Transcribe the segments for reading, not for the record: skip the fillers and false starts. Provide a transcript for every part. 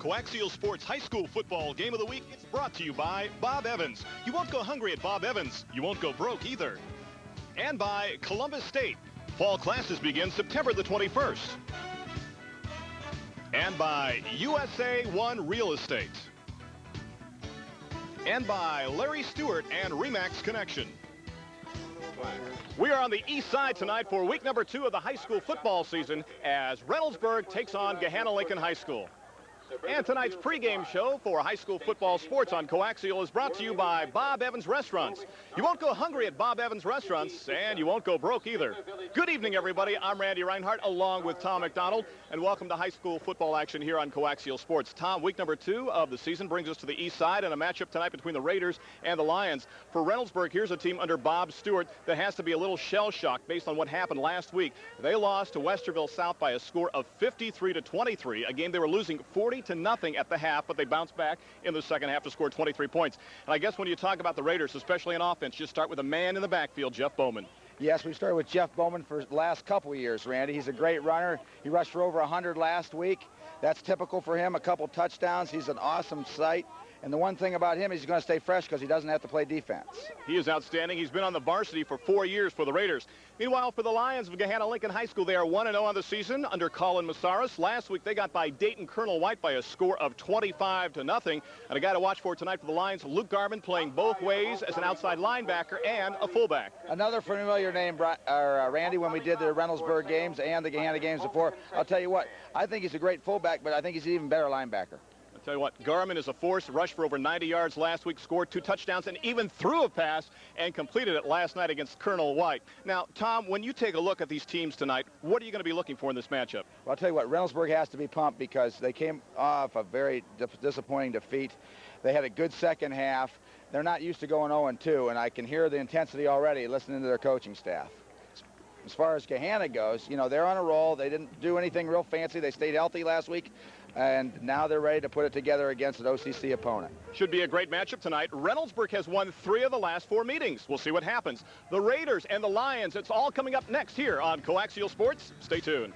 Coaxial Sports High School Football Game of the Week is brought to you by Bob Evans. You won't go hungry at Bob Evans. You won't go broke either. And by Columbus State. Fall classes begin September the 21st. And by USA One Real Estate. And by Larry Stewart and Remax Connection. We are on the east side tonight for week number 2 of the high school football season as Reynoldsburg takes on Gahanna Lincoln High School. And tonight's pregame show for high school football sports on Coaxial is brought to you by Bob Evans Restaurants. You won't go hungry at Bob Evans Restaurants, and you won't go broke either. Good evening, everybody. I'm Randy Reinhardt, along with Tom McDonald, and welcome to high school football action here on Coaxial Sports. Tom, week number 2 of the season brings us to the east side and a matchup tonight between the Raiders and the Lions. For Reynoldsburg, here's a team under Bob Stewart that has to be a little shell-shocked based on what happened last week. They lost to Westerville South by a score of 53-23, a game they were losing 40-0 at the half, but they bounced back in the second half to score 23 points. And I guess when you talk about the Raiders, especially in offense, you start with a man in the backfield, Jeff Bowman. Yes, we started with Jeff Bowman for the last couple of years, Randy. He's a great runner. He rushed for over 100 last week. That's typical for him, a couple touchdowns. He's an awesome sight. And the one thing about him is he's going to stay fresh because he doesn't have to play defense. He is outstanding. He's been on the varsity for 4 years for the Raiders. Meanwhile, for the Lions of Gahanna Lincoln High School, they are 1-0 on the season under Colin Massaris. Last week, they got by Dayton Colonel White by a score of 25-0. And a guy to watch for tonight for the Lions, Luke Garman, playing both ways as an outside linebacker and a fullback. Another familiar name, Randy, when we did the Reynoldsburg games and the Gahanna games before. I'll tell you what, I think he's a great fullback, but I think he's an even better linebacker. Tell you what, Garman is a force, rushed for over 90 yards last week, scored 2 touchdowns, and even threw a pass and completed it last night against Colonel White. Now, Tom, when you take a look at these teams tonight, what are you going to be looking for in this matchup? Well, I'll tell you what, Reynoldsburg has to be pumped because they came off a very disappointing defeat. They had a good second half. They're not used to going 0-2, and I can hear the intensity already listening to their coaching staff. As far as Gahanna goes, you know, they're on a roll. They didn't do anything real fancy. They stayed healthy last week, and now they're ready to put it together against an OCC opponent. Should be a great matchup tonight. Reynoldsburg has won 3 of the last 4 meetings. We'll see what happens. The Raiders and the Lions, it's all coming up next here on Coaxial Sports. Stay tuned.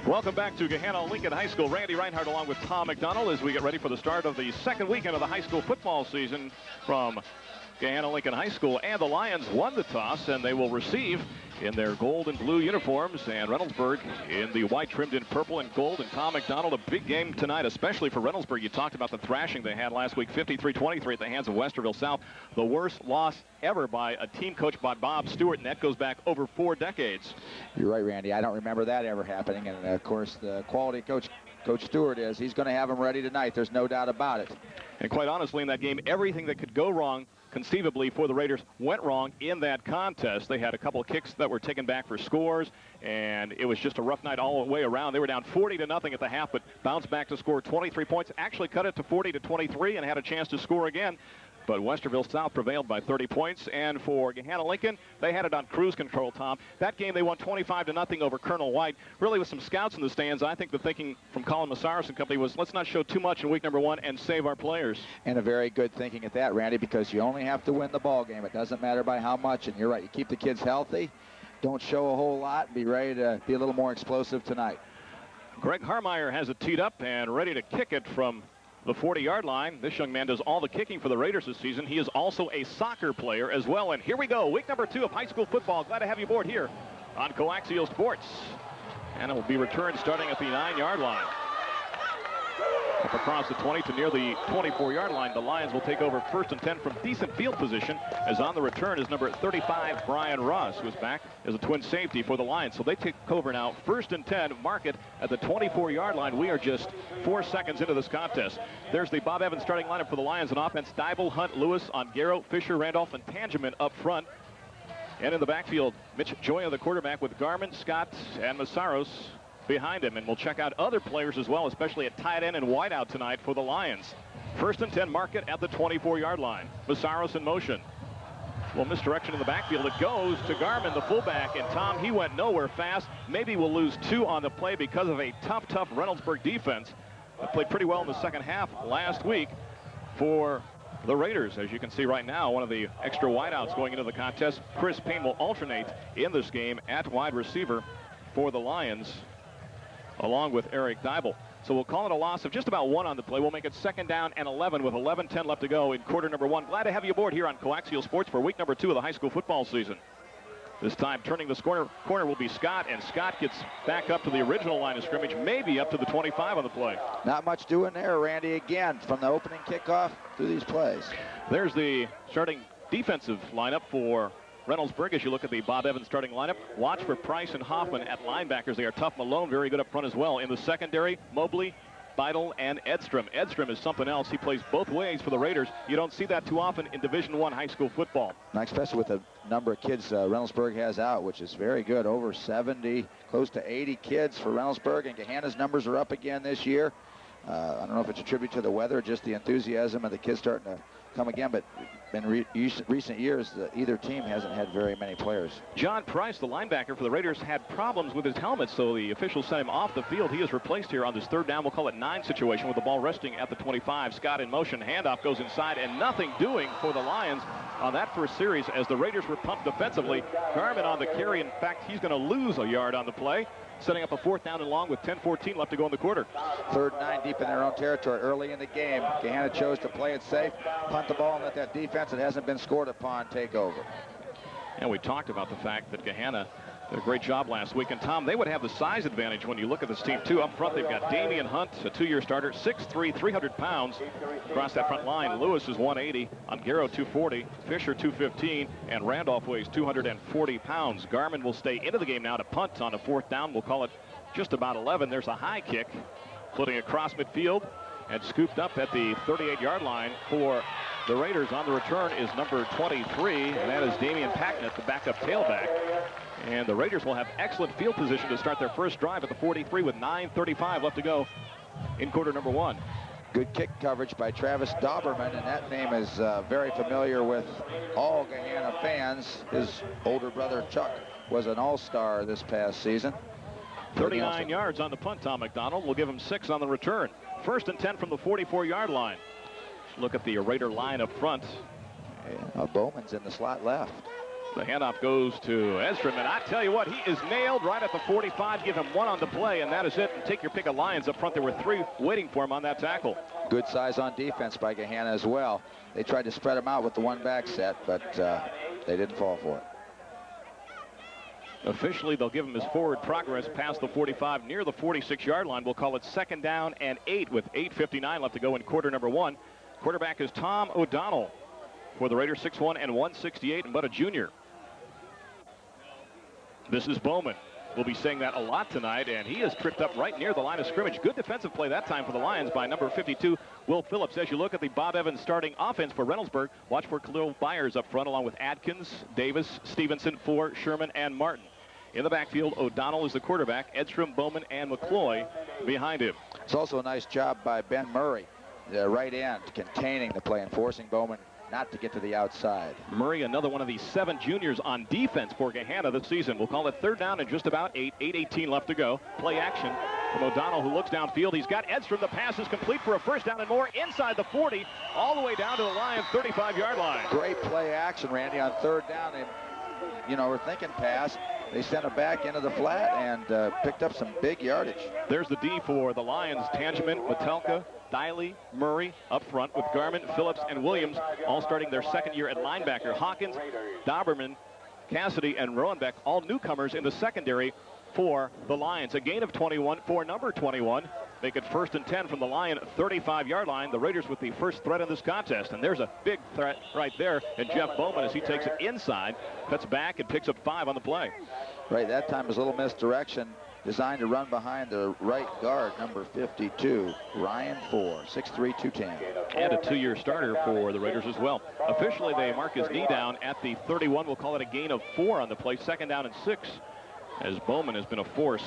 Welcome back to Gahanna Lincoln High School. Randy Reinhardt along with Tom McDonald as we get ready for the start of the second weekend of the high school football season from Gahanna Lincoln High School. And the Lions won the toss, and they will receive in their gold and blue uniforms, and Reynoldsburg in the white trimmed in purple and gold. And Tom McDonald, a big game tonight, especially for Reynoldsburg. You talked about the thrashing they had last week, 53-23 at the hands of Westerville South. The worst loss ever by a team coached by Bob Stewart, and that goes back over 4 decades. You're right, Randy. I don't remember that ever happening. And, of course, the quality Coach Stewart is, he's going to have them ready tonight. There's no doubt about it. And quite honestly, in that game, everything that could go wrong conceivably for the Raiders went wrong in that contest. They had a couple of kicks that were taken back for scores, and it was just a rough night all the way around. They were down 40-0 at the half, but bounced back to score 23 points, actually cut it to 40-23 and had a chance to score again. But Westerville South prevailed by 30 points. And for Gahanna Lincoln, they had it on cruise control, Tom. That game, they won 25-0 over Colonel White. Really with some scouts in the stands, I think the thinking from Colin Massaris and company was, let's not show too much in week number 1 and save our players. And a very good thinking at that, Randy, because you only have to win the ball game. It doesn't matter by how much. And you're right, you keep the kids healthy. Don't show a whole lot. Be ready to be a little more explosive tonight. Greg Harmeyer has it teed up and ready to kick it from the 40-yard line. This young man does all the kicking for the Raiders this season. He is also a soccer player as well. And here we go, week number 2 of high school football. Glad to have you aboard here on Coaxial Sports. And it will be returned starting at the 9-yard line. Up across the 20 to near the 24-yard line. The Lions will take over 1st and 10 from decent field position, as on the return is number 35, Brian Ross, who is back as a twin safety for the Lions. So they take over now, 1st and 10, mark it at the 24-yard line. We are just 4 seconds into this contest. There's the Bob Evans starting lineup for the Lions on offense. Dybel, Hunt, Lewis, Ongaro, Fisher, Randolph, and Tangeman up front. And in the backfield, Mitch Joya, the quarterback, with Garman, Scott, and Massaros behind him. And we'll check out other players as well, especially at tight end and wideout tonight for the Lions. 1st and 10, mark it at the 24-yard line. Massaros in motion. Well, misdirection in the backfield. It goes to Garman, the fullback, and Tom, he went nowhere fast. Maybe we'll lose 2 on the play because of a tough Reynoldsburg defense that played pretty well in the second half last week for the Raiders. As you can see right now, one of the extra wideouts going into the contest. Chris Payne will alternate in this game at wide receiver for the Lions, along with Eric Dybel. So we'll call it a loss of just about 1 on the play. We'll make it 2nd down and 11 with 11:10 left to go in quarter number 1. Glad to have you aboard here on Coaxial Sports for week number 2 of the high school football season. This time turning this corner will be Scott, and Scott gets back up to the original line of scrimmage, maybe up to the 25 on the play. Not much doing there, Randy, again, from the opening kickoff through these plays. There's the starting defensive lineup for Reynoldsburg. As you look at the Bob Evans starting lineup, watch for Price and Hoffman at linebackers. They are tough. Malone very good up front as well. In the secondary, Mobley, Beidel, and Edstrom. Edstrom is something else. He plays both ways for the Raiders. You don't see that too often in Division I high school football. Especially with the number of kids Reynoldsburg has out, which is very good. Over 70, close to 80 kids for Reynoldsburg, and Gahanna's numbers are up again this year. I don't know if it's a tribute to the weather, just the enthusiasm of the kids starting to come again, but in recent years, either team hasn't had very many players. John Price, the linebacker for the Raiders, had problems with his helmet, so the officials sent him off the field. He is replaced here on this 3rd down. We'll call it 9 situation with the ball resting at the 25. Scott in motion. Handoff goes inside, and nothing doing for the Lions on that first series as the Raiders were pumped defensively. Garmin on the carry. In fact, he's going to lose a yard on the play, setting up a 4th down and long with 10:14 left to go in the quarter. 3rd and 9 deep in their own territory early in the game. Gahanna chose to play it safe, punt the ball, and let that defense that hasn't been scored upon take over. And we talked about the fact that Gahanna did a great job last week. And Tom, they would have the size advantage when you look at this team too. Up front, they've got Damian Hunt, a 2-year starter, 6'3", 300 pounds across that front line. Lewis is 180, Ongaro 240, Fisher 215, and Randolph weighs 240 pounds. Garmin will stay into the game now to punt on a 4th down. We'll call it just about 11. There's a high kick, floating across midfield and scooped up at the 38-yard line for the Raiders. On the return is number 23, and that is Damian Packnett, the backup tailback. And the Raiders will have excellent field position to start their first drive at the 43 with 9:35 left to go in quarter number 1. Good kick coverage by Travis Stauberman, and that name is very familiar with all Gahanna fans. His older brother Chuck was an all-star this past season. 39 yards on the punt, Tom McDonald. Will give him 6 on the return. 1st and 10 from the 44-yard line. Look at the Raider line up front. Yeah, Bowman's in the slot left. The handoff goes to Edstrom, and I tell you what, he is nailed right at the 45. Give him 1 on the play, and that is it. And take your pick of Lions up front. There were 3 waiting for him on that tackle. Good size on defense by Gahanna as well. They tried to spread him out with the 1-back set, but they didn't fall for it. Officially, they'll give him his forward progress past the 45 near the 46-yard line. We'll call it 2nd down and 8 with 8:59 left to go in quarter number 1. Quarterback is Tom O'Donnell for the Raiders, 6'1" and 168, and but a junior. This is Bowman. We'll be saying that a lot tonight, and he is tripped up right near the line of scrimmage. Good defensive play that time for the Lions by number 52, Will Phillips. As you look at the Bob Evans starting offense for Reynoldsburg, watch for Khalil Byers up front, along with Atkins, Davis, Stevenson, for Sherman, and Martin. In the backfield, O'Donnell is the quarterback, Edstrom, Bowman, and McCloy behind him. It's also a nice job by Ben Murray, the right end, containing the play and forcing Bowman not to get to the outside. Murray, another one of these 7 juniors on defense for Gahanna this season. We'll call it 3rd down and just about 8. 8:18 left to go. Play action from O'Donnell, who looks downfield. He's got Edstrom. The pass is complete for a 1st down and more inside the 40, all the way down to the Lions' 35-yard line. Great play action, Randy, on 3rd down. And, we're thinking pass. They sent it back into the flat and picked up some big yardage. There's the D for the Lions. Tangeman, Metelka, Diley, Murray up front with Garmin, Phillips, and Williams all starting their 2nd year at linebacker. Hawkins, Stauberman, Cassidy, and Roenbeck, all newcomers in the secondary for the Lions. A gain of 21 for number 21. Make it 1st and 10 from the Lion 35-yard line. The Raiders with the first threat in this contest. And there's a big threat right there. And Jeff Bowman, as he takes it inside, cuts back and picks up 5 on the play. Right, that time was a little misdirection. Designed to run behind the right guard, number 52, Ryan Four, 6'3", 210. And a 2-year starter for the Raiders as well. Officially, they mark his knee down at the 31. We'll call it a gain of 4 on the play. 2nd down and 6, as Bowman has been a force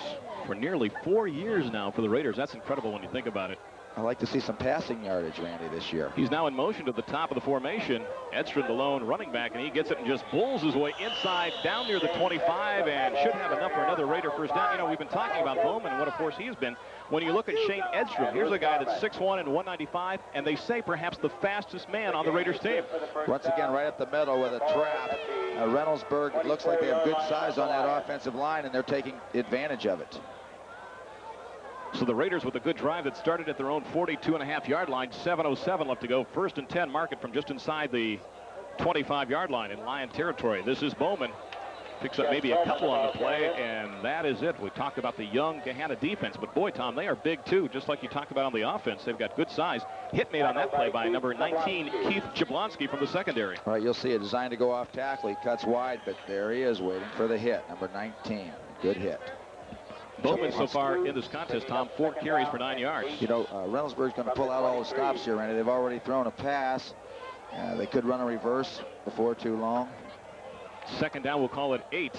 for nearly 4 years now for the Raiders. That's incredible when you think about it. I like to see some passing yardage, Randy, this year. He's now in motion to the top of the formation. Edstrom, the lone running back, and he gets it and just bulls his way inside down near the 25 and should have enough for another Raider first down. You know, we've been talking about Bowman and what a force he's been. When you look at Shane Edstrom, here's a guy that's 6'1" and 195, and they say perhaps the fastest man on the Raiders team. Once again, right up the middle with a trap. Reynoldsburg, looks like they have good size on that offensive line, and they're taking advantage of it. So the Raiders with a good drive that started at their own 42.5-yard line. 7:07 left to go. 1st and 10, mark it from just inside the 25-yard line in Lion territory. This is Bowman. Picks up maybe a couple on the play, and that is it. We talked about the young Gahanna defense, but boy, Tom, they are big too, just like you talked about on the offense. They've got good size. Hit made on that play by number 19, Keith Jablonski from the secondary. All right, you'll see it designed to go off tackle. He cuts wide, but there he is waiting for the hit. Number 19, good hit. Bowman so far in this contest, Tom, 4 carries for 9 yards. You know, Reynoldsburg's going to pull out all the stops here, Randy. They've already thrown a pass. They could run a reverse before too long. 2nd down, we'll call it 8.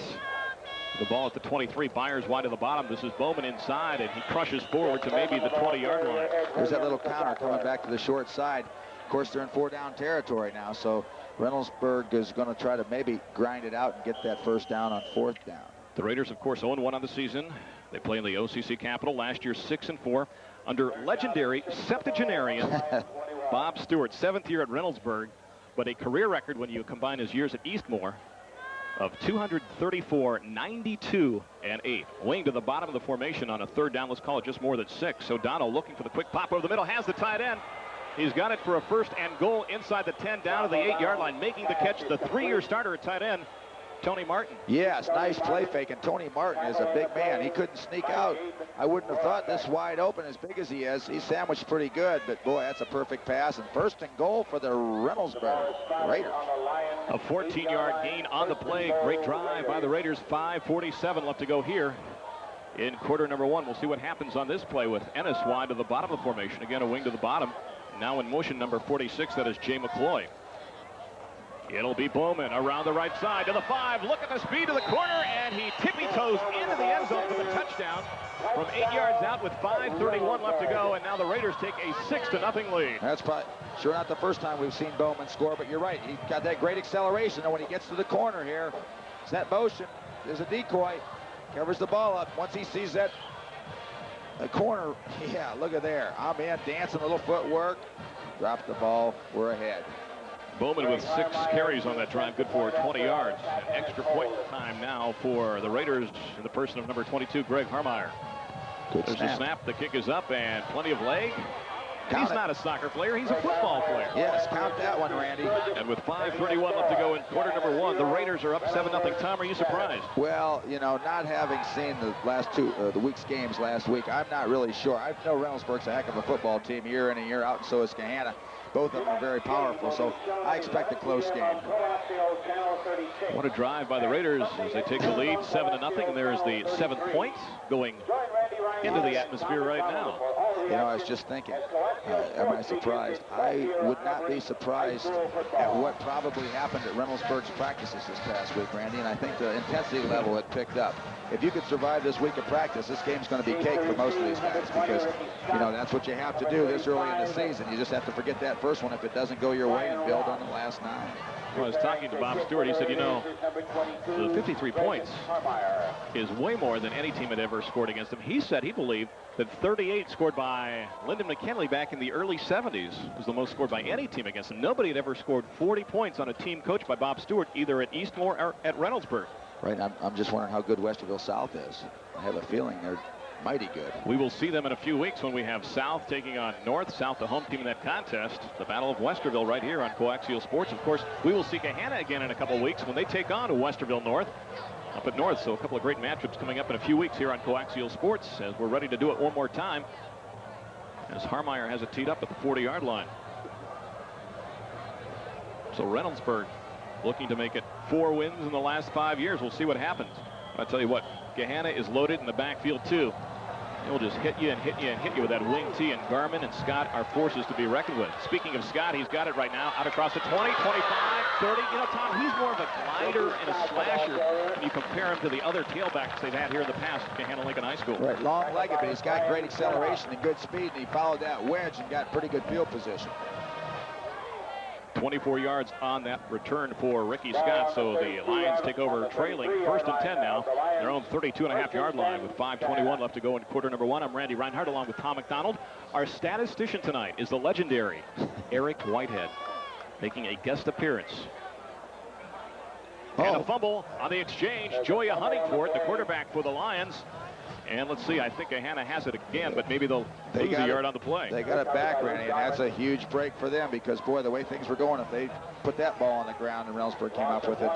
The ball at the 23. Byers wide to the bottom. This is Bowman inside, and he crushes forward to maybe the 20-yard line. There's that little counter coming back to the short side. Of course, they're in 4-down territory now, so Reynoldsburg is going to try to maybe grind it out and get that first down on 4th down. The Raiders, of course, 0-1 on the season. They play in the OCC Capital. Last year, 6-4 under legendary septuagenarian Bob Stewart, 7th year at Reynoldsburg, but a career record when you combine his years at Eastmore of 234, 92, and 8. Wing to the bottom of the formation on a 3rd down. Let's call it just more than 6. O'Donnell looking for the quick pop over the middle, has the tight end. He's got it for a 1st and goal inside the 10, down to the 8-yard line, making the catch, the 3-year starter at tight end, Tony Martin. Yes, nice play fake, and Tony Martin is a big man. He couldn't sneak out. I wouldn't have thought this wide open, as big as he is. He's sandwiched pretty good, but boy, that's a perfect pass, and 1st and goal for the Reynoldsburg Raiders. A 14-yard gain on the play. Great drive by the Raiders. 5:47 left to go here in quarter number 1. We'll see what happens on this play with Ennis wide to the bottom of the formation. Again, a wing to the bottom. Now in motion, number 46, that is Jay McCloy. It'll be Bowman around the right side to the 5. Look at the speed of the corner, and he tippy-toes into the end zone for the touchdown from 8 yards out with 5:31 left to go, and now the Raiders take a 6-0 lead. That's probably sure not the first time we've seen Bowman score, but you're right. He's got that great acceleration, and when he gets to the corner here, set motion, there's a decoy, covers the ball up. Once he sees that corner, yeah, look at there. I'm in, dancing, a little footwork, drop the ball, we're ahead. Bowman with 6 carries on that drive, good for 20 yards. An extra point time now for the Raiders in the person of number 22, Greg Harmeyer. There's a snap, the kick is up, and plenty of leg. He's not a soccer player, he's a football player. Yes, count that one, Randy. And with 5:31 left to go in quarter number 1, the Raiders are up 7-0. Tom, are you surprised? Well, you know, not having seen the last the week's games last week, I'm not really sure. I know Reynoldsburg's a heck of a football team year in and year out, and so is Gahanna. Both of them are very powerful, so I expect a close game. What a drive by the Raiders as they take the lead, 7-0, and there is the 7th point going into the atmosphere right now. You know, I was just thinking, am I surprised? I would not be surprised at what probably happened at Reynoldsburg's practices this past week, Randy, and I think the intensity level had picked up. If you could survive this week of practice, this game's going to be cake for most of these guys because, you know, that's what you have to do this early in the season. You just have to forget that first one if it doesn't go your way and build on the last 9. Well, I was talking to Bob Stewart. He said, you know, the 53 points is way more than any team had ever scored against him. He said he believed that 38 scored by Lyndon McKinley back in the early 70s was the most scored by any team against him. Nobody had ever scored 40 points on a team coached by Bob Stewart, either at Eastmore or at Reynoldsburg. Right, I'm just wondering how good Westerville South is. I have a feeling they're mighty good. We will see them in a few weeks when we have South taking on North. South, the home team in that contest. The Battle of Westerville right here on Coaxial Sports. Of course, we will see Gahanna again in a couple weeks when they take on Westerville North up at North. So a couple of great matchups coming up in a few weeks here on Coaxial Sports as we're ready to do it one more time as Harmeyer has it teed up at the 40-yard line. So Reynoldsburg looking to make it 4 wins in the last 5 years. We'll see what happens. I'll tell you what, Gahanna is loaded in the backfield too. He'll just hit you and hit you and hit you with that wing tee, and Garmin and Scott are forces to be reckoned with. Speaking of Scott, he's got it right now out across the 20, 25, 6'30". You know, Tom, he's more of a glider and a slasher when you compare him to the other tailbacks they've had here in the past at Gahanna Lincoln High School. Right, long-legged, but he's got great acceleration and good speed, and he followed that wedge and got pretty good field position. 24 yards on that return for Ricky Scott, so the Lions take over trailing 1st and 10 now. Their own 32.5-yard line with 5:21 left to go in quarter number 1. I'm Randy Reinhardt along with Tom McDonald. Our statistician tonight is the legendary Eric Whitehead, making a guest appearance. And a fumble on the exchange. Joya hunting for it, the quarterback for the Lions. And let's see, I think Gahanna has it again, but maybe they'll lose a yard on the play. They got it back, Randy, and that's a huge break for them because, boy, the way things were going, if they put that ball on the ground and Reynoldsburg came up with it,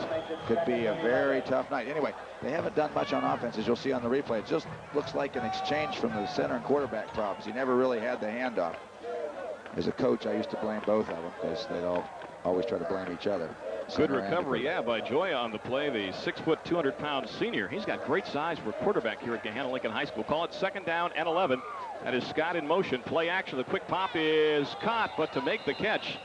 could be a very tough night. Anyway, they haven't done much on offense, as you'll see on the replay. It just looks like an exchange from the center and quarterback problems. He never really had the handoff. As a coach, I used to blame both of them because they'd always try to blame each other. Good recovery, yeah, by Joya on the play, the 6', 200-pound senior. He's got great size for a quarterback here at Gahanna Lincoln High School. Call it 2nd down and 11. That is Scott in motion. Play action. The quick pop is caught, but to make the catch,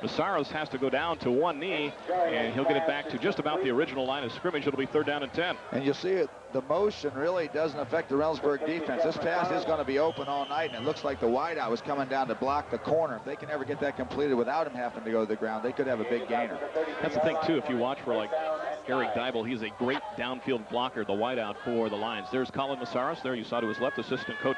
Masaros has to go down to one knee, and he'll get it back to just about the original line of scrimmage. It'll be 3rd down and 10. And you'll see it. The motion really doesn't affect the Reynoldsburg defense. This pass is going to be open all night, and it looks like the wideout was coming down to block the corner. If they can ever get that completed without him having to go to the ground, they could have a big gainer. That's the thing, too. If you watch for, like, Eric Dybel, he's a great downfield blocker, the wideout for the Lions. There's Colin Masaros. There you saw to his left, assistant coach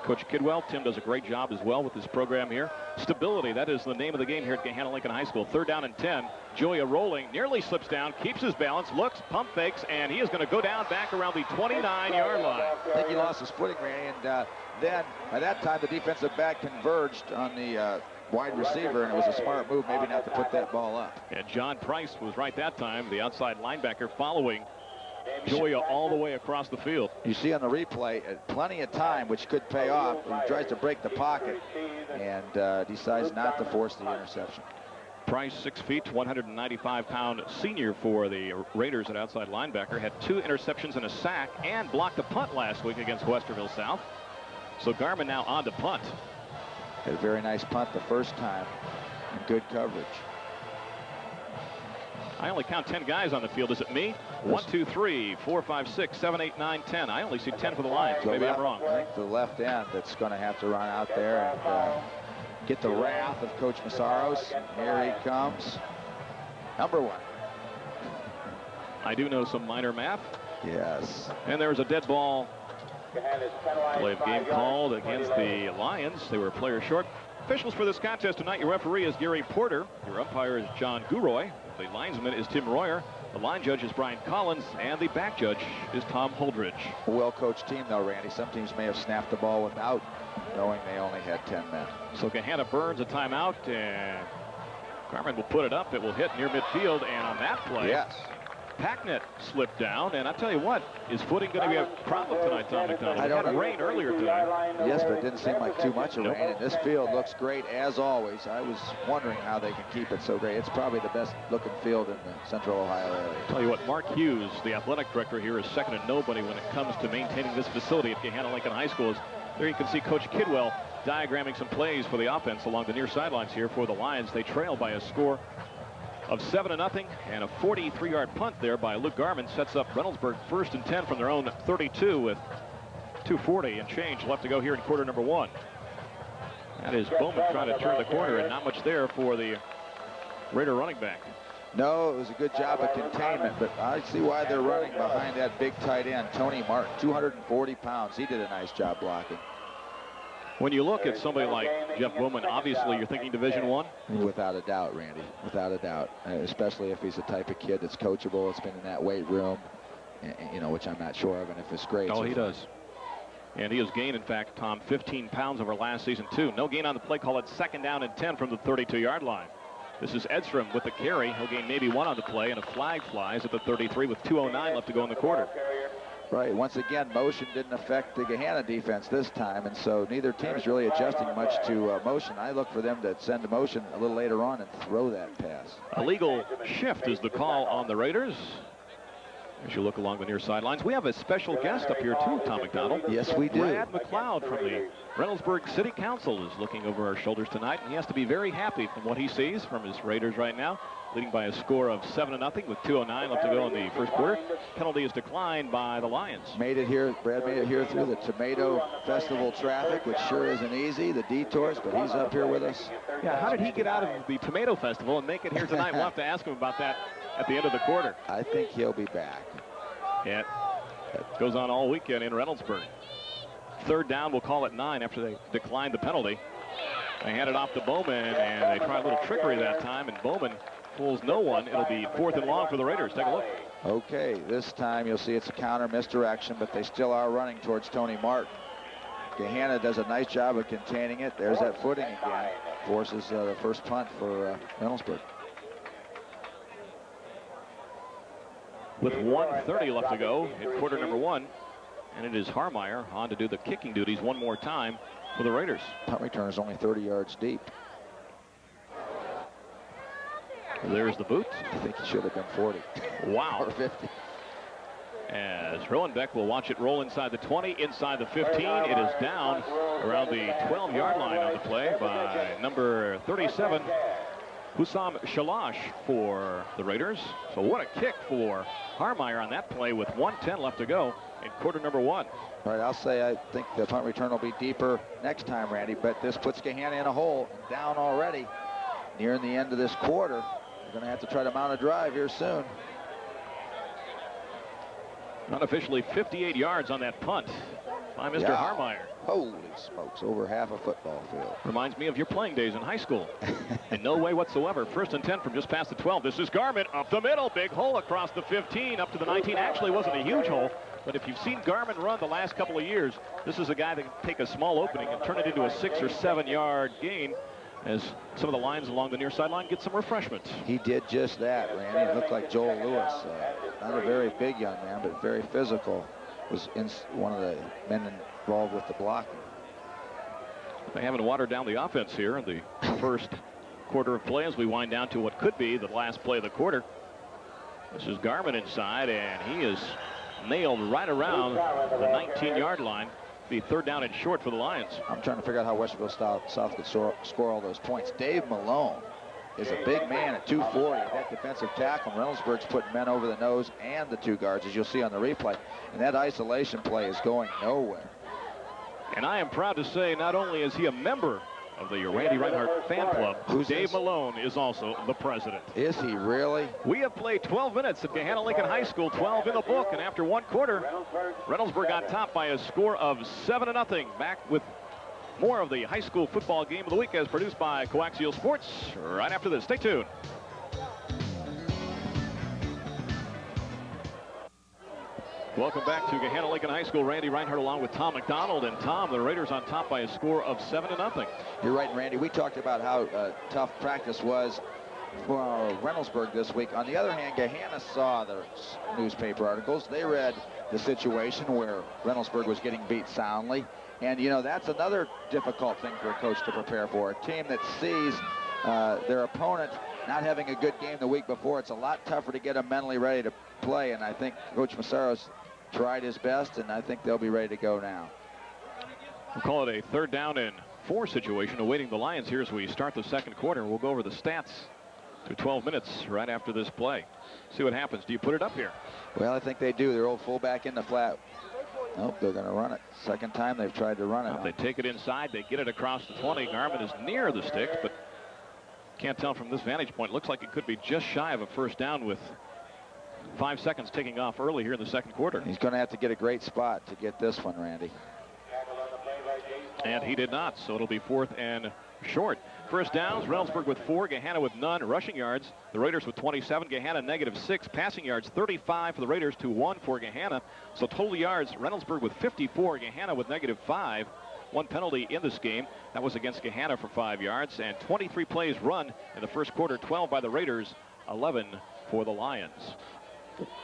Kidwell. Tim does a great job as well with his program here. Stability, that is the name of the game here at Gahanna Lincoln High School. 3rd down and 10. Joya rolling, nearly slips down, keeps his balance, looks, pump fakes, and he is going to go down back around the 29-yard line. I think he lost his footing, Randy, and then by that time the defensive back converged on the wide receiver, and it was a smart move maybe not to put that ball up. And John Price was right that time, the outside linebacker following Joya all the way across the field. You see on the replay plenty of time, which could pay off. He tries to break the pocket and decides not to force the interception. Price, 6 feet, 195-pound senior for the Raiders at outside linebacker, had 2 interceptions and a sack and blocked a punt last week against Westerville South. So Garmin now on to punt. Had a very nice punt the first time and good coverage. I only count 10 guys on the field. Is it me? 1, 2, 3, 4, 5, 6, 7, 8, 9, 10. I only see 10 for the Lions. Maybe I'm wrong. I think the left end that's going to have to run out there and get the wrath of Coach Masaros. Here he comes. Number 1. I do know some minor math. Yes. And there's a dead ball. Play of game called against the Lions. They were a player short. Officials for this contest tonight, your referee is Gary Porter. Your umpire is John Guroy. The linesman is Tim Royer. The line judge is Brian Collins. And the back judge is Tom Holdridge. A well-coached team, though, Randy. Some teams may have snapped the ball without knowing they only had 10 men. So Gahanna burns a timeout, and Carmen will put it up. It will hit near midfield, and on that play, yes, Packnett slipped down, and I tell you what, is footing going to be a problem tonight, Tom McDonald? I don't had rain earlier tonight. Yes, but it didn't seem like too much of rain. And this field looks great as always. I was wondering how they can keep it so great. It's probably the best looking field in the Central Ohio area. Tell you what, Mark Hughes, the athletic director here, is second to nobody when it comes to maintaining this facility at Gahanna Lincoln High School. There you can see Coach Kidwell diagramming some plays for the offense along the near sidelines here for the Lions. They trail by a score of 7-0, and a 43-yard punt there by Luke Garman sets up Reynoldsburg 1st and 10 from their own 32 with 2:40 and change left to go here in quarter number 1. That is Bowman trying to turn the corner, and not much there for the Raider running back. No, it was a good job of containment, but I see why they're running behind that big tight end, Tony Martin, 240 pounds. He did a nice job blocking. When you look at somebody like Jeff Bowman, obviously you're thinking Division I? Without a doubt, Randy, without a doubt, especially if he's the type of kid that's coachable. It's been in that weight room, you know, which I'm not sure of, and if it's great. Oh, he does. And he has gained, in fact, Tom, 15 pounds over last season, too. No gain on the play call. It's 2nd down and 10 from the 32-yard line. This is Edstrom with the carry. He'll gain maybe 1 on the play, and a flag flies at the 33 with 2:09 left to go in the quarter. Right. Once again, motion didn't affect the Gahanna defense this time, and so neither team is really adjusting much to motion. I look for them to send a motion a little later on and throw that pass. A legal shift is the call on the Raiders. As you look along the near sidelines, we have a special guest up here too, Tom McDonald. Yes, we do. Brad McLeod from the Reynoldsburg City Council is looking over our shoulders tonight, and he has to be very happy from what he sees from his Raiders right now, leading by a score of 7-0 with 2:09 left to go in the first quarter. Penalty is declined by the Lions. Made it here. Brad made it here through the Tomato Festival traffic, which sure isn't easy, the detours, but he's up here with us. Yeah, how did he get out of the Tomato Festival and make it here tonight? We'll have to ask him about that at the end of the quarter. I think he'll be back. Yeah, it goes on all weekend in Reynoldsburg. Third down, we'll call it 9 after they declined the penalty. They hand it off to Bowman, and they try a little trickery that time, and Bowman fools no one. It'll be 4th and long for the Raiders. Take a look. Okay, this time you'll see it's a counter misdirection, but they still are running towards Tony Martin. Gahanna does a nice job of containing it. There's that footing again. Forces the first punt for Reynoldsburg. With 1:30 left to go in quarter number 1. And it is Harmeyer on to do the kicking duties one more time for the Raiders. Punt return is only 30 yards deep. There's the boot. I think he should have been 40. Wow. Or 50. As Roenbeck will watch it roll inside the 20, inside the 15. It is down around the 12-yard line on the play by number 37. Hussam Shalash for the Raiders. So what a kick for Harmeyer on that play with 1:10 left to go in quarter number 1. All right, I'll say I think the punt return will be deeper next time, Randy, but this puts Gahanna in a hole, down already. Nearing the end of this quarter, they're going to have to try to mount a drive here soon. Unofficially 58 yards on that punt by Mr. Harmeyer. Holy smokes, over half a football field. Reminds me of your playing days in high school. In no way whatsoever. 1st and 10 from just past the 12. This is Garment up the middle. Big hole across the 15 up to the 19. Actually wasn't a huge hole, but if you've seen Garment run the last couple of years, this is a guy that can take a small opening and turn it into a 6 or 7 yard gain as some of the lines along the near sideline get some refreshment. He did just that, Randy. He looked like Joel Lewis. Not a very big young man, but very physical. Was one of the men involved with the blocking. They haven't watered down the offense here in the first quarter of play as we wind down to what could be the last play of the quarter. This is Garment inside, and he is nailed right around the 19-yard line. Be 3rd down and short for the Lions. I'm trying to figure out how Westerville South could score all those points. Dave Malone is a big man at 240. That defensive tackle. Reynoldsburg's putting men over the nose and the 2 guards, as you'll see on the replay. And that isolation play is going nowhere. And I am proud to say not only is he a member of the Randy Reinhardt fan club, Dave Malone is also the president. Is he really? We have played 12 minutes at Gahanna Lincoln High School, 12 in the book, and after 1 quarter, Reynoldsburg on top by a score of 7-0. Back with more of the high school football game of the week as produced by Coaxial Sports right after this. Stay tuned. Welcome back to Gahanna Lincoln High School. Randy Reinhardt along with Tom McDonald. And Tom, the Raiders on top by a score of 7-0. You're right, Randy. We talked about how tough practice was for Reynoldsburg this week. On the other hand, Gahanna saw the newspaper articles. They read the situation where Reynoldsburg was getting beat soundly. And, you know, that's another difficult thing for a coach to prepare for. A team that sees their opponent not having a good game the week before, it's a lot tougher to get them mentally ready to play. And I think Coach Massaro's tried his best, and I think they'll be ready to go now. We'll call it a 3rd down and 4 situation awaiting the Lions here as we start the second quarter. We'll go over the stats through 12 minutes right after this play. See what happens. Do you put it up here? Well, I think they do. Their old fullback in the flat. Nope, they're going to run it. Second time they've tried to run it. Well, they take it inside. They get it across the 20. Garment is near the sticks, but can't tell from this vantage point. Looks like it could be just shy of a 1st down with 5 seconds ticking off early here in the second quarter. He's going to have to get a great spot to get this one, Randy. And he did not, so it'll be 4th and short. First downs, Reynoldsburg with 4, Gahanna with none. Rushing yards, the Raiders with 27, Gahanna -6. Passing yards, 35 for the Raiders to 1 for Gahanna. So total yards, Reynoldsburg with 54, Gahanna with -5. 1 penalty in this game. That was against Gahanna for 5 yards. And 23 plays run in the first quarter, 12 by the Raiders, 11 for the Lions.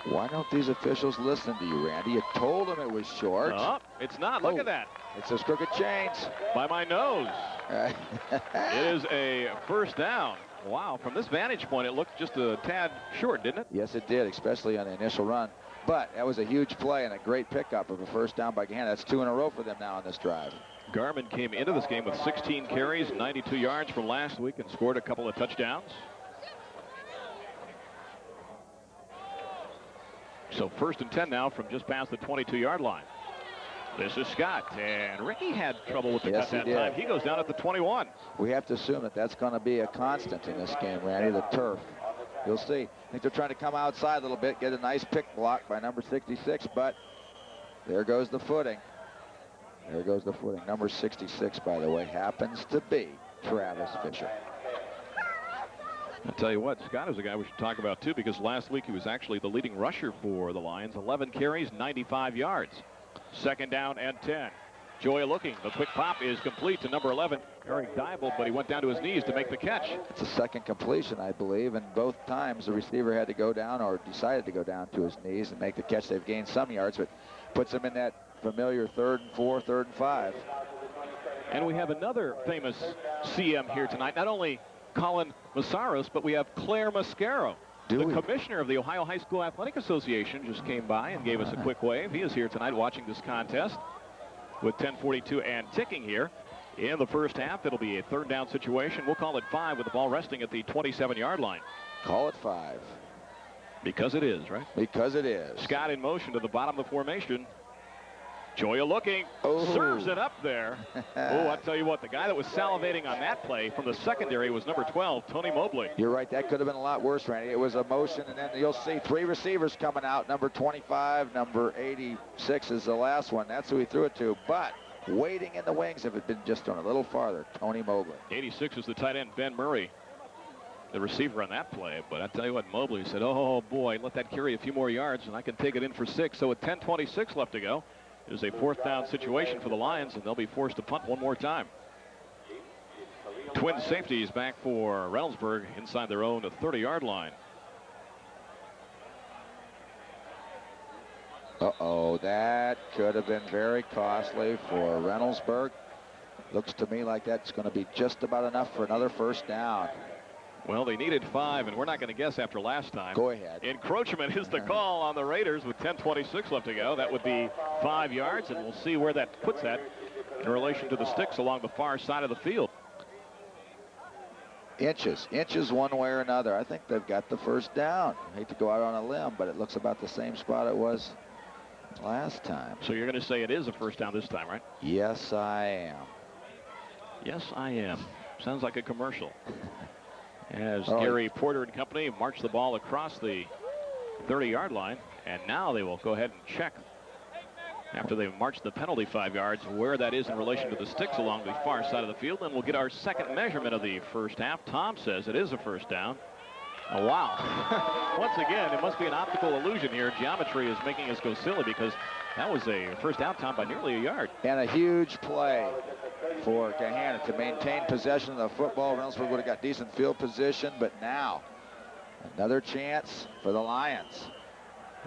Why don't these officials listen to you, Randy? You told them it was short. It's not. Look at that. It's those crooked chains. By my nose. It is a 1st down. Wow, from this vantage point, it looked just a tad short, didn't it? Yes, it did, especially on the initial run. But that was a huge play and a great pickup of a first down by Gahanna. That's 2 in a row for them now on this drive. Garmin came into this game with 16 carries, 92 yards from last week, and scored a couple of touchdowns. So 1st and 10 now from just past the 22-yard line. This is Scott, and Ricky had trouble with the cut that time. He goes down at the 21. We have to assume that that's going to be a constant in this game, Randy, the turf. You'll see. I think they're trying to come outside a little bit, get a nice pick block by number 66, but there goes the footing. There goes the footing. Number 66, by the way, happens to be Travis Fisher. I'll tell you what, Scott is a guy we should talk about, too, because last week he was actually the leading rusher for the Lions. 11 carries, 95 yards. 2nd down and 10. Joya looking. The quick pop is complete to number 11, Eric Dybel, but he went down to his knees to make the catch. It's a second completion, I believe, and both times the receiver had to go down or decided to go down to his knees and make the catch. They've gained some yards, but puts them in that familiar 3rd and 4, 3rd and 5. And we have another famous CM here tonight. Not only Colin Massaros, but we have Claire Mascaro. The commissioner of the Ohio High School Athletic Association just came by and gave us a quick wave. He is here tonight watching this contest with 10:42 and ticking here. In the first half, it'll be a 3rd down situation. We'll call it 5 with the ball resting at the 27-yard line. Call it 5. Because it is, right? Because it is. Scott in motion to the bottom of the formation. Joya looking, serves it up there. Oh, I tell you what, the guy that was salivating on that play from the secondary was number 12, Tony Mobley. You're right, that could have been a lot worse, Randy. It was a motion, and then you'll see 3 receivers coming out. Number 25, number 86 is the last one. That's who he threw it to, but waiting in the wings if it had been just on a little farther, Tony Mobley. 86 is the tight end, Ben Murray, the receiver on that play. But I tell you what, Mobley said, oh boy, let that carry a few more yards, and I can take it in for 6. So with 10:26 left to go, it is a 4th down situation for the Lions, and they'll be forced to punt one more time. Twin safeties back for Reynoldsburg inside their own 30-yard line. Uh-oh, that could have been very costly for Reynoldsburg. Looks to me like that's going to be just about enough for another 1st down. Well, they needed 5, and we're not going to guess after last time. Go ahead. Encroachment is the call on the Raiders with 10:26 left to go. That would be 5 yards, and we'll see where that puts that in relation to the sticks along the far side of the field. Inches one way or another. I think they've got the 1st down. I hate to go out on a limb, but it looks about the same spot it was last time. So you're going to say it is a 1st down this time, right? Yes, I am. Yes, I am. Sounds like a commercial. As Gary Porter and company march the ball across the 30-yard line, and now they will go ahead and check after they've marched the penalty 5 yards where that is in relation to the sticks along the far side of the field. Then we'll get our second measurement of the first half. Tom says it is a 1st down. Oh, wow. Once again, it must be an optical illusion here. Geometry is making us go silly because that was a 1st down, Tom, by nearly a yard. And a huge play for Gahanna to maintain possession of the football. Reynoldsburg would have got decent field position, but now another chance for the Lions.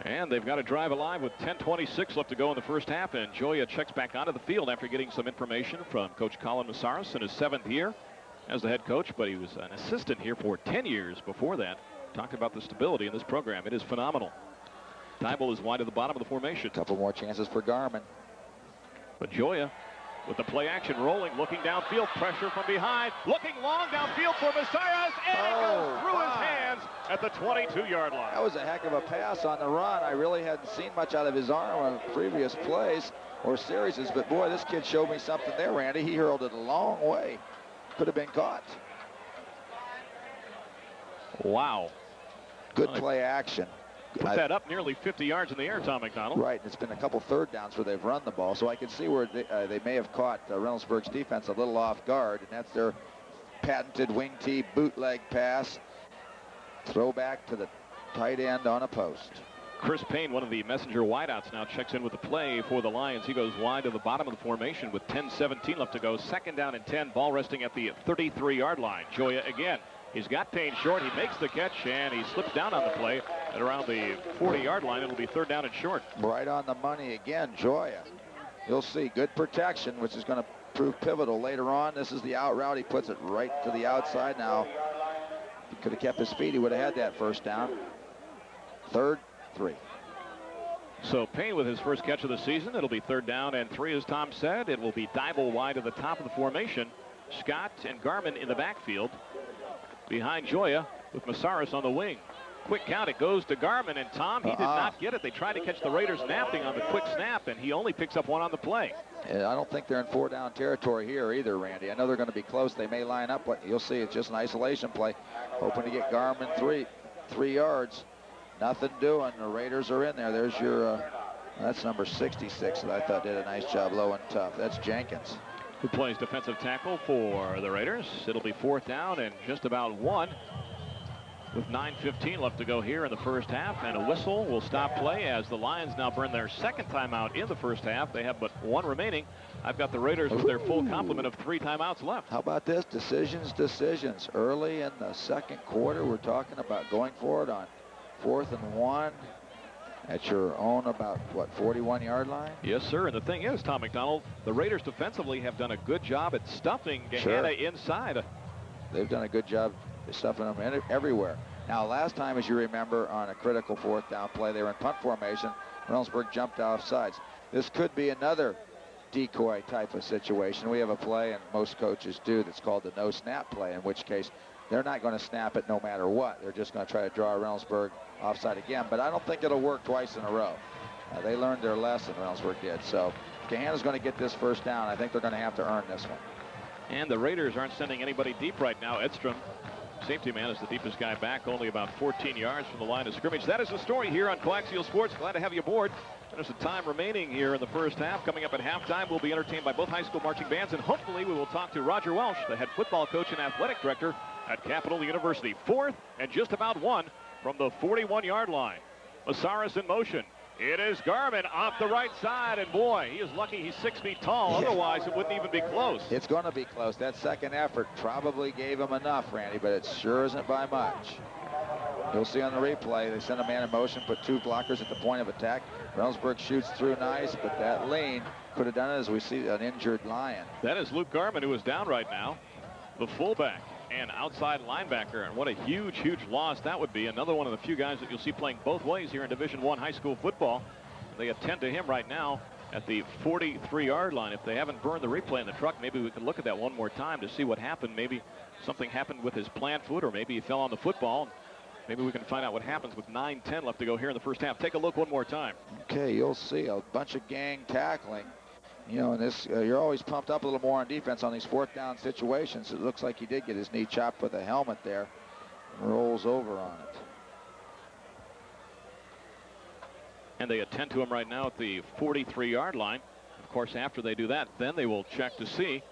And they've got to drive alive with 10:26 left to go in the first half, and Joya checks back onto the field after getting some information from Coach Colin Massaros in his 7th year as the head coach, but he was an assistant here for 10 years before that. Talked about the stability in this program. It is phenomenal. Dybel is wide at the bottom of the formation. A couple more chances for Garmin. But Joya with the play action rolling, looking downfield, pressure from behind, looking long downfield for Massaros, and it goes through his hands at the 22-yard line. That was a heck of a pass on the run. I really hadn't seen much out of his arm on previous plays or series, but boy, this kid showed me something there, Randy. He hurled it a long way. Could have been caught. Wow. Good play action. Put that up nearly 50 yards in the air, Tom McDonald. Right, it's been a couple 3rd downs where they've run the ball, so I can see where they may have caught Reynoldsburg's defense a little off guard, and that's their patented wing tee bootleg pass. Throwback to the tight end on a post. Chris Payne, one of the messenger wideouts, now checks in with the play for the Lions. He goes wide to the bottom of the formation with 10:17 left to go. 2nd down and 10, ball resting at the 33-yard line. Joya again. He's got Payne short. He makes the catch, and he slips down on the play at around the 40-yard line. It'll be 3rd down and short. Right on the money again, Joya. You'll see good protection, which is going to prove pivotal later on. This is the out route. He puts it right to the outside now. could have kept his feet, he would have had that first down. 3rd, 3. So Payne with his first catch of the season. It'll be 3rd down and 3, as Tom said. It will be Dybel wide at the top of the formation. Scott and Garmin in the backfield. Behind Joya with Masaris on the wing. Quick count, it goes to Garmin, and Tom, he did not get it. They tried to catch the Raiders napping on the quick snap, and he only picks up 1 on the play. I don't think they're in 4-down territory here either, Randy. I know they're going to be close. They may line up, but you'll see it's just an isolation play. Hoping to get Garmin 3 yards. Nothing doing. The Raiders are in there. There's your, that's number 66 that I thought did a nice job low and tough. That's Jenkins. Who plays defensive tackle for the Raiders. It'll be 4th down and just about 1. With 9:15 left to go here in the first half, and a whistle will stop play as the Lions now burn their 2nd timeout in the first half. They have but 1 remaining. I've got the Raiders with their full complement of 3 timeouts left. How about this? Decisions. Early in the 2nd quarter, we're talking about going for it on 4th and 1 at your own about, what, 41-yard line? Yes, sir. And the thing is, Tom McDonald, the Raiders defensively have done a good job at stuffing Gahanna inside. They've done a good job stuffing them everywhere. Now, last time, as you remember, on a critical 4th down play, they were in punt formation. Reynoldsburg jumped off sides. This could be another decoy type of situation. We have a play, and most coaches do, that's called the no snap play, in which case they're not going to snap it no matter what. They're just going to try to draw Reynoldsburg offside again, but I don't think it'll work twice in a row. They learned their lesson, Reynoldsburg did. So if Gahanna's going to get this first down, I think they're going to have to earn this one. And the Raiders aren't sending anybody deep right now. Edstrom, safety man, is the deepest guy back, only about 14 yards from the line of scrimmage. That is the story here on Coaxial Sports. Glad to have you aboard. There's a time remaining here in the first half. Coming up at halftime, we'll be entertained by both high school marching bands, and hopefully we will talk to Roger Welsh, the head football coach and athletic director at Capital University. 4th and just about 1 from the 41-yard line. Masaris in motion. It is Garmin off the right side, and boy, he is lucky he's 6 feet tall. Otherwise, it wouldn't even be close. It's going to be close. That second effort probably gave him enough, Randy, but it sure isn't by much. You'll see on the replay, they send a man in motion, put 2 blockers at the point of attack. Reynoldsburg shoots through nice, but that lane could have done it, as we see an injured Lion. That is Luke Garmin, who is down right now, the fullback and outside linebacker, and what a huge loss that would be. Another one of the few guys that you'll see playing both ways here in Division I high school football. They attend to him right now at the 43-yard line. If they haven't burned the replay in the truck, maybe we can look at that one more time to see what happened. Maybe something happened with his plant foot, or maybe he fell on the football. Maybe we can find out what happens with 9:10 left to go here in the first half. Take a look one more time. Okay, you'll see a bunch of gang tackling. You know, in this, you're always pumped up a little more on defense on these 4th down situations. It looks like he did get his knee chopped with a helmet there. Rolls over on it. And they attend to him right now at the 43-yard line. Of course, after they do that, then they will check to see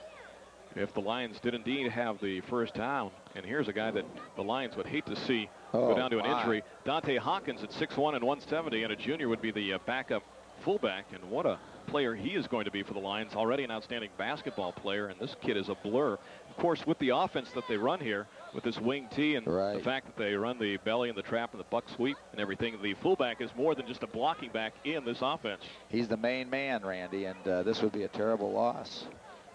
if the Lions did indeed have the first down. And here's a guy that the Lions would hate to see go down to an injury. Dante Hawkins at 6'1" and 170, and a junior would be the backup fullback. And what a player he is going to be for the Lions. Already an outstanding basketball player, and this kid is a blur. Of course, with the offense that they run here, with this wing tee and the fact that they run the belly and the trap and the buck sweep and everything, the fullback is more than just a blocking back in this offense. He's the main man, Randy, and this would be a terrible loss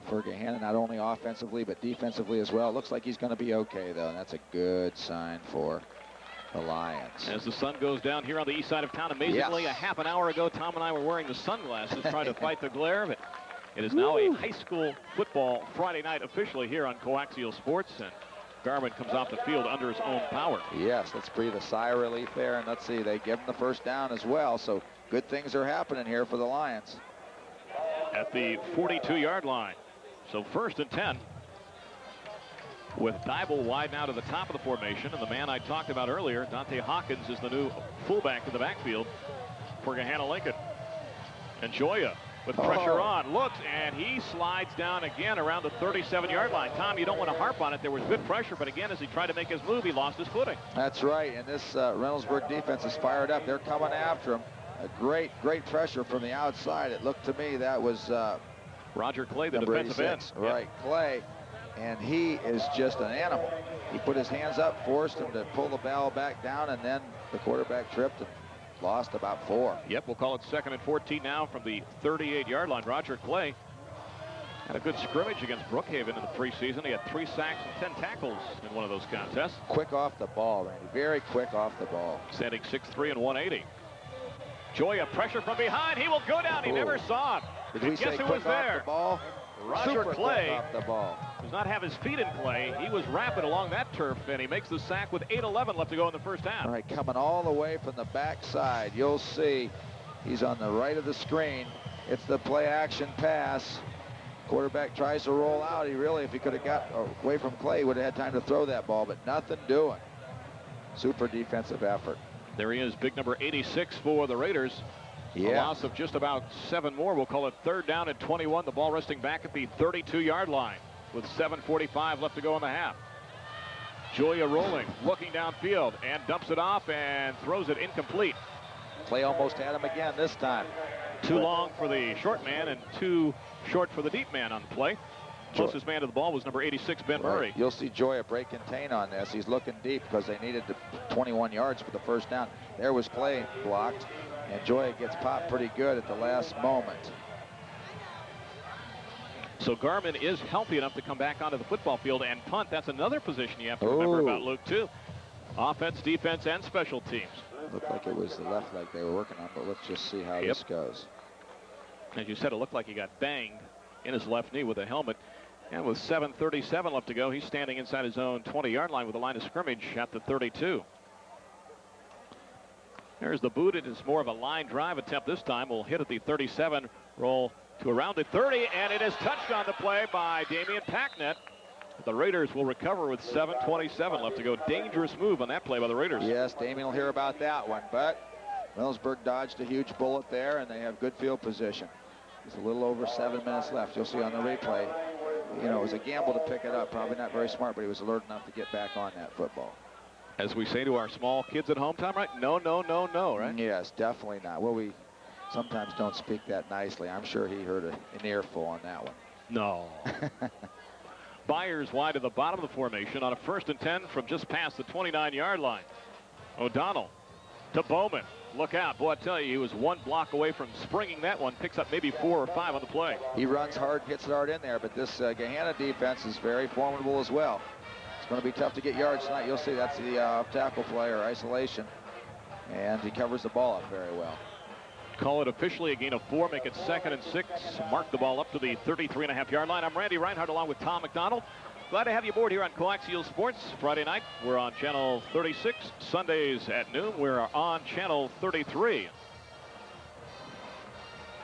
for Gahanna, not only offensively but defensively as well. Looks like he's going to be okay, though, and that's a good sign for the Lions. As the sun goes down here on the east side of town, amazingly, a half an hour ago, Tom and I were wearing the sunglasses trying to fight the glare. But it is now a high school football Friday night officially here on Coaxial Sports, and Garmin comes off the field under his own power. Yes, let's breathe a sigh of relief there, and let's see, they give him the first down as well, so good things are happening here for the Lions. At the 42-yard line, so 1st and 10. With Dybel wide now to the top of the formation, and the man I talked about earlier, Dante Hawkins, is the new fullback in the backfield for Gahanna Lincoln. And Joya with pressure on, looks, and he slides down again around the 37-yard line. Tom, you don't want to harp on it. There was good pressure, but again, as he tried to make his move, he lost his footing. That's right, and this Reynoldsburg defense is fired up. They're coming after him. A great pressure from the outside. It looked to me that was Roger Clay, the defensive end. Right, Clay. And he is just an animal. He put his hands up, forced him to pull the ball back down, and then the quarterback tripped and lost about 4. Yep, we'll call it 2nd and 14 now from the 38-yard line. Roger Clay Had a good scrimmage against Brookhaven in the preseason. He had 3 sacks and 10 tackles in one of those contests. Quick off the ball, Randy. Very quick off the ball. Standing 6'3" and 180. Joya pressure from behind. He will go down. He never saw it. Did we say guess who quick was there? Off the ball? Roger Super Clay quick off the ball. does not have his feet in play. He was rapid along that turf, and he makes the sack with 8:11 left to go in the first half. All right, coming all the way from the backside. You'll see he's on the right of the screen. It's the play action pass. Quarterback tries to roll out. He really, if he could have got away from Clay, would have had time to throw that ball, but nothing doing. Super defensive effort. There he is, big number 86 for the Raiders. A loss of just about 7 more. We'll call it 3rd down and 21. The ball resting back at the 32-yard line with 7:45 left to go in the half. Joya rolling, looking downfield, and dumps it off and throws it incomplete. Clay almost had him again this time. Too long for the short man and too short for the deep man on the play. Closest man to the ball was number 86, Ben Murray. You'll see Joya break contain on this. He's looking deep because they needed 21 yards for the first down. There was Clay blocked, and Joya gets popped pretty good at the last moment. So Garmin is healthy enough to come back onto the football field and punt. That's another position you have to remember about Luke, too. Offense, defense, and special teams. Looked like it was the left leg they were working on, but let's just see how this goes. As you said, it looked like he got banged in his left knee with a helmet. And with 7:37 left to go, he's standing inside his own 20-yard line with a line of scrimmage at the 32. There's the boot. It is more of a line drive attempt this time. Will hit at the 37, roll to around the 30, and it is touched on the play by Damian Packnett. The Raiders will recover with 7:27 left to go. Dangerous move on that play by the Raiders. Yes, Damian will hear about that one, but Reynoldsburg dodged a huge bullet there, and they have good field position. There's a little over 7 minutes left. You'll see on the replay, you know, it was a gamble to pick it up. Probably not very smart, but he was alert enough to get back on that football. As we say to our small kids at home, Tom, right? No, no, no, no, right? Yes, definitely not. Well, we sometimes don't speak that nicely. I'm sure he heard an earful on that one. No. Byers wide to the bottom of the formation on a 1st and 10 from just past the 29-yard line. O'Donnell to Bowman. Look out. Boy, I tell you, he was 1 block away from springing that one. Picks up maybe 4 or 5 on the play. He runs hard, hits it hard in there, but this Gahanna defense is very formidable as well. It's going to be tough to get yards tonight. You'll see that's the off-tackle play or isolation, and he covers the ball up very well. Call it officially a gain of 4, make it 2nd and 6. Mark the ball up to the 33.5-yard line. I'm Randy Reinhardt along with Tom McDonald. Glad to have you aboard here on Coaxial Sports. Friday night, we're on channel 36. Sundays at noon, we're on channel 33.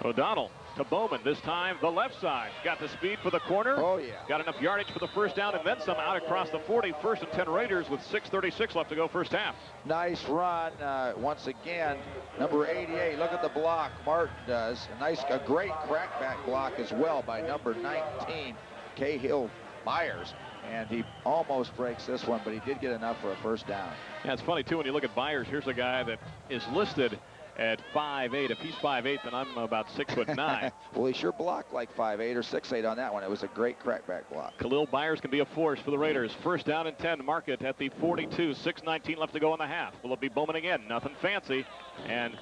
O'Donnell to Bowman, this time the left side. Got the speed for the corner. Oh, yeah. Got enough yardage for the first down and then some out across the 40. 1st and 10 Raiders with 6:36 left to go first half. Nice run once again. Number 88, look at the block Martin does. A great crackback block as well by number 19, Cahill Byers. And he almost breaks this one, but he did get enough for a first down. Yeah, it's funny, too, when you look at Byers. Here's a guy that is listed at 5'8". If he's 5'8", then I'm about 6'9". Well, he sure blocked like 5'8" or 6'8" on that one. It was a great crackback block. Khalil Byers can be a force for the Raiders. 1st down and 10. Mark it at the 42. 6:19 left to go in the half. Will it be Bowman again? Nothing fancy. And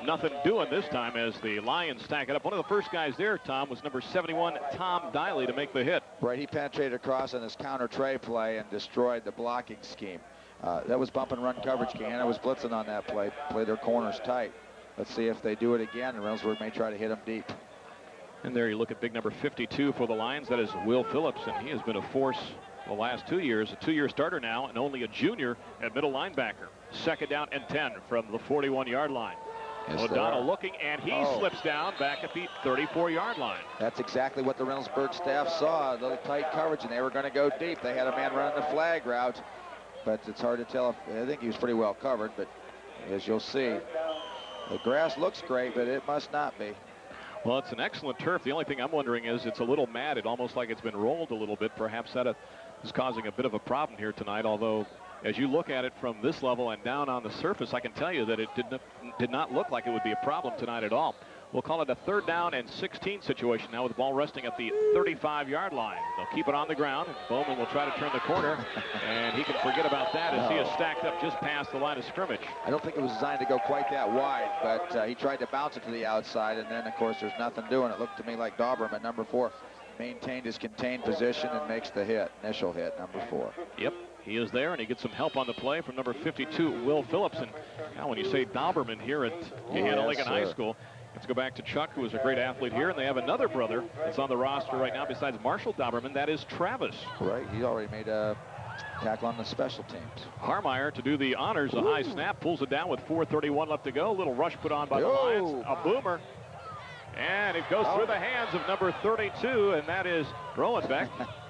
nothing doing this time as the Lions stack it up. One of the first guys there, Tom, was number 71, Tom Diley, to make the hit. Right, he penetrated across on his counter tray play and destroyed the blocking scheme. That was bump and run coverage. Gahanna was blitzing on that play their corners tight. Let's see if they do it again, and Reynoldsburg may try to hit him deep. And there you look at big number 52 for the Lions. That is Will Phillips, and he has been a force the last 2 years. A 2-year starter now and only a junior at middle linebacker. 2nd down and 10 from the 41-yard line. Yes, O'Donnell looking, and he slips down back at the 34-yard line. That's exactly what the Reynoldsburg staff saw. A little tight coverage, and they were going to go deep. They had a man running the flag route, but it's hard to tell. I think he was pretty well covered, but as you'll see, the grass looks great, but it must not be. Well, it's an excellent turf. The only thing I'm wondering is it's a little matted, almost like it's been rolled a little bit. Perhaps that is causing a bit of a problem here tonight, although as you look at it from this level and down on the surface, I can tell you that it did not look like it would be a problem tonight at all. We'll call it a 3rd down and 16 situation now with the ball resting at the 35-yard line. They'll keep it on the ground. Bowman will try to turn the corner, and he can forget about that as he is stacked up just past the line of scrimmage. I don't think it was designed to go quite that wide, but he tried to bounce it to the outside, and then, of course, there's nothing doing. It looked to me like Stauberman, number 4, maintained his contained position and makes the hit, initial hit, number 4. Yep, he is there, and he gets some help on the play from number 52, Will Phillips. And now when you say Stauberman here at Gahanna Lincoln High School, let's go back to Chuck, who was a great athlete here, and they have another brother that's on the roster right now besides Marshall Stauberman. That is Travis. Right, he already made a tackle on the special teams. Harmeyer to do the honors, a high snap, pulls it down with 4:31 left to go. A little rush put on by the Lions, a boomer. And it goes through the hands of number 32, and that is Rowenbeck.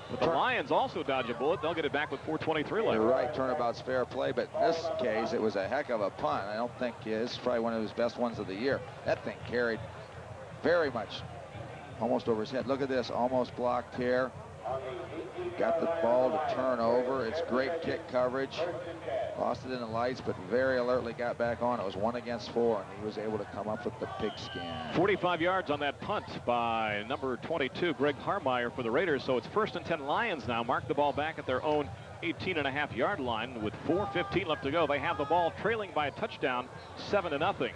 But the Lions also dodge a bullet. They'll get it back with 4:23 left. You're right, turnabout's fair play, but in this case, it was a heck of a punt. I don't think it's probably one of his best ones of the year. That thing carried very much almost over his head. Look at this, almost blocked here. Got the ball to turn over. It's great kick coverage. Lost it in the lights, but very alertly got back on. It was 1 against 4, and he was able to come up with the pigskin. 45 yards on that punt by number 22, Greg Harmeyer for the Raiders. So it's 1st and 10 Lions now. Mark the ball back at their own 18.5-yard line with 4:15 left to go. They have the ball trailing by a touchdown, 7-0.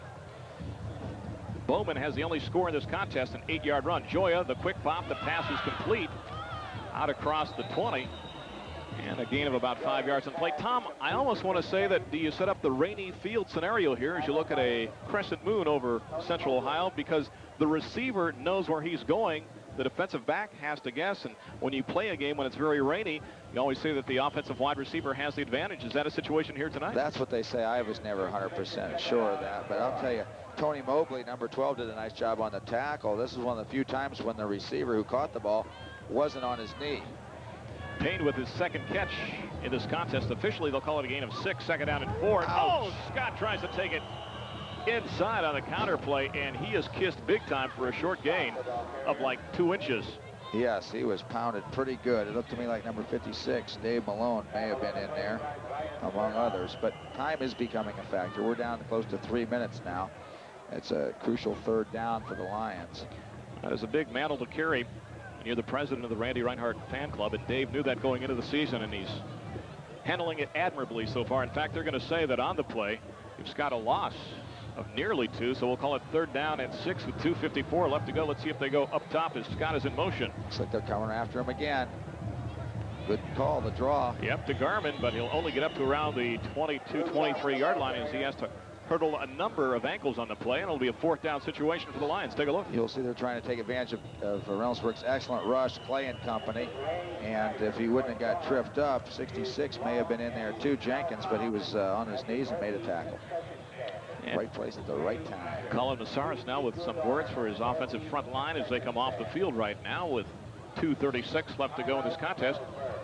Bowman has the only score in this contest, an 8-yard run. Joya, the quick pop, the pass is complete. Out across the 20, and a gain of about 5 yards on play. Tom, I almost want to say that do you set up the rainy field scenario here as you look at a crescent moon over Central Ohio, because the receiver knows where he's going, the defensive back has to guess, and when you play a game when it's very rainy, you always say that the offensive wide receiver has the advantage. Is that a situation here tonight? That's what they say. I was never 100% sure of that, but I'll tell you, Tony Mobley, number 12, did a nice job on the tackle. This is one of the few times when the receiver who caught the ball wasn't on his knee. Payne with his second catch in this contest. Officially, they'll call it a gain of 6, 2nd down and 4. Oh, Scott tries to take it inside on the counter play, and he is kissed big time for a short gain of like 2 inches. Yes, he was pounded pretty good. It looked to me like number 56, Dave Malone, may have been in there, among others. But time is becoming a factor. We're down to close to 3 minutes now. It's a crucial 3rd down for the Lions. That is a big mantle to carry. And you're the president of the Randy Reinhardt fan club, and Dave knew that going into the season, and he's handling it admirably so far. In fact, they're going to say that on the play, you've got a loss of nearly 2, so we'll call it 3rd down and 6 with 2:54 left to go. Let's see if they go up top as Scott is in motion. Looks like they're coming after him again. Good call, the draw. Yep, to Garmin, but he'll only get up to around the 22, 23-yard line as he has to hurdle a number of ankles on the play, and it'll be a 4th down situation for the Lions. Take a look. You'll see they're trying to take advantage of Reynoldsburg's excellent rush, Clay and company. And if he wouldn't have got tripped up, 66 may have been in there too, Jenkins, but he was on his knees and made a tackle. And right place at the right time. Colin Masaris now with some words for his offensive front line as they come off the field right now with 2:36 left to go in this contest.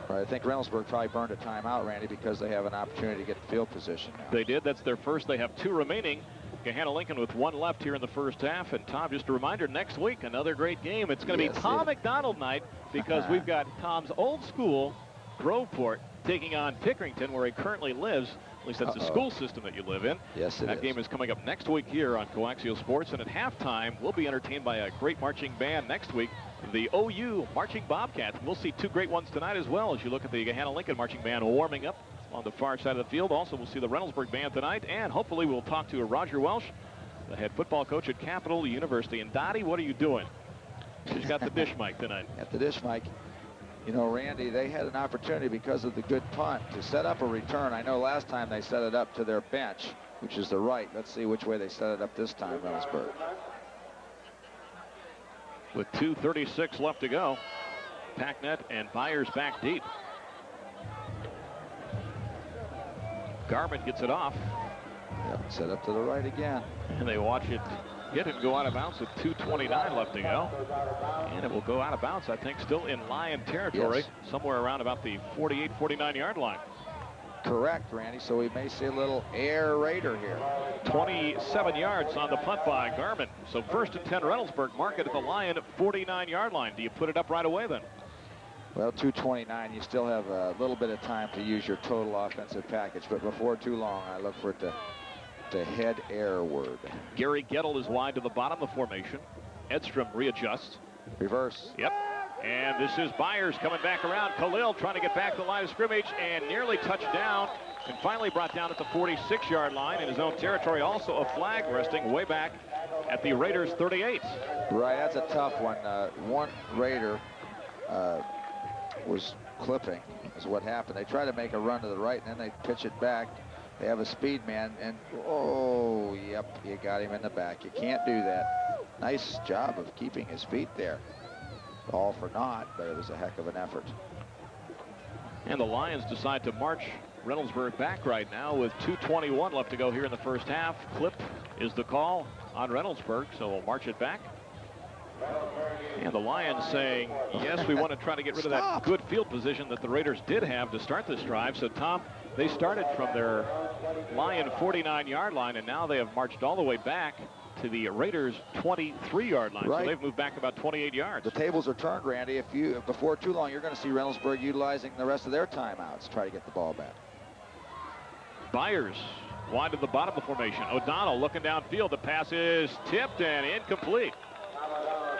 Right, I think Reynoldsburg probably burned a timeout, Randy, because they have an opportunity to get the field position now. They did. That's their first. They have 2 remaining. Gahanna Lincoln with 1 left here in the first half. And Tom, just a reminder, next week, another great game. It's going to be Tom McDonald night because we've got Tom's old school, Groveport, taking on Pickerington, where he currently lives. At least that's the school system that you live in. Yes, that game is coming up next week here on Coaxial Sports. And at halftime, we'll be entertained by a great marching band next week, the OU Marching Bobcats. We'll see 2 great ones tonight as well as you look at the Gahanna Lincoln Marching Band warming up on the far side of the field. Also, we'll see the Reynoldsburg Band tonight, and hopefully we'll talk to Roger Welsh, the head football coach at Capital University. And Dottie, what are you doing? She's got the dish mic tonight. At the dish mic. You know, Randy, they had an opportunity because of the good punt to set up a return. I know last time they set it up to their bench, which is the right. Let's see which way they set it up this time, Reynoldsburg. With 2:36 left to go, Packnet and Byers back deep. Garmin gets it off. Yep, set up to the right again. And they watch it hit and go out of bounds with 2:29 left to go. And it will go out of bounds, I think, still in Lion territory, somewhere around about the 48, 49-yard line. Correct, Randy. So we may see a little air raider here. 27 yards on the punt by Garmin. So 1st and 10 Reynoldsburg, mark it at the Lion 49-yard line. Do you put it up right away then? Well, 2:29, you still have a little bit of time to use your total offensive package, but before too long, I look for it to head airward. Gary Gettle is wide to the bottom of the formation. Edstrom readjusts. Reverse. Yep. And this is Byers coming back around. Khalil trying to get back to the line of scrimmage and nearly touched down and finally brought down at the 46-yard line in his own territory. Also a flag resting way back at the Raiders 38. Right, that's a tough one. One Raider was clipping is what happened. They try to make a run to the right, and then they pitch it back. They have a speed man, and oh, yep, you got him in the back. You can't do that. Nice job of keeping his feet there. All for naught, but it was a heck of an effort. And the Lions decide to march Reynoldsburg back right now with 2:21 left to go here in the first half. Clip is the call on Reynoldsburg, so we'll march it back. And the Lions saying, yes, we want to try to get rid of that good field position that the Raiders did have to start this drive. So, Tom, they started from their Lion 49-yard line, and now they have marched all the way back to the Raiders' 23-yard line. Right. So they've moved back about 28 yards. The tables are turned, Randy. Before too long, you're going to see Reynoldsburg utilizing the rest of their timeouts to try to get the ball back. Byers wide to the bottom of the formation. O'Donnell looking downfield. The pass is tipped and incomplete.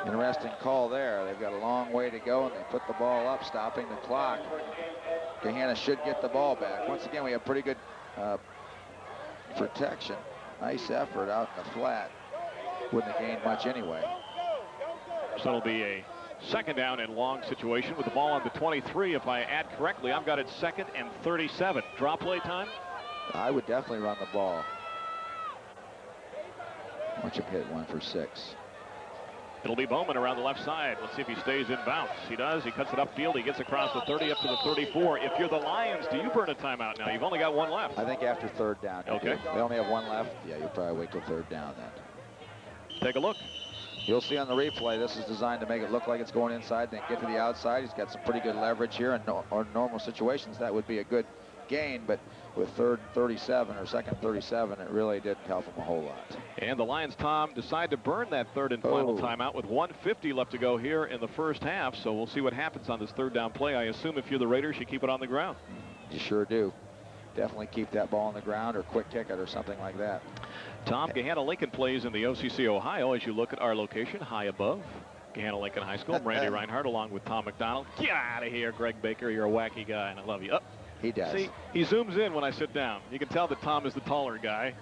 Interesting call there. They've got a long way to go, and they put the ball up, stopping the clock. Gahanna should get the ball back. Once again, we have pretty good protection. Nice effort out in the flat. Wouldn't have gained much anyway. So it'll be a second down and long situation with the ball on the 23. If I add correctly, I've got it 2nd and 37. Draw play time? I would definitely run the ball. Watch him hit 1 for 6. It'll be Bowman around the left side. Let's see if he stays in bounds. He does. He cuts it upfield. He gets across the 30 up to the 34. If you're the Lions, do you burn a timeout now? You've only got one left. I think after 3rd down. Okay. They only have 1 left. Yeah, you'll probably wait till 3rd down then. Take a look. You'll see on the replay, this is designed to make it look like it's going inside, then get to the outside. He's got some pretty good leverage here. In normal situations, that would be a good gain, but with 3rd 37 or 2nd 37, it really didn't help him a whole lot. And the Lions, Tom, decide to burn that 3rd and final timeout with 1:50 left to go here in the first half. So we'll see what happens on this 3rd down play. I assume if you're the Raiders, you keep it on the ground. You sure do. Definitely keep that ball on the ground or quick kick it or something like that. Tom, Gahanna Lincoln plays in the OCC Ohio. As you look at our location, high above Gahanna Lincoln High School. I'm Randy Reinhardt along with Tom McDonald. Get out of here, Greg Baker. You're a wacky guy, and I love you. Oh. He does. See, he zooms in when I sit down. You can tell that Tom is the taller guy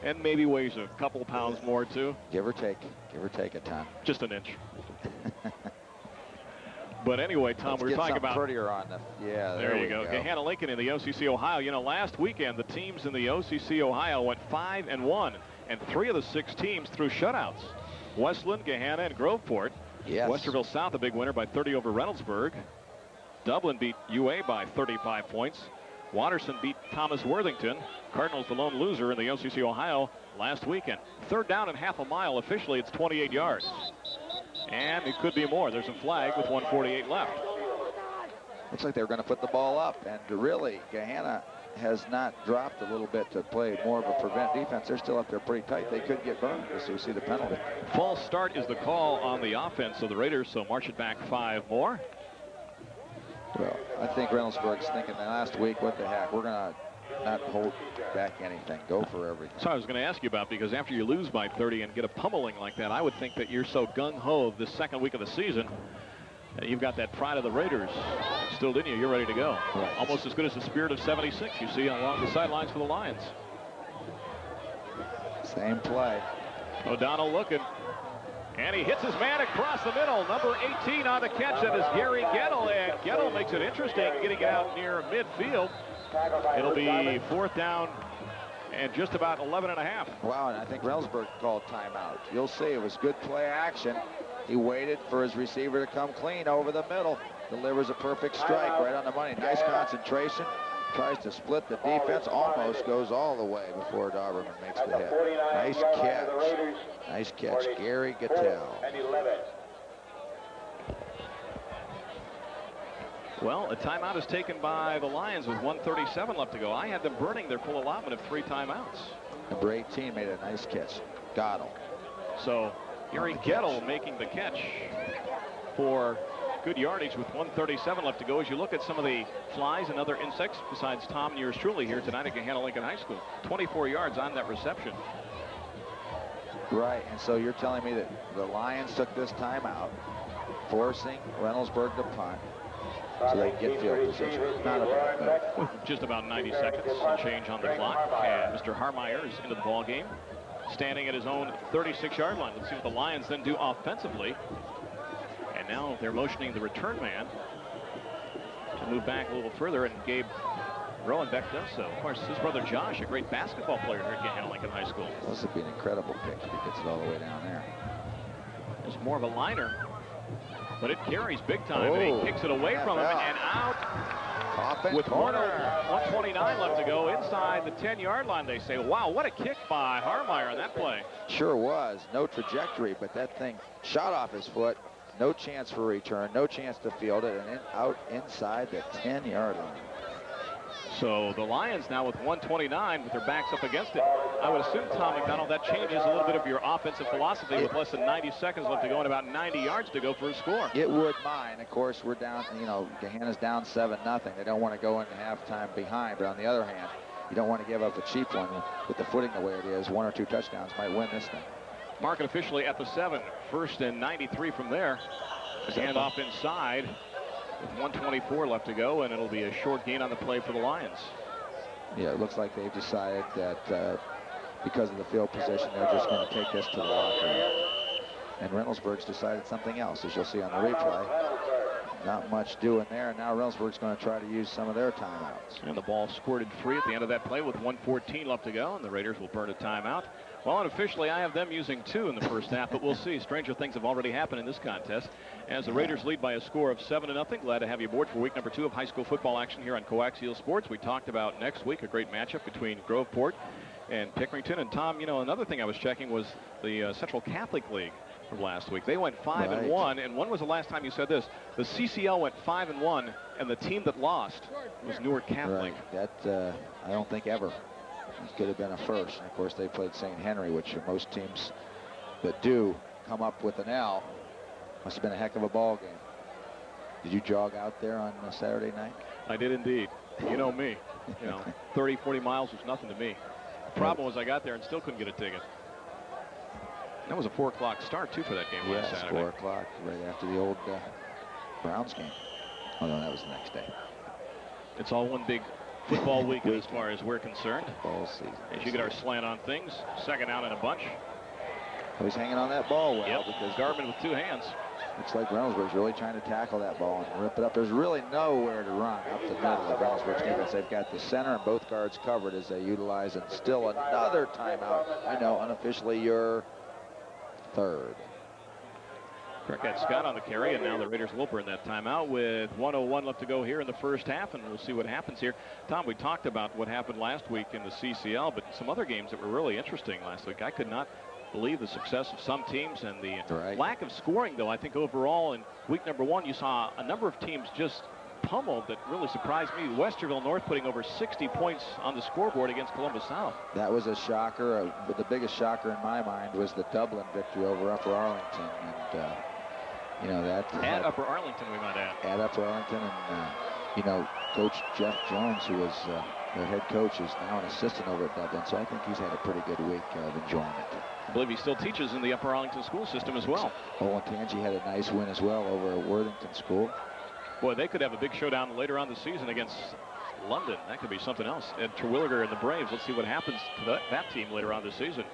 and maybe weighs a couple pounds more, too. Give or take a ton. Just an inch. But anyway, Tom, we're talking about prettier on the, yeah, there you go. Gahanna Lincoln in the OCC Ohio. You know, last weekend, the teams in the OCC Ohio went 5-1, and 3 of the 6 teams threw shutouts. Westland, Gahanna, and Groveport. Yes. Westerville South, a big winner by 30 over Reynoldsburg. Dublin beat UA by 35 points. Watterson beat Thomas Worthington. Cardinals the lone loser in the OCC Ohio last weekend. 3rd down and half a mile. Officially, it's 28 yards. And it could be more. There's a flag with 1:48 left. Looks like they were going to put the ball up. And really, Gahanna has not dropped a little bit to play more of a prevent defense. They're still up there pretty tight. They could get burned as we see the penalty. False start is the call on the offense of the Raiders, so march it back 5 more. Well, I think Reynoldsburg's thinking last week, what the heck, we're going to not hold back anything, go for everything. So I was going to ask you about, because after you lose by 30 and get a pummeling like that, I would think that you're so gung-ho this 2nd week of the season, you've got that pride of the Raiders still in you. You're ready to go. Right. Almost as good as the spirit of '76 you see along the sidelines for the Lions. Same play. O'Donnell looking. And he hits his man across the middle. Number 18 on the catch. That is Gary Gettle. And Gettle makes it interesting, getting it out near midfield. It'll be 4th down and just about 11.5. Wow, and I think Reynoldsburg called timeout. You'll see it was good play action. He waited for his receiver to come clean over the middle. Delivers a perfect strike right on the money. Nice concentration. Tries to split the defense. Almost goes all the way before Stauberman makes the hit. Nice catch. Nice catch, Gary Gettle. Well, a timeout is taken by the Lions with 1:37 left to go. I had them burning their full allotment of 3 timeouts. Number 18 made a nice catch. Gettle. So Gary Gettle making the catch for good yardage with 1:37 left to go. As you look at some of the flies and other insects besides Tom and yours truly here tonight at Gahanna Lincoln High School. 24 yards on that reception. Right, and so you're telling me that the Lions took this timeout, forcing Reynoldsburg to punt, so they get field position. Not a bad move. Just about 90 seconds and change on the clock, and Mr. Harmeyer is into the ball game, standing at his own 36-yard line. Let's see what the Lions then do offensively. And Now they're motioning the return man to move back a little further, and Gabe Rowenbeck does so. Of course, his brother Josh, a great basketball player here at Gahanna Lincoln High School. This would be an incredible pick if he gets it all the way down there. It's more of a liner, but it carries big time. And he kicks it away from him and out. With 129 left to go inside the 10-yard line, they say. Wow, what a kick by Harmeyer on that play. Sure was. No trajectory, but that thing shot off his foot. No chance for return, no chance to field it, and out inside the 10-yard line. So the Lions now with 129 with their backs up against it. I would assume, Tom McDonald, that changes a little bit of your offensive philosophy with less than 90 seconds left to go and about 90 yards to go for a score. It would mine. Of course, we're down, Gahanna's down 7-0. They don't want to go into halftime behind, but on the other hand, you don't want to give up a cheap one with the footing the way it is. 1 or 2 touchdowns might win this thing. Marking officially at the 7. First and 93 from there. Hand off inside with 124 left to go, and it'll be a short gain on the play for the Lions. Yeah, it looks like they've decided that because of the field position, they're just going to take this to the locker room. And Reynoldsburg's decided something else, as you'll see on the replay. Not much doing there, and now Reynoldsburg's going to try to use some of their timeouts. And the ball squirted free at the end of that play with 1:14 left to go, and the Raiders will burn a timeout. Well, unofficially, I have them using 2 in the first half, but we'll see. Stranger things have already happened in this contest as the Raiders lead by a score of 7-0. Glad to have you aboard for week number 2 of high school football action here on Coaxial Sports. We talked about next week a great matchup between Groveport and Pickerington. And Tom, another thing I was checking was the Central Catholic League from last week. They went 5-1, and when was the last time you said this? The CCL went 5-1, and the team that lost was Newark Catholic. Right. That I don't think ever. It could have been a first. And of course, they played St. Henry, which most teams that do come up with an L. Must have been a heck of a ball game. Did you jog out there on Saturday night? I did indeed. You know me. 30, 40 miles was nothing to me. The problem was I got there and still couldn't get a ticket. That was a 4 o'clock start, too, for that game last Saturday. 4 o'clock, right after the old Browns game. Oh, no, that was the next day. It's all one big football week as far as we're concerned. Ball season. As you get our slant on things, second out in a bunch. Oh, he's hanging on that ball well. Yep, because Garmin with 2 hands. Looks like Reynoldsburg's really trying to tackle that ball and rip it up. There's really nowhere to run up the middle of Reynoldsburg's defense. They've got the center and both guards covered as they utilize, and still another timeout. I know, unofficially your 3rd. Kirk Scott on the carry, and now the Raiders will burn that timeout with 1:01 left to go here in the first half, and we'll see what happens here. Tom, we talked about what happened last week in the CCL, but some other games that were really interesting last week. I could not believe the success of some teams and the lack of scoring, though. I think overall in week number 1, you saw a number of teams just pummeled that really surprised me. Westerville North putting over 60 points on the scoreboard against Columbus South. That was a shocker, but the biggest shocker in my mind was the Dublin victory over Upper Arlington. And that at Upper Arlington, we might add. At Upper Arlington, and Coach Jeff Jones, who was their head coach, is now an assistant over at Dublin. So I think he's had a pretty good week of enjoyment. I believe he still teaches in the Upper Arlington school system as well. Oh, and Tangi had a nice win as well over at Worthington School. Boy, they could have a big showdown later on the season against London. That could be something else. Ed Terwilliger and the Braves. Let's see what happens to that team later on this season.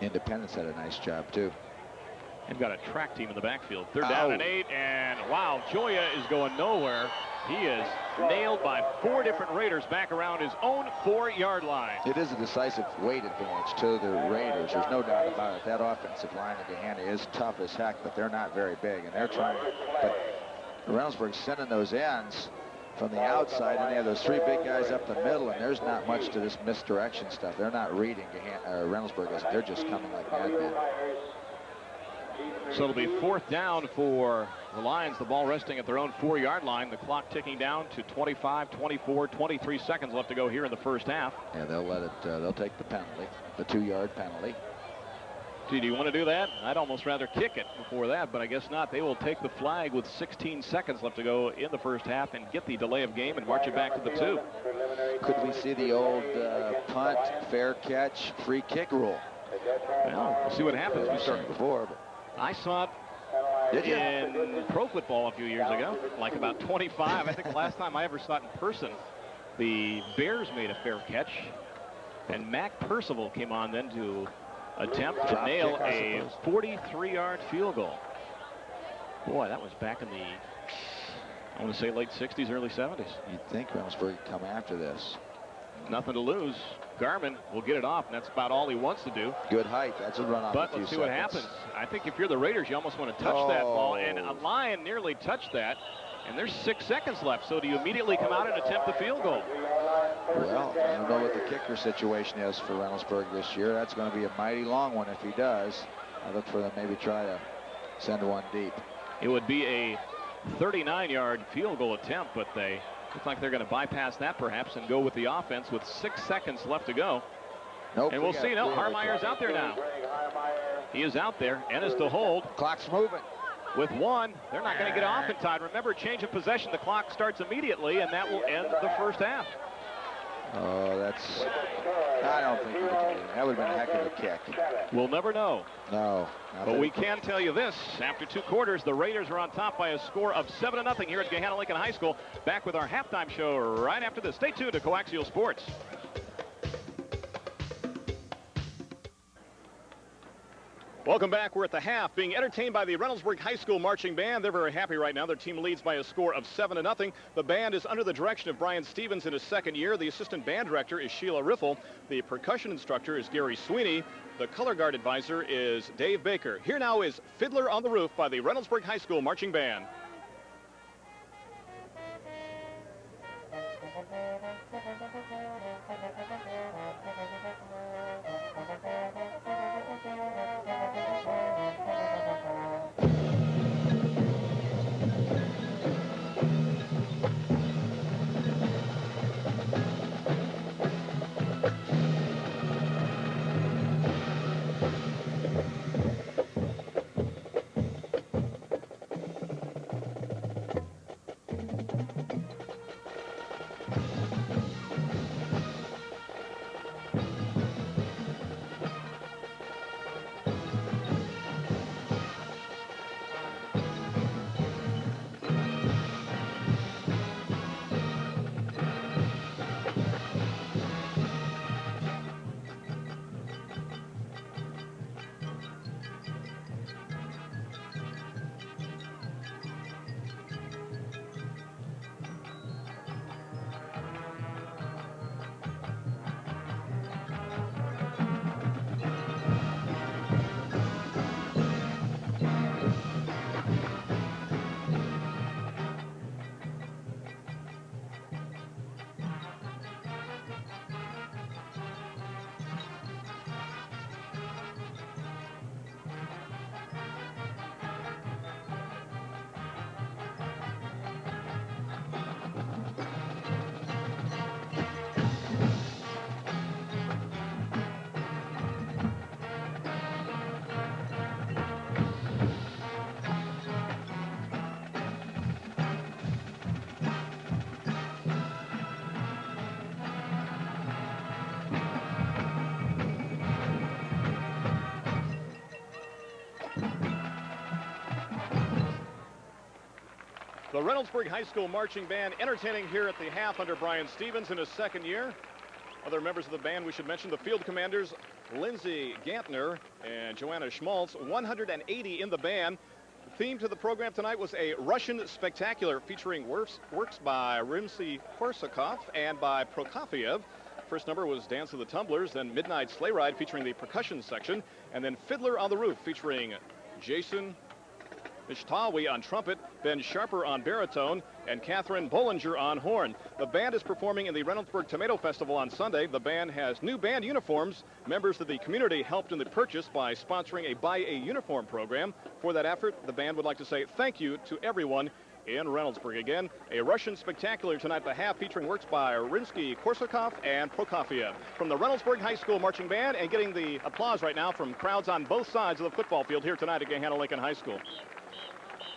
Independence had a nice job, too. They've got a track team in the backfield. They're down and 8, and wow, Joya is going nowhere. He is nailed by 4 different Raiders back around his own 4-yard line. It is a decisive weight advantage to the Raiders. There's no doubt about it. That offensive line of Gahanna is tough as heck, but they're not very big, and they're trying. But Reynoldsburg's sending those ends from the outside, and they have those 3 big guys up the middle, and there's not much to this misdirection stuff. They're not reading Reynoldsburg. They're just coming like madmen. So it'll be 4th down for the Lions. The ball resting at their own 4-yard line. The clock ticking down to 25, 24, 23 seconds left to go here in the first half. Yeah, they'll let it. They'll take the penalty, the 2-yard penalty. Do you want to do that? I'd almost rather kick it before that, but I guess not. They will take the flag with 16 seconds left to go in the first half and get the delay of game and march it back to the 2. Could we see the old punt, fair catch, free kick rule? Well, we'll see what happens. We start before, but I saw it in pro football a few years ago, like about 25. I think the last time I ever saw it in person, the Bears made a fair catch, and Mac Percival came on then to attempt to nail a 43-yard field goal. Boy, that was back in the, I want to say late 60s, early 70s. You'd think Reynoldsburg would come after this. Nothing to lose. Garmin will get it off, and that's about all he wants to do. Good height. That's a run off. But let's see what happens. I think if you're the Raiders, you almost want to touch that ball, and a Lion nearly touched that. And there's 6 seconds left, so do you immediately come out and attempt the field goal? Well, I don't know what the kicker situation is for Reynoldsburg this year. That's going to be a mighty long one if he does. I look for them maybe try to send one deep. It would be a 39-yard field goal attempt, but they look like they're going to bypass that perhaps and go with the offense with 6 seconds left to go. Nope, and we'll see. No, Harmeyer's out there now. He is out there and is to hold. Clock's moving. With 1, they're not going to get off in time. Remember, change of possession. The clock starts immediately, and that will end the first half. Oh, that's... I don't think that would have been a heck of a kick. We'll never know. No. But we can tell you this. After 2 quarters, the Raiders are on top by a score of 7-0 here at Gahanna Lincoln High School. Back with our halftime show right after this. Stay tuned to Coaxial Sports. Welcome back. We're at the half, being entertained by the Reynoldsburg High School Marching Band. They're very happy right now. Their team leads by a score of 7-0. The band is under the direction of Brian Stevens in his 2nd year. The assistant band director is Sheila Riffle. The percussion instructor is Gary Sweeney. The color guard advisor is Dave Baker. Here now is Fiddler on the Roof by the Reynoldsburg High School Marching Band. The Reynoldsburg High School Marching Band entertaining here at the half under Brian Stevens in his 2nd year. Other members of the band we should mention, the field commanders, Lindsay Gantner and Joanna Schmaltz, 180 in the band. The theme to the program tonight was a Russian spectacular featuring works by Rimsky-Korsakov and by Prokofiev. First number was Dance of the Tumblers, then Midnight Sleigh Ride featuring the percussion section, and then Fiddler on the Roof featuring Jason Ishtawi on trumpet, Ben Sharper on baritone, and Catherine Bollinger on horn. The band is performing in the Reynoldsburg Tomato Festival on Sunday. The band has new band uniforms. Members of the community helped in the purchase by sponsoring a Buy a Uniform program. For that effort, the band would like to say thank you to everyone in Reynoldsburg. Again, a Russian spectacular tonight at the half featuring works by Rimsky-Korsakov and Prokofiev. From the Reynoldsburg High School Marching Band, and getting the applause right now from crowds on both sides of the football field here tonight at Gahanna Lincoln High School.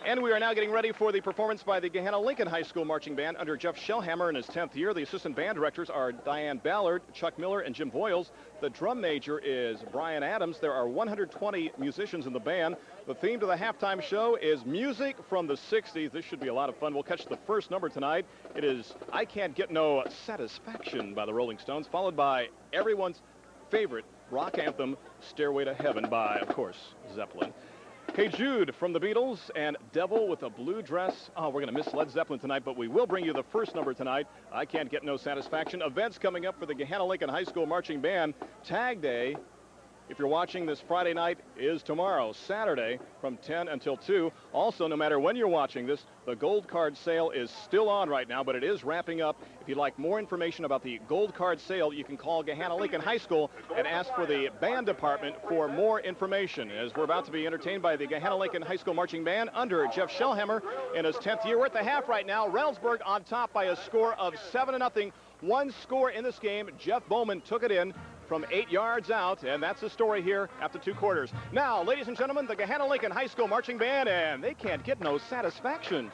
And we are now getting ready for the performance by the Gahanna Lincoln High School Marching Band under Jeff Shellhammer in his 10th year. The assistant band directors are Diane Ballard, Chuck Miller, and Jim Voiles. The drum major is Brian Adams. There are 120 musicians in the band. The theme to the halftime show is music from the 60s. This should be a lot of fun. We'll catch the first number tonight. It is I Can't Get No Satisfaction by the Rolling Stones, followed by everyone's favorite rock anthem, Stairway to Heaven by, of course, Zeppelin. Hey Jude from the Beatles and Devil with a Blue Dress. Oh, we're going to miss Led Zeppelin tonight, but we will bring you the first number tonight. I Can't Get No Satisfaction. Events coming up for the Gahanna Lincoln High School Marching Band. Tag Day, if you're watching this Friday night, is tomorrow, Saturday, from 10 until 2. Also, no matter when you're watching this, the gold card sale is still on right now, but it is wrapping up. If you'd like more information about the gold card sale, you can call Gahanna Lincoln High School and ask for the band department for more information, as we're about to be entertained by the Gahanna Lincoln High School Marching Band under Jeff Shellhammer in his 10th year. We're at the half right now. Reynoldsburg on top by a score of 7-0. One score in this game. Jeff Bowman took it in from 8 yards out, and that's the story here after 2 quarters. Now, ladies and gentlemen, the Gahanna Lincoln High School Marching Band, and they can't get no satisfaction.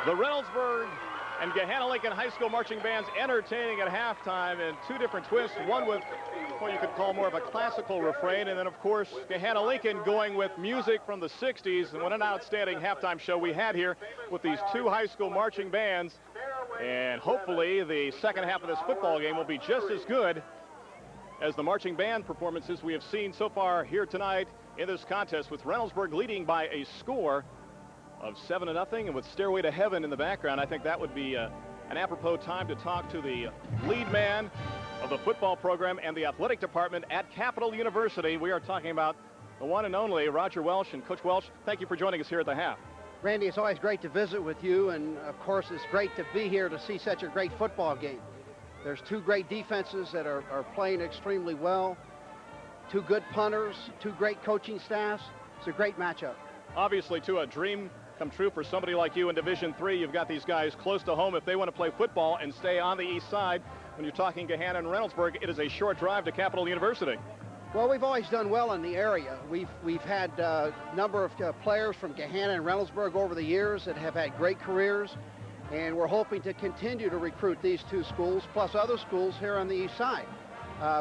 The Reynoldsburg and Gahanna Lincoln High School Marching Bands entertaining at halftime in 2 different twists. One with what you could call more of a classical refrain, and then, of course, Gahanna Lincoln going with music from the 60s. And what an outstanding halftime show we had here with these 2 high school marching bands. And hopefully the second half of this football game will be just as good as the marching band performances we have seen so far here tonight in this contest, with Reynoldsburg leading by a score of 7-0, and with Stairway to Heaven in the background. I think that would be an apropos time to talk to the lead man of the football program and the athletic department at Capital University. We are talking about the one and only Roger Welsh. And Coach Welsh, thank you for joining us here at the half. Randy, it's always great to visit with you, and of course it's great to be here to see such a great football game. There's 2 great defenses that are playing extremely well, 2 good punters, 2 great coaching staffs. It's a great matchup. Obviously, too, a dream come true for somebody like you in Division III. You've got these guys close to home if they want to play football and stay on the east side. When you're talking Gahanna and Reynoldsburg, it is a short drive to Capital University. Well, we've always done well in the area. We've had a number of players from Gahanna and Reynoldsburg over the years that have had great careers, and we're hoping to continue to recruit these 2 schools, plus other schools here on the east side.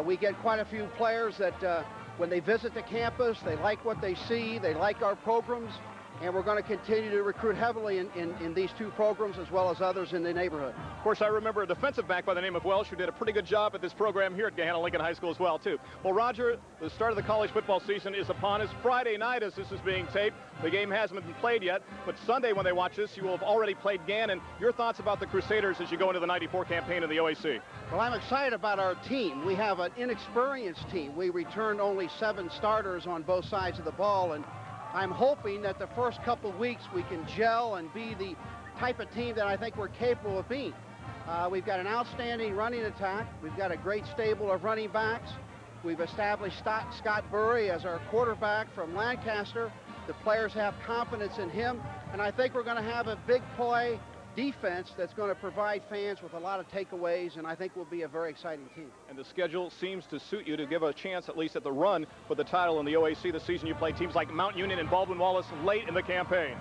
We get quite a few players that when they visit the campus, they like what they see, they like our programs, and we're going to continue to recruit heavily in these 2 programs as well as others in the neighborhood. Of course, I remember a defensive back by the name of Welsh who did a pretty good job at this program here at Gahanna Lincoln High School as well, too. Well, Roger, the start of the college football season is upon us. Friday night, as this is being taped, the game hasn't been played yet, but Sunday when they watch this, you will have already played Gannon. Your thoughts about the Crusaders as you go into the '94 campaign in the OAC? Well, I'm excited about our team. We have an inexperienced team. We returned only 7 starters on both sides of the ball, and I'm hoping that the first couple of weeks we can gel and be the type of team that I think we're capable of being. We've got an outstanding running attack. We've got a great stable of running backs. We've established Scott Burry as our quarterback from Lancaster. The players have confidence in him, and I think we're going to have a big play defense that's going to provide fans with a lot of takeaways, and I think will be a very exciting team. And the schedule seems to suit you to give a chance at least at the run for the title in the OAC this season. You play teams like Mount Union and Baldwin Wallace late in the campaign.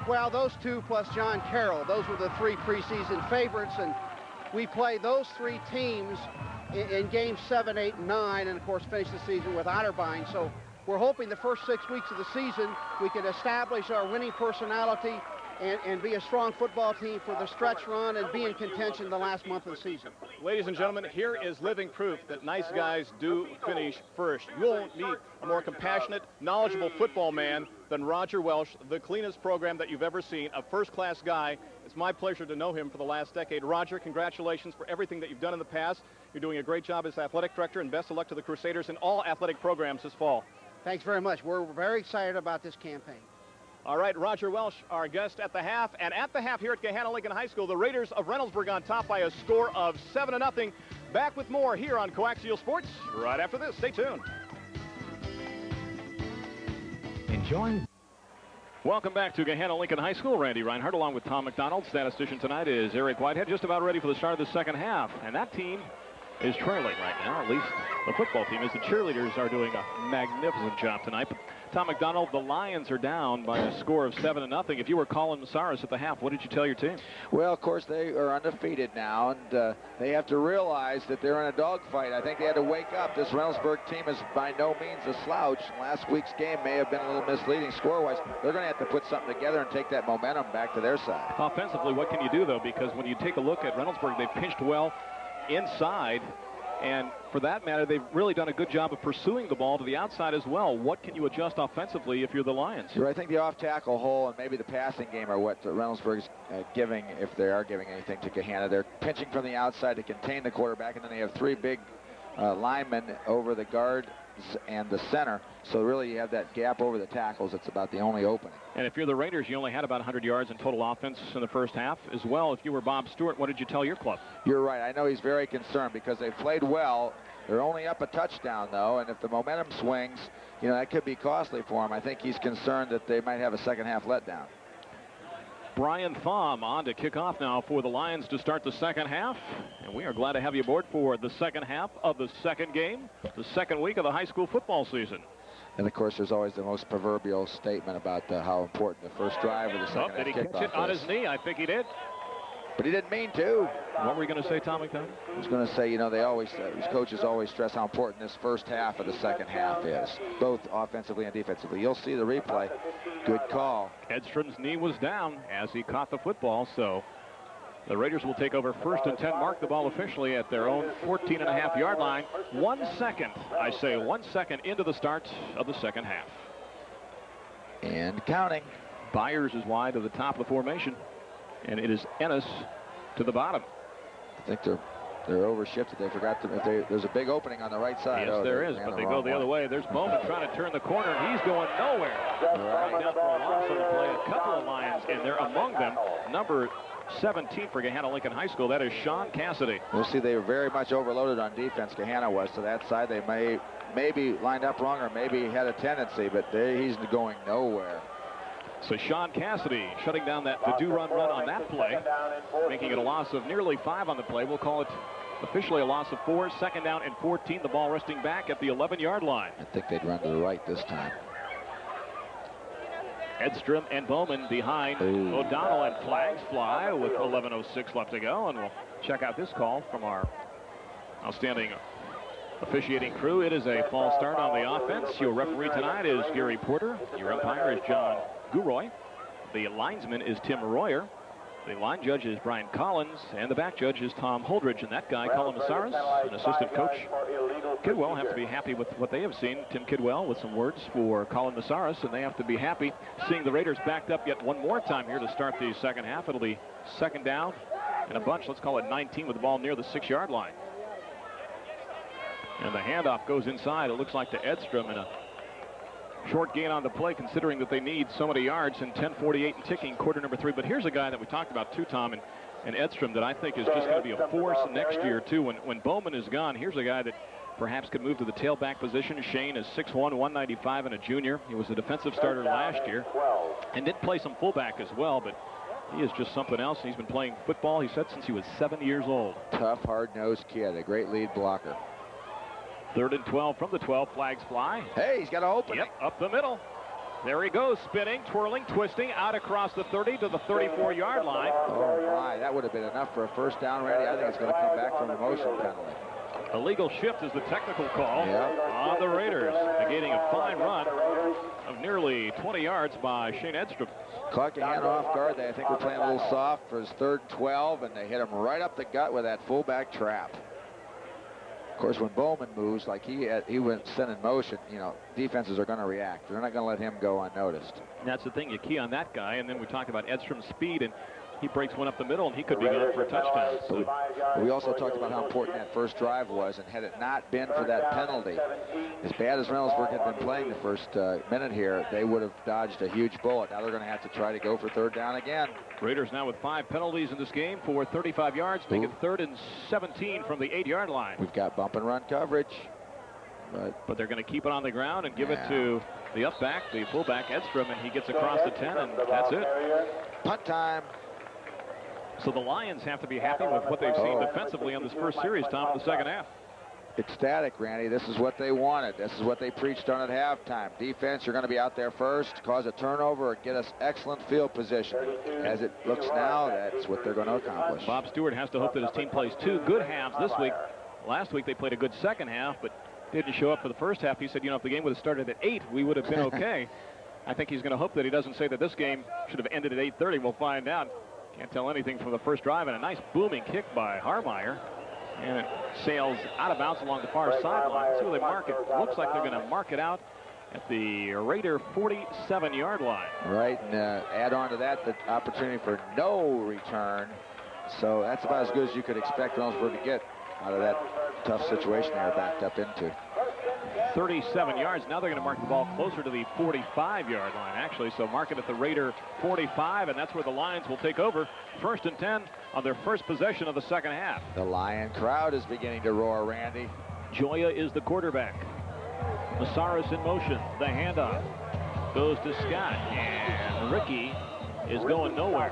Well, those two plus John Carroll, those were the 3 preseason favorites, and we play those 3 teams in games 7, 8, and 9, and of course finish the season with Otterbein. So we're hoping the first 6 weeks of the season we can establish our winning personality and be a strong football team for the stretch run and be in contention the last month of the season. Ladies and gentlemen, here is living proof that nice guys do finish first. You won't meet a more compassionate, knowledgeable football man than Roger Welsh, the cleanest program that you've ever seen, a first-class guy. It's my pleasure to know him for the last decade. Roger, congratulations for everything that you've done in the past. You're doing a great job as athletic director, and best of luck to the Crusaders in all athletic programs this fall. Thanks very much. We're very excited about this campaign. All right, Roger Welsh, our guest at the half. And at the half here at Gahanna Lincoln High School, the Raiders of Reynoldsburg on top by a score of 7-0. Back with more here on Coaxial Sports right after this. Stay tuned. Enjoying. Welcome back to Gahanna Lincoln High School. Randy Reinhardt along with Tom McDonald. Statistician tonight is Eric Whitehead, just about ready for the start of the second half. And that team is trailing right now, at least the football team is. The cheerleaders are doing a magnificent job tonight. But Tom McDonald, the Lions are down by a score of 7-0. If you were Colin Masaris at the half, what did you tell your team? Well, of course, they are undefeated now, and they have to realize that they're in a dogfight. I think they had to wake up. This Reynoldsburg team is by no means a slouch. Last week's game may have been a little misleading score-wise. They're going to have to put something together and take that momentum back to their side. Offensively, what can you do, though? Because when you take a look at Reynoldsburg, they've pinched well inside. And for that matter, they've really done a good job of pursuing the ball to the outside as well. What can you adjust offensively if you're the Lions? Sure, I think the off-tackle hole and maybe the passing game are what Reynoldsburg's giving, if they are giving anything to Gahanna. They're pinching from the outside to contain the quarterback, and then they have 3 big linemen over the guards and the center. So really you have that gap over the tackles. It's about the only opening. And if you're the Raiders, you only had about 100 yards in total offense in the first half as well. If you were Bob Stewart, what did you tell your club? You're right. I know he's very concerned because they played well. They're only up a touchdown, though, and if the momentum swings, you know, that could be costly for him. I think he's concerned that they might have a second half letdown. Brian Thom on to kick off now for the Lions to start the second half. And we are glad to have you aboard for the second half of the second game, the second week of the high school football season. And, of course, there's always the most proverbial statement about how important the first drive or the second half did he catch it on his knee? I think he did. But he didn't mean to. What were you going to say, Tom McDonald? I was going to say, you know, they always, these coaches always stress how important this first half of the second half is, both offensively and defensively. You'll see the replay. Good call. Edstrom's knee was down as he caught the football, so the Raiders will take over 1st and 10, mark the ball officially at their own 14.5-yard line. 1 second, I say 1 second into the start of the second half. And counting. Byers is wide to the top of the formation, and it is Ennis to the bottom. I think they're overshifted. They forgot to, there's a big opening on the right side. Yes, there is, but they go the other way. There's Bowman trying to turn the corner, and he's going nowhere. Right down for a loss on the play. A couple of Lions in there, among them number 17 for Gahanna Lincoln High School. That is Sean Cassidy. We'll see, they were very much overloaded on defense. Gahanna was to that side. They maybe lined up wrong or maybe had a tendency, but he's going nowhere. So Sean Cassidy shutting down the do-run run on that play, making it a loss of nearly 5 on the play. We'll call it officially a loss of 4. Second down and 14. The ball resting back at the 11-yard line. I think they'd run to the right this time. Edstrom and Bowman behind O'Donnell, and flags fly with 11:06 left to go. And we'll check out this call from our outstanding officiating crew. It is a false start on the offense. Your referee tonight is Gary Porter. Your umpire is John Guroy. The linesman is Tim Royer. The line judge is Brian Collins, and the back judge is Tom Holdridge. And that guy, Colin Masaris, and assistant coach Kidwell, have to be happy with what they have seen. Tim Kidwell with some words for Colin Masaris, and they have to be happy seeing the Raiders backed up yet one more time here to start the second half. It'll be second down and a bunch. Let's call it 19 with the ball near the 6-yard line. And the handoff goes inside. It looks like to Edstrom, and a short gain on the play, considering that they need so many yards, and 10:48 and ticking, quarter number 3. But here's a guy that we talked about too, Tom, and Edstrom, that I think is just going to be a force next year too. When Bowman is gone, here's a guy that perhaps could move to the tailback position. Shane is 6'1", 195, and a junior. He was a defensive starter last year and did play some fullback as well, but He is just something else. He's been playing football, he said, since he was 7 years old. Tough, hard-nosed kid, a great lead blocker. 3rd and 12 from the 12. Flags fly. Hey, he's got an opening. Yep, up the middle. There he goes, spinning, twirling, twisting, out across the 30 to the 34-yard line. Oh, my. That would have been enough for a first down, Randy. I think it's going to come back from a motion penalty. Illegal shift is the technical call on the Raiders, negating a fine run of nearly 20 yards by Shane Edstrom. Caught Gahanna off guard. They, I think, were playing a little soft for his 3rd and 12, and they hit him right up the gut with that fullback trap. Of course, when Bowman moves like he went sent in motion, you know, defenses are going to react. They're not going to let him go unnoticed. And that's the thing. You key on that guy, and then we talk about Edstrom's speed, and he breaks one up the middle, and he could be gone for a touchdown. So we also talked about how important that first drive was, and had it not been for that penalty, as bad as Reynoldsburg had been playing the first minute here, they would have dodged a huge bullet. Now they're going to have to try to go for 3rd down again. Raiders now with 5 penalties in this game for 35 yards, make it 3rd and 17 from the 8-yard line. We've got bump and run coverage. But they're going to keep it on the ground and give it to the upback, the fullback, Edstrom, and he gets across the 10, and that's it. Punt time. So the Lions have to be happy with what they've seen defensively on this first series, Tom, in the second half. Ecstatic, Randy. This is what they wanted. This is what they preached on at halftime. Defense, you're going to be out there first, cause a turnover, or get us excellent field position. As it looks now, that's what they're going to accomplish. Bob Stewart has to hope that his team plays 2 good halves this week. Last week they played a good second half, but didn't show up for the first half. He said, you know, if the game would have started at 8, we would have been okay. I think he's going to hope that he doesn't say that this game should have ended at 8:30. We'll find out. Can't tell anything from the first drive, and a nice booming kick by Harmeyer. And it sails out of bounds along the far sideline. See where they mark it. Looks like they're going to mark it out at the Raider 47-yard line. Right, and add on to that the opportunity for no return. So that's about as good as you could expect Reynoldsburg to get out of that tough situation they were backed up into. 37 yards. Now they're going to mark the ball closer to the 45-yard line, actually. So mark it at the Raider 45, and that's where the Lions will take over. 1st and 10 on their first possession of the second half. The Lion crowd is beginning to roar, Randy. Joya is the quarterback. Masaris in motion. The handoff goes to Scott, and Ricky is going nowhere.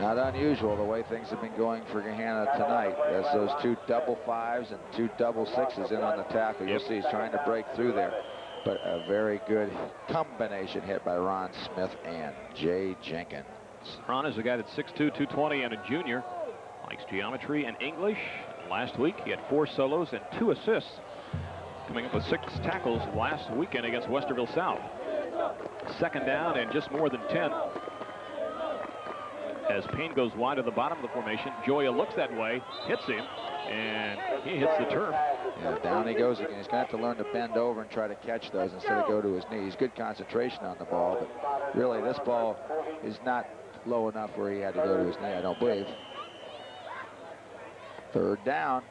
Not unusual the way things have been going for Gahanna tonight. There's those 2 double 5s and 2 double 6s in on the tackle. You'll see he's trying to break through there. But a very good combination hit by Ron Smith and Jay Jenkins. Ron is a guy that's 6'2", 220, and a junior. Likes geometry and English. Last week he had 4 solos and 2 assists. Coming up with 6 tackles last weekend against Westerville South. 2nd down and just more than 10. As Payne goes wide of the bottom of the formation, Joya looks that way, hits him, and he hits the turf. Yeah, down he goes again. He's going to have to learn to bend over and try to catch those instead of go to his knees. Good concentration on the ball, but really this ball is not low enough where he had to go to his knee, I don't believe. 3rd down.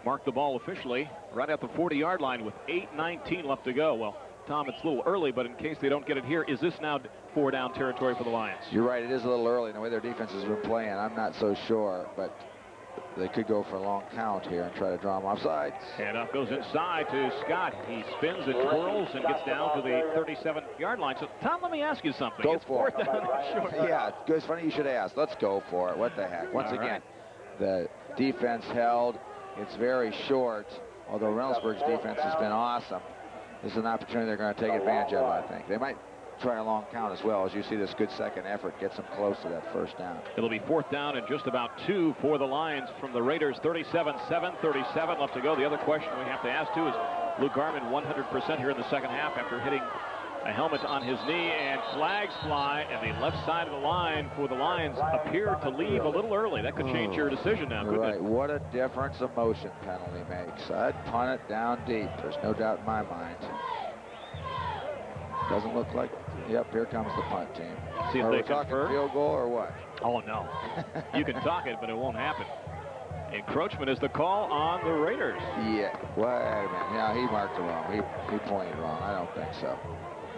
Mark the ball officially right at the 40-yard line with 8:19 left to go. Well, Tom, it's a little early, but in case they don't get it here, is this now 4-down territory for the Lions? You're right, it is a little early in the way their defense has been playing. I'm not so sure, but they could go for a long count here and try to draw him offside. Handoff goes inside to Scott. He spins and twirls and gets down to the 37-yard line. So, Tom, let me ask you something. Go it's for 4th down and short. Yeah, it's funny you should ask. Let's go for it. What the heck? Once again, the defense held. It's very short, although Reynoldsburg's defense has been awesome. This is an opportunity they're going to take advantage of, I think. They might try a long count as well. As you see, this good second effort gets them close to that 1st down. It'll be 4th down and just about 2 for the Lions from the Raiders. 37 left to go. The other question we have to ask, too, is Luke Garman 100% here in the second half after hitting a helmet on his knee, and flags fly, and the left side of the line for the Lions appeared to leave a little early. That could change your decision now, couldn't it? What a difference a motion penalty makes. I'd punt it down deep. There's no doubt in my mind. Doesn't look like, yep, here comes the punt team. See if Are they we talking convert? Field goal or what? Oh, no. You can talk it, but it won't happen. Encroachment is the call on the Raiders. Yeah, wait a minute. Yeah, he marked it wrong. He pointed wrong. I don't think so.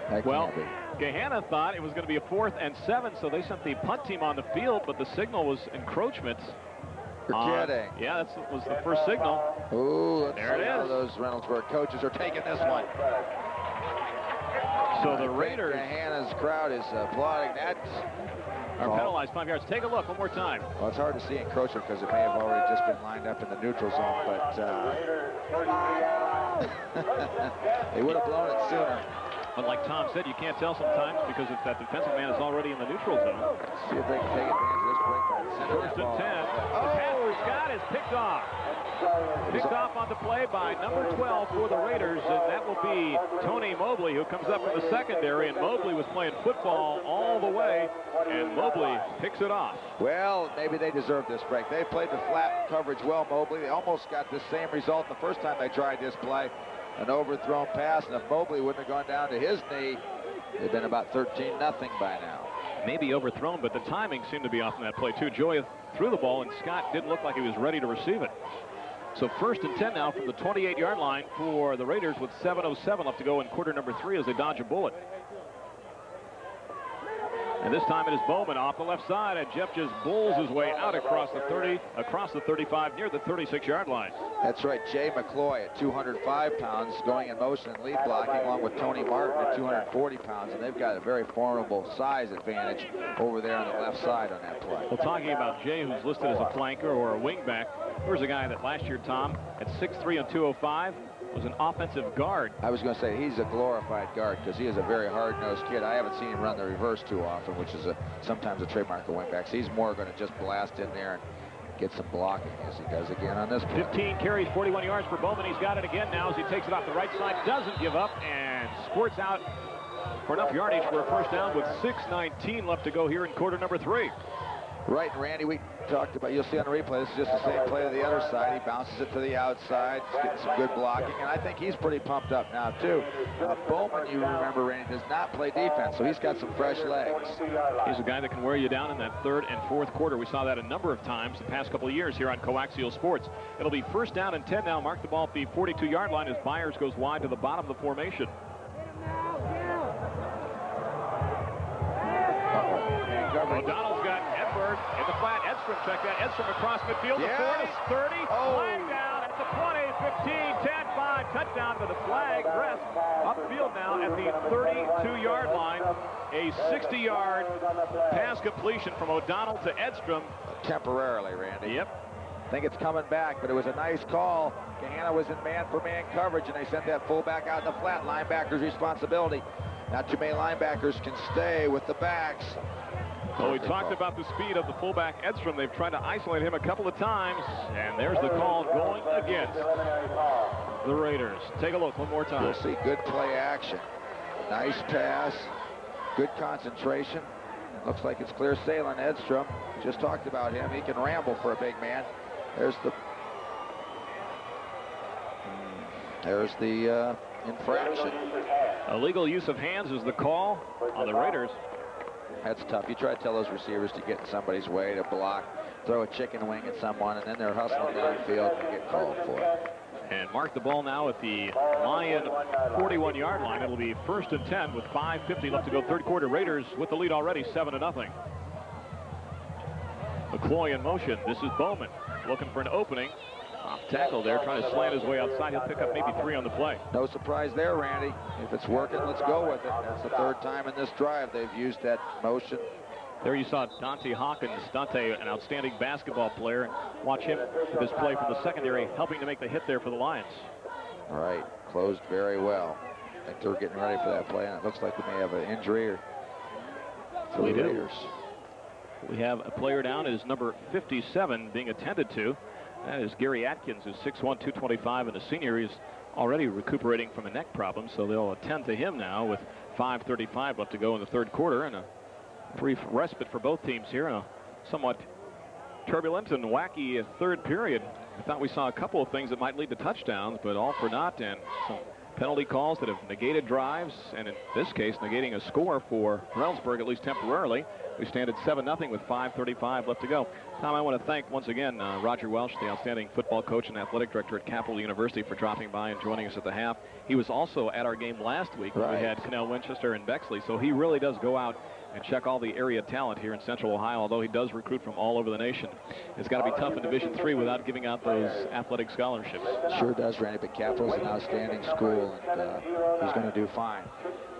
That well, can't be. Gahanna thought it was going to be a 4th and 7, so they sent the punt team on the field, but the signal was encroachment. You're kidding. Yeah, that was the first signal. Ooh, let's there see it how is. those Reynoldsburg coaches are taking this one. So the Raiders. Gahanna's crowd is applauding that. Are penalized 5 yards. Take a look one more time. Well, it's hard to see encroachment because it may have already just been lined up in the neutral zone, but they would have blown it sooner. But like Tom said, you can't tell sometimes because if that defensive man is already in the neutral zone. See if they can take advantage of this break. First and 10. The pass for Scott is picked off. Picked off on the play by number 12 for the Raiders, and that will be Tony Mobley, who comes up from the secondary, and Mobley was playing football all the way, and Mobley picks it off. Well, maybe they deserve this break. They played the flat coverage well, Mobley. They almost got the same result the first time they tried this play. An overthrown pass, and if Mobley wouldn't have gone down to his knee, they'd been about 13-0 by now. Maybe overthrown, but the timing seemed to be off in that play, too. Joya threw the ball, and Scott didn't look like he was ready to receive it. So first and 10 now from the 28-yard line for the Raiders with 7:07 left to go in quarter number 3 as they dodge a bullet. And this time it is Bowman off the left side, and Jeff just bowls his way out across the 30, across the 35, near the 36-yard line. That's right. Jay McCloy at 205 pounds going in motion and lead blocking, along with Tony Martin at 240 pounds, and they've got a very formidable size advantage over there on the left side on that play. Well, talking about Jay, who's listed as a flanker or a wingback, here's a guy that last year, Tom, at 6'3" and 205, was an offensive guard. I was going to say he's a glorified guard because he is a very hard-nosed kid. I haven't seen him run the reverse too often, which is sometimes a trademark of wingbacks. He's more going to just blast in there and get some blocking as he does again on this play. 15 carries, 41 yards for Bowman. He's got it again now as he takes it off the right side, doesn't give up, and squirts out for enough yardage for a first down with 6:19 left to go here in quarter number 3. Right, and Randy, we talked about, you'll see on the replay, this is just the same play to the other side. He bounces it to the outside, getting some good blocking, and I think he's pretty pumped up now, too. Bowman, you remember, Randy, does not play defense, so he's got some fresh legs. He's a guy that can wear you down in that third and fourth quarter. We saw that a number of times the past couple of years here on Coaxial Sports. It'll be first down and 10 now. Mark the ball at the 42-yard line as Byers goes wide to the bottom of the formation. O'Donnell's got Edberg in the flat. Edstrom check that. Edstrom across midfield. The 4 to 30. Flag down at the 20, 15, 10, 5. Touchdown to the flag. Rest upfield now at the 32-yard line. A 60-yard pass completion from O'Donnell to Edstrom. Temporarily, Randy. Yep. I think it's coming back, but it was a nice call. Gahanna was in man-for-man coverage, and they sent that fullback out in the flat. Linebacker's responsibility. Not too many linebackers can stay with the backs. Well, we talked about the speed of the fullback Edstrom. They've tried to isolate him a couple of times, and there's the call going against the Raiders. Take a look one more time. We'll see good play action. Nice pass. Good concentration. Looks like it's clear sailing. Edstrom, just talked about him. He can ramble for a big man. There's the infraction. Illegal use of hands is the call on the Raiders. That's tough. You try to tell those receivers to get in somebody's way, to block, throw a chicken wing at someone, and then they're hustling downfield and get called for it. And mark the ball now at the Lion 41-yard line. It'll be first and 10 with 5:50 left to go. Third quarter. Raiders with the lead already, 7-0. McCloy in motion. This is Bowman looking for an opening. Off tackle there, trying to slant his way outside. He'll pick up maybe 3 on the play. No surprise there, Randy. If it's working, let's go with it. That's the third time in this drive they've used that motion. There you saw Dante Hawkins. Dante, an outstanding basketball player. Watch him with his play from the secondary, helping to make the hit there for the Lions. All right, closed very well. I think they're getting ready for that play, and it looks like we may have an injury for the Raiders. We have a player down. It is number 57 being attended to. That is Gary Atkins, who's 6'1", 225, and a senior. He's already recuperating from a neck problem, so they'll attend to him now with 5:35 left to go in the third quarter, and a brief respite for both teams here in a somewhat turbulent and wacky third period. I thought we saw a couple of things that might lead to touchdowns, but all for naught, and some penalty calls that have negated drives, and in this case, negating a score for Reynoldsburg, at least temporarily. We stand at 7-0 with 5:35 left to go. Tom, I want to thank once again Roger Welsh, the outstanding football coach and athletic director at Capital University, for dropping by and joining us at the half. He was also at our game last week when we had Cannell Winchester and Bexley, so he really does go out and check all the area talent here in Central Ohio, although he does recruit from all over the nation. It's got to be tough in Division III without giving out those athletic scholarships. Sure does, Randy, but Capital's an outstanding school, and he's going to do fine.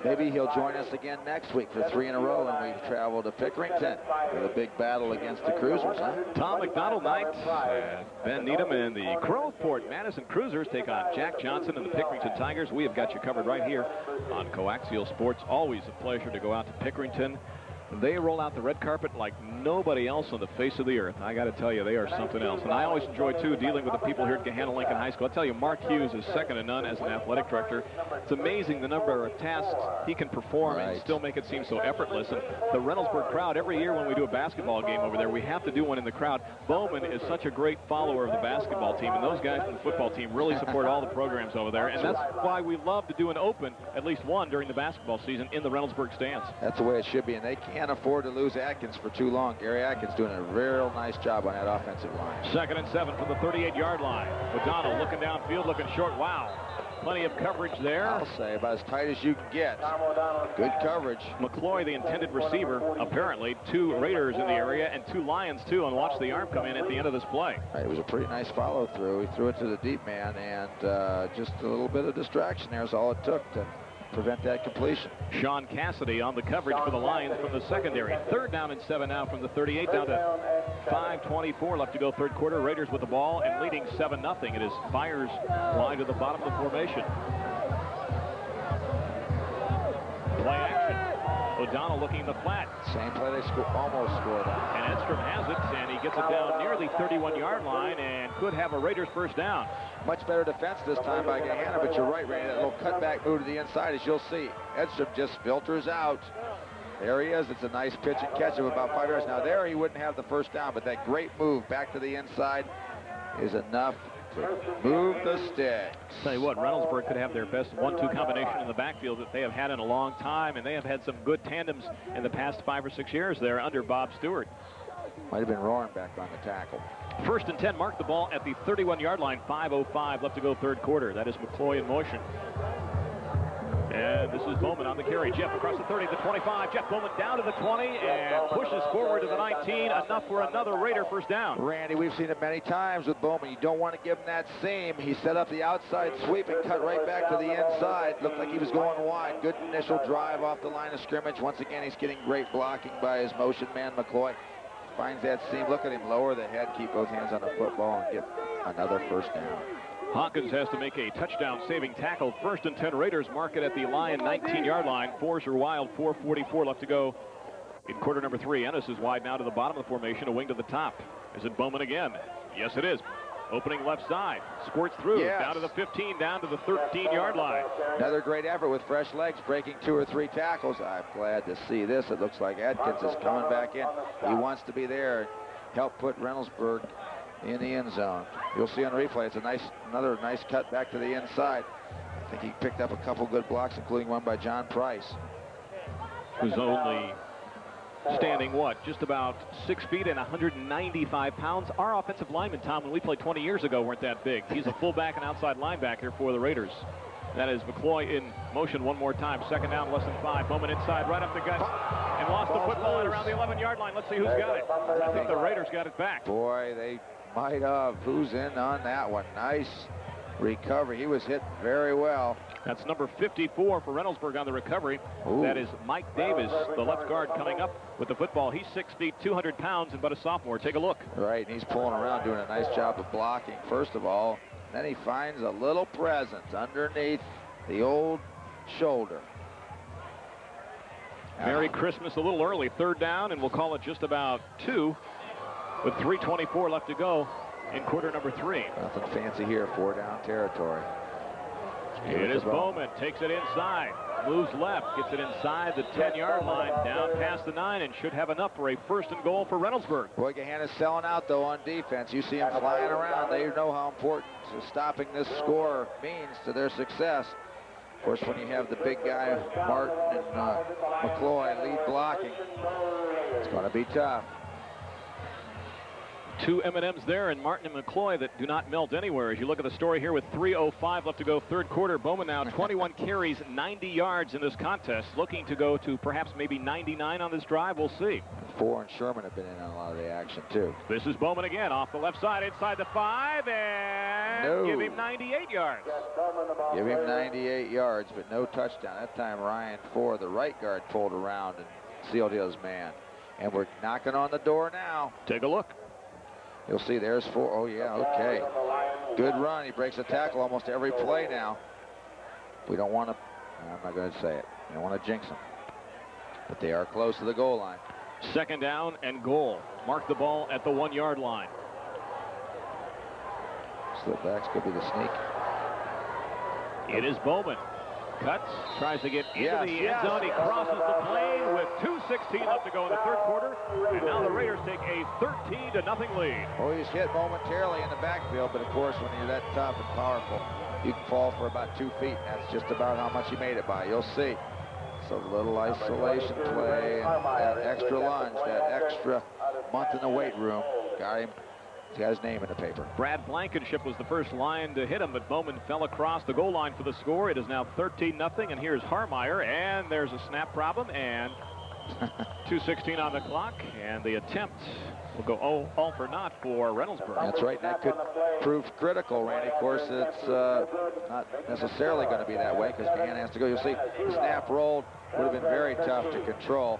maybe he'll join us again next week for 3 in a row, and we travel to Pickerington for the big battle against the Cruisers, huh? Tom McDonald night. Ben Needham and the Groveport Madison Cruisers take on Jack Johnson and the Pickerington Tigers. We have got you covered right here on Coaxial Sports. Always a pleasure to go out to Pickerington. They roll out the red carpet like nobody else on the face of the earth. I got to tell you, they are something else. And I always enjoy, too, dealing with the people here at Gahanna Lincoln High School. I'll tell you, Mark Hughes is second to none as an athletic director. It's amazing the number of tasks he can perform and still make it seem so effortless. And the Reynoldsburg crowd, every year when we do a basketball game over there, we have to do one in the crowd. Bowman is such a great follower of the basketball team, and those guys from the football team really support all the programs over there. And that's why we love to do an open, at least one, during the basketball season in the Reynoldsburg stands. That's the way it should be, and they can't afford to lose Atkins for too long. Gary Atkins doing a real nice job on that offensive line. 2nd and 7 from the 38-yard line. O'Donnell looking downfield, looking short. Wow. Plenty of coverage there. I'll say about as tight as you can get. Good coverage. McCloy, the intended receiver, apparently 2 Raiders in the area and 2 Lions, too, and watch the arm come in at the end of this play. It was a pretty nice follow-through. He threw it to the deep man, and just a little bit of distraction there is all it took to prevent that completion. Sean Cassidy on the coverage for the Lions from the secondary. 3rd down and 7 now from the 38, down to 5:24 left to go, 3rd quarter. Raiders with the ball and leading 7-0. It is Byers wide to the bottom of the formation. Play action. O'Donnell looking in the flat. Same play they almost scored on. And Edstrom has it, and he gets it down near the 31-yard line and could have a Raiders first down. Much better defense this time by Gahanna, but you're right, Randy. That little cutback move to the inside, as you'll see. Edstrom just filters out. There he is. It's a nice pitch and catch of about 5 yards. Now there he wouldn't have the first down, but that great move back to the inside is enough to move the sticks. Tell you what, Reynoldsburg could have their best 1-2 combination in the backfield that they have had in a long time, and they have had some good tandems in the past 5 or 6 years there under Bob Stewart. Might have been Roaring back on the tackle. 1st and 10, mark the ball at the 31-yard line. 5:05 left to go, 3rd quarter. That is McCloy in motion. And this is Bowman on the carry. Jeff across the 30 to the 25. Jeff Bowman down to the 20 and pushes forward to the 19. Enough for another Raider first down. Randy, we've seen it many times with Bowman. You don't want to give him that seam. He set up the outside sweep and cut right back to the inside. Looked like he was going wide. Good initial drive off the line of scrimmage. Once again, he's getting great blocking by his motion man, McCloy. Finds that seam. Look at him lower the head, keep both hands on the football, and get another first down. Hawkins has to make a touchdown-saving tackle. 1st and 10 Raiders mark it at the Lion 19-yard line. 4s are wild. 4:44 left to go in quarter number 3. Ennis is wide now to the bottom of the formation, a wing to the top. Is it Bowman again? Yes, it is. Opening left side. Squirts through. Yes. Down to the 15, down to the 13-yard line. Another great effort with fresh legs, breaking 2 or 3 tackles. I'm glad to see this. It looks like Atkins is coming back in. He wants to be there and help put Reynoldsburg in the end zone. You'll see on replay, it's another nice cut back to the inside. I think he picked up a couple good blocks, including one by John Price. Who's only standing, just about 6 feet and 195 pounds. Our offensive linemen, Tom, when we played 20 years ago, weren't that big. He's a fullback and outside linebacker for the Raiders. That is McCloy in motion one more time. 2nd down, less than 5. Bowman inside, right up the gut, and lost the football at around the 11-yard line. Let's see who's got it. I think the Raiders got it back. Boy, they might have. Who's in on that one? Nice recovery. He was hit very well. That's number 54 for Reynoldsburg on the recovery. Ooh. That is Mike Davis, the left guard, coming up with the football. He's 6 feet, 200 pounds, and but a sophomore. Take a look. Right, and he's pulling around, doing a nice job of blocking, first of all. Then he finds a little presence underneath the old shoulder. Merry Christmas a little early. 3rd down, and we'll call it just about 2 with 3:24 left to go in quarter number 3. Nothing fancy here, 4 down territory. It is Bowman, takes it inside, moves left, gets it inside the 10-yard line, down past the 9, and should have enough for a 1st and goal for Reynoldsburg. Boy, Gahanna's selling out, though, on defense. You see them flying around. They know how important stopping this score means to their success. Of course, when you have the big guy, Martin and McCloy, lead blocking, it's going to be tough. 2 M&Ms there, and Martin and McCloy that do not melt anywhere. As you look at the story here with 3:05 left to go, 3rd quarter. Bowman now 21 carries, 90 yards in this contest, looking to go to perhaps maybe 99 on this drive. We'll see. 4 and Sherman have been in on a lot of the action, too. This is Bowman again off the left side inside the 5, and give him 98 yards. Give him 98 yards, but no touchdown. That time Ryan Ford, the right guard, pulled around and sealed his man. And we're knocking on the door now. Take a look. You'll see there's Ford. Oh, yeah, okay. Good run. He breaks a tackle almost every play now. We don't want to, I'm not going to say it. We don't want to jinx them. But they are close to the goal line. Second down and goal. Mark the ball at the 1-yard line. Slipbacks could be the sneak. It is Bowman. Cuts, tries to get into the end zone. He crosses the plane with 2:16 left to go in the third quarter. And now the Raiders take a 13-0 lead. Oh, he's hit momentarily in the backfield, but of course when you're that tough and powerful, you can fall for about 2 feet. And that's just about how much he made it by. You'll see. It's a little isolation play, and that extra lunge, that extra month in the weight room, got him. He's got his name in the paper. Brad Blankenship was the first Lion to hit him, but Bowman fell across the goal line for the score. It is now 13-0, and here's Harmeyer, and there's a snap problem, and 2:16 on the clock, and the attempt will go all for naught for Reynoldsburg. That's right, and that could prove critical, Randy. Of course, it's not necessarily going to be that way because Gahanna has to go. You'll see the snap rolled. Would have been very tough to control.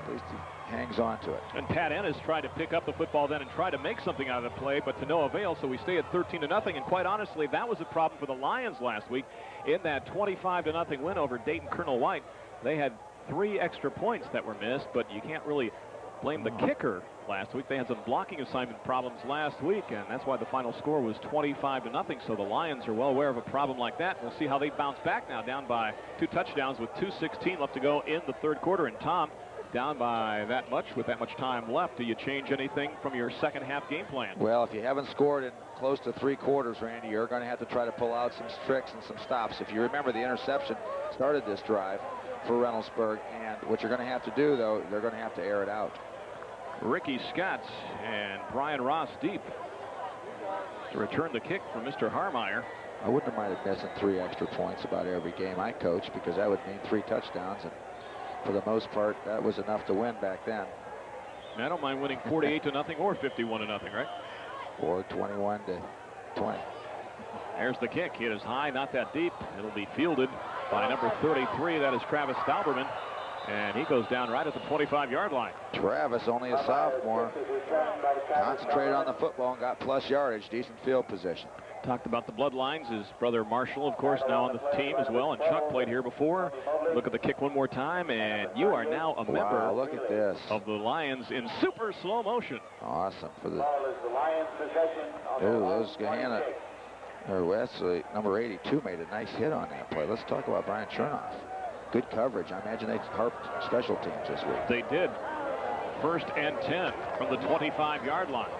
At least he hangs on to it. And Pat Ennis tried to pick up the football then and try to make something out of the play, but to no avail, so we stay at 13-0. And quite honestly, that was a problem for the Lions last week in that 25-0 win over Dayton Colonel White. They had 3 extra points that were missed, but you can't really blame the kicker last week. They had some blocking assignment problems last week, and that's why the final score was 25-0. So the Lions are well aware of a problem like that. We'll see how they bounce back now, down by 2 touchdowns with 2:16 left to go in the third quarter. And Tom, down by that much with that much time left, do you change anything from your second half game plan? Well, if you haven't scored in close to 3 quarters, Randy, you're going to have to try to pull out some tricks and some stops. If you remember, the interception started this drive for Reynoldsburg, and what you're going to have to do, though, they're going to have to air it out. Ricky Scott and Brian Ross deep to return the kick from Mr. Harmeyer. I wouldn't have minded missing 3 extra points about every game I coached, because that would mean 3 touchdowns, and for the most part, that was enough to win back then. I don't mind winning 48-0 or 51-0, right? Or 21-20. There's the kick. It is high, not that deep. It'll be fielded by number 33. That is Travis Stauberman. And he goes down right at the 25-yard line. Travis, only a sophomore, concentrated on the football and got plus yardage, decent field position. Talked about the bloodlines. His brother Marshall, of course, now on the team as well. And Chuck played here before. Look at the kick one more time. And you are now a member look at this. of the Lions in super slow motion. Awesome. For the those Gahanna, or Wesley, number 82, made a nice hit on that play. Let's talk about Brian Chernoff. Good coverage. I imagine they carped special teams this week. They did. 1st and 10 from the 25-yard line.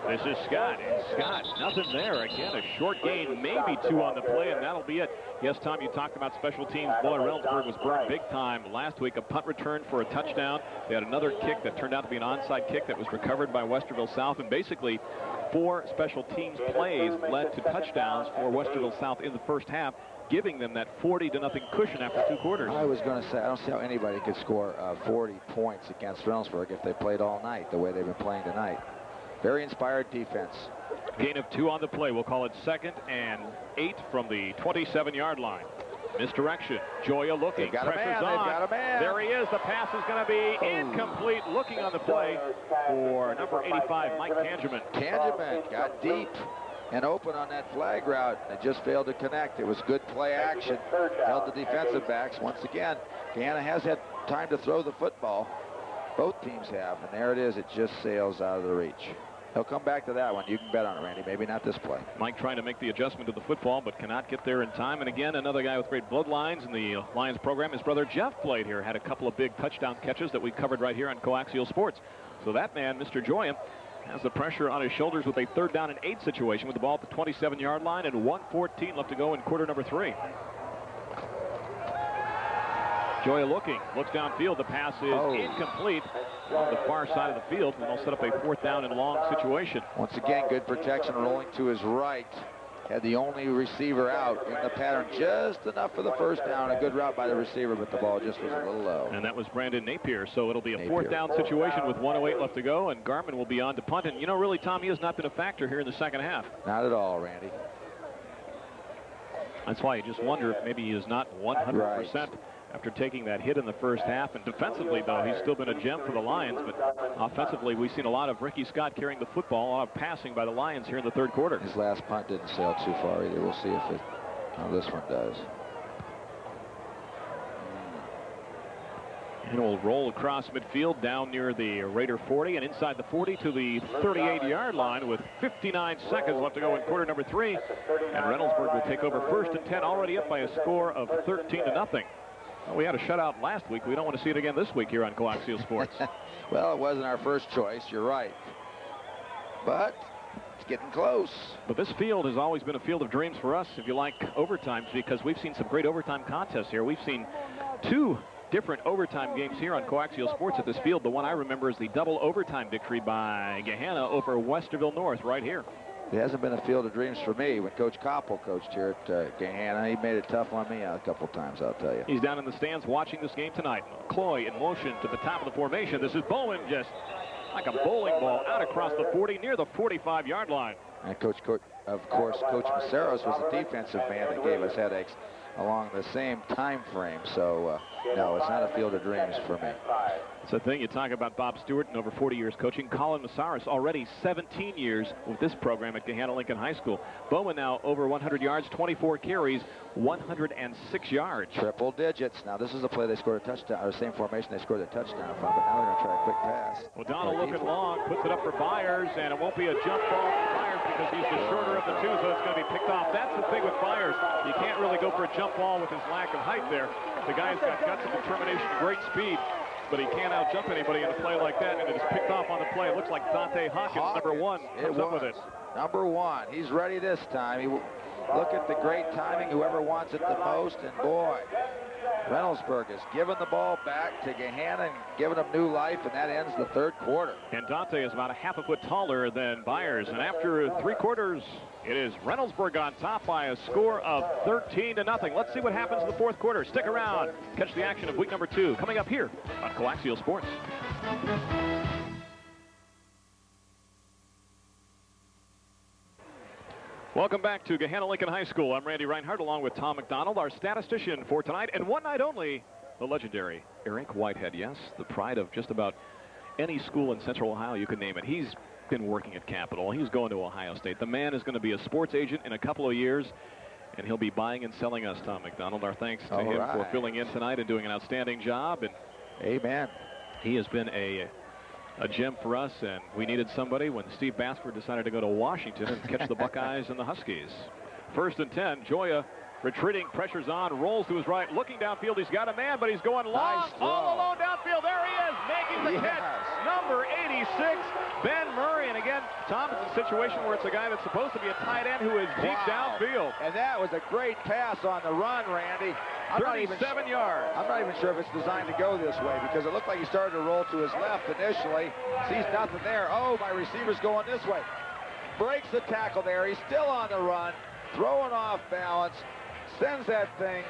This is Scott, and Scott, nothing there. Again, a short gain, maybe 2 on the play, and that'll be it. Yes, Tom, you talked about special teams. Boy, Reynoldsburg was burned big time last week. A punt return for a touchdown. They had another kick that turned out to be an onside kick that was recovered by Westerville South, and basically 4 special teams plays led to touchdowns for Westerville South in the first half, giving them that 40-0 cushion after 2 quarters. I was going to say, I don't see how anybody could score 40 points against Reynoldsburg if they played all night the way they've been playing tonight. Very inspired defense. Gain of 2 on the play. We'll call it 2nd and 8 from the 27-yard line. Misdirection. Joya looking. Pressure's on. Got a man. There he is. The pass is going to be incomplete. Looking on the play for number 85, Mike Tangeman. Tangeman got deep and open on that flag route. It just failed to connect. It was good play action. Held the defensive backs. Once again, Gahanna has had time to throw the football. Both teams have, and there it is. It just sails out of the reach. He'll come back to that one. You can bet on it, Randy. Maybe not this play. Mike trying to make the adjustment to the football, but cannot get there in time. And again, another guy with great bloodlines in the Lions program. His brother Jeff played here, had a couple of big touchdown catches that we covered right here on Coaxial Sports. So that man, Mr. Joya, has the pressure on his shoulders with a 3rd down and 8 situation with the ball at the 27-yard line and 1:14 left to go in quarter number 3. Joya looks downfield. The pass is incomplete on the far side of the field, and they'll set up a 4th down and long situation. Once again, good protection rolling to his right. had the only receiver out in the pattern, just enough for the first down. A good route by the receiver, but the ball just was a little low. And that was Brandon Napier, so it'll be a fourth down situation with 1:08 left to go, and Garmin will be on to punt. And, you know, really, Tom, he has not been a factor here in the second half. Not at all, Randy. That's why you just wonder if maybe he is not 100% after taking that hit in the first half. And defensively, though, he's still been a gem for the Lions. But offensively, we've seen a lot of Ricky Scott carrying the football, a lot of passing by the Lions here in the third quarter. His last punt didn't sail too far either. We'll see if how this one does. And we'll roll across midfield down near the Raider 40 and inside the 40 to the 38-yard line with 59 seconds left to go in quarter number 3. And Reynoldsburg will take over first and 10, already up by a score of 13-0. Well, we had a shutout last week. We don't want to see it again this week here on Coaxial Sports. Well, it wasn't our first choice. You're right. But it's getting close. But this field has always been a field of dreams for us, if you like, overtimes, because we've seen some great overtime contests here. We've seen 2 different overtime games here on Coaxial Sports at this field. The one I remember is the double overtime victory by Gahanna over Westerville North right here. It hasn't been a field of dreams for me. When Coach Coppel coached here at Gahanna, he made it tough on me a couple times, I'll tell you. He's down in the stands watching this game tonight. McCloy in motion to the top of the formation. This is Bowen, just like a bowling ball out across the 40 near the 45-yard line. And of course, Coach Maceros was the defensive man that gave us headaches along the same time frame. So, no, it's not a field of dreams for me. It's the thing. You talk about Bob Stewart and over 40 years coaching. Colin Masaris already 17 years with this program at Gahanna Lincoln High School. Bowman now over 100 yards, 24 carries, 106 yards. Triple digits. Now, this is a play they scored a touchdown, or the same formation they scored a touchdown from, but now they're going to try a quick pass. O'Donnell looking long, puts it up for Byers, and it won't be a jump ball for Byers because he's the shorter of the two, so it's going to be picked off. That's the thing with Byers. You can't really go for a jump ball with his lack of height there. The guy's got guts and determination, great speed, but he can't out-jump anybody in a play like that, and it is picked off on the play. It looks like Dante Hawkins, number 1, comes up with it. Number 1. He's ready this time. Look at the great timing, whoever wants it the most, and boy, Reynoldsburg has given the ball back to Gahanna and given him new life, and that ends the third quarter. And Dante is about a half a foot taller than Byers, and after 3 quarters, it is Reynoldsburg on top by a score of 13-0. Let's see what happens in the fourth quarter. Stick around. Catch the action of week number 2 coming up here on Coaxial Sports. Welcome back to Gahanna Lincoln High School. I'm Randy Reinhardt along with Tom McDonald, our statistician for tonight. And one night only, the legendary Eric Whitehead. Yes, the pride of just about any school in Central Ohio you could name it. He's been working at Capital. He's going to Ohio State. The man is going to be a sports agent in a couple of years, and he'll be buying and selling us, Tom McDonald. Our thanks to him for filling in tonight and doing an outstanding job. And amen. He has been a gem for us, and we needed somebody when Steve Basford decided to go to Washington and catch the Buckeyes and the Huskies. First and 10, Joya retreating, pressure's on, rolls to his right, looking downfield. He's got a man, but he's going long, all alone downfield. There he is, making the catch. Number 86, Ben Murray. And again, Tom, it's a situation where it's a guy that's supposed to be a tight end who is deep downfield. And that was a great pass on the run, Randy. 37 yards. I'm not even sure if it's designed to go this way because it looked like he started to roll to his left initially. Sees nothing there. Oh, my receiver's going this way. Breaks the tackle there. He's still on the run, throwing off balance. Sends that thing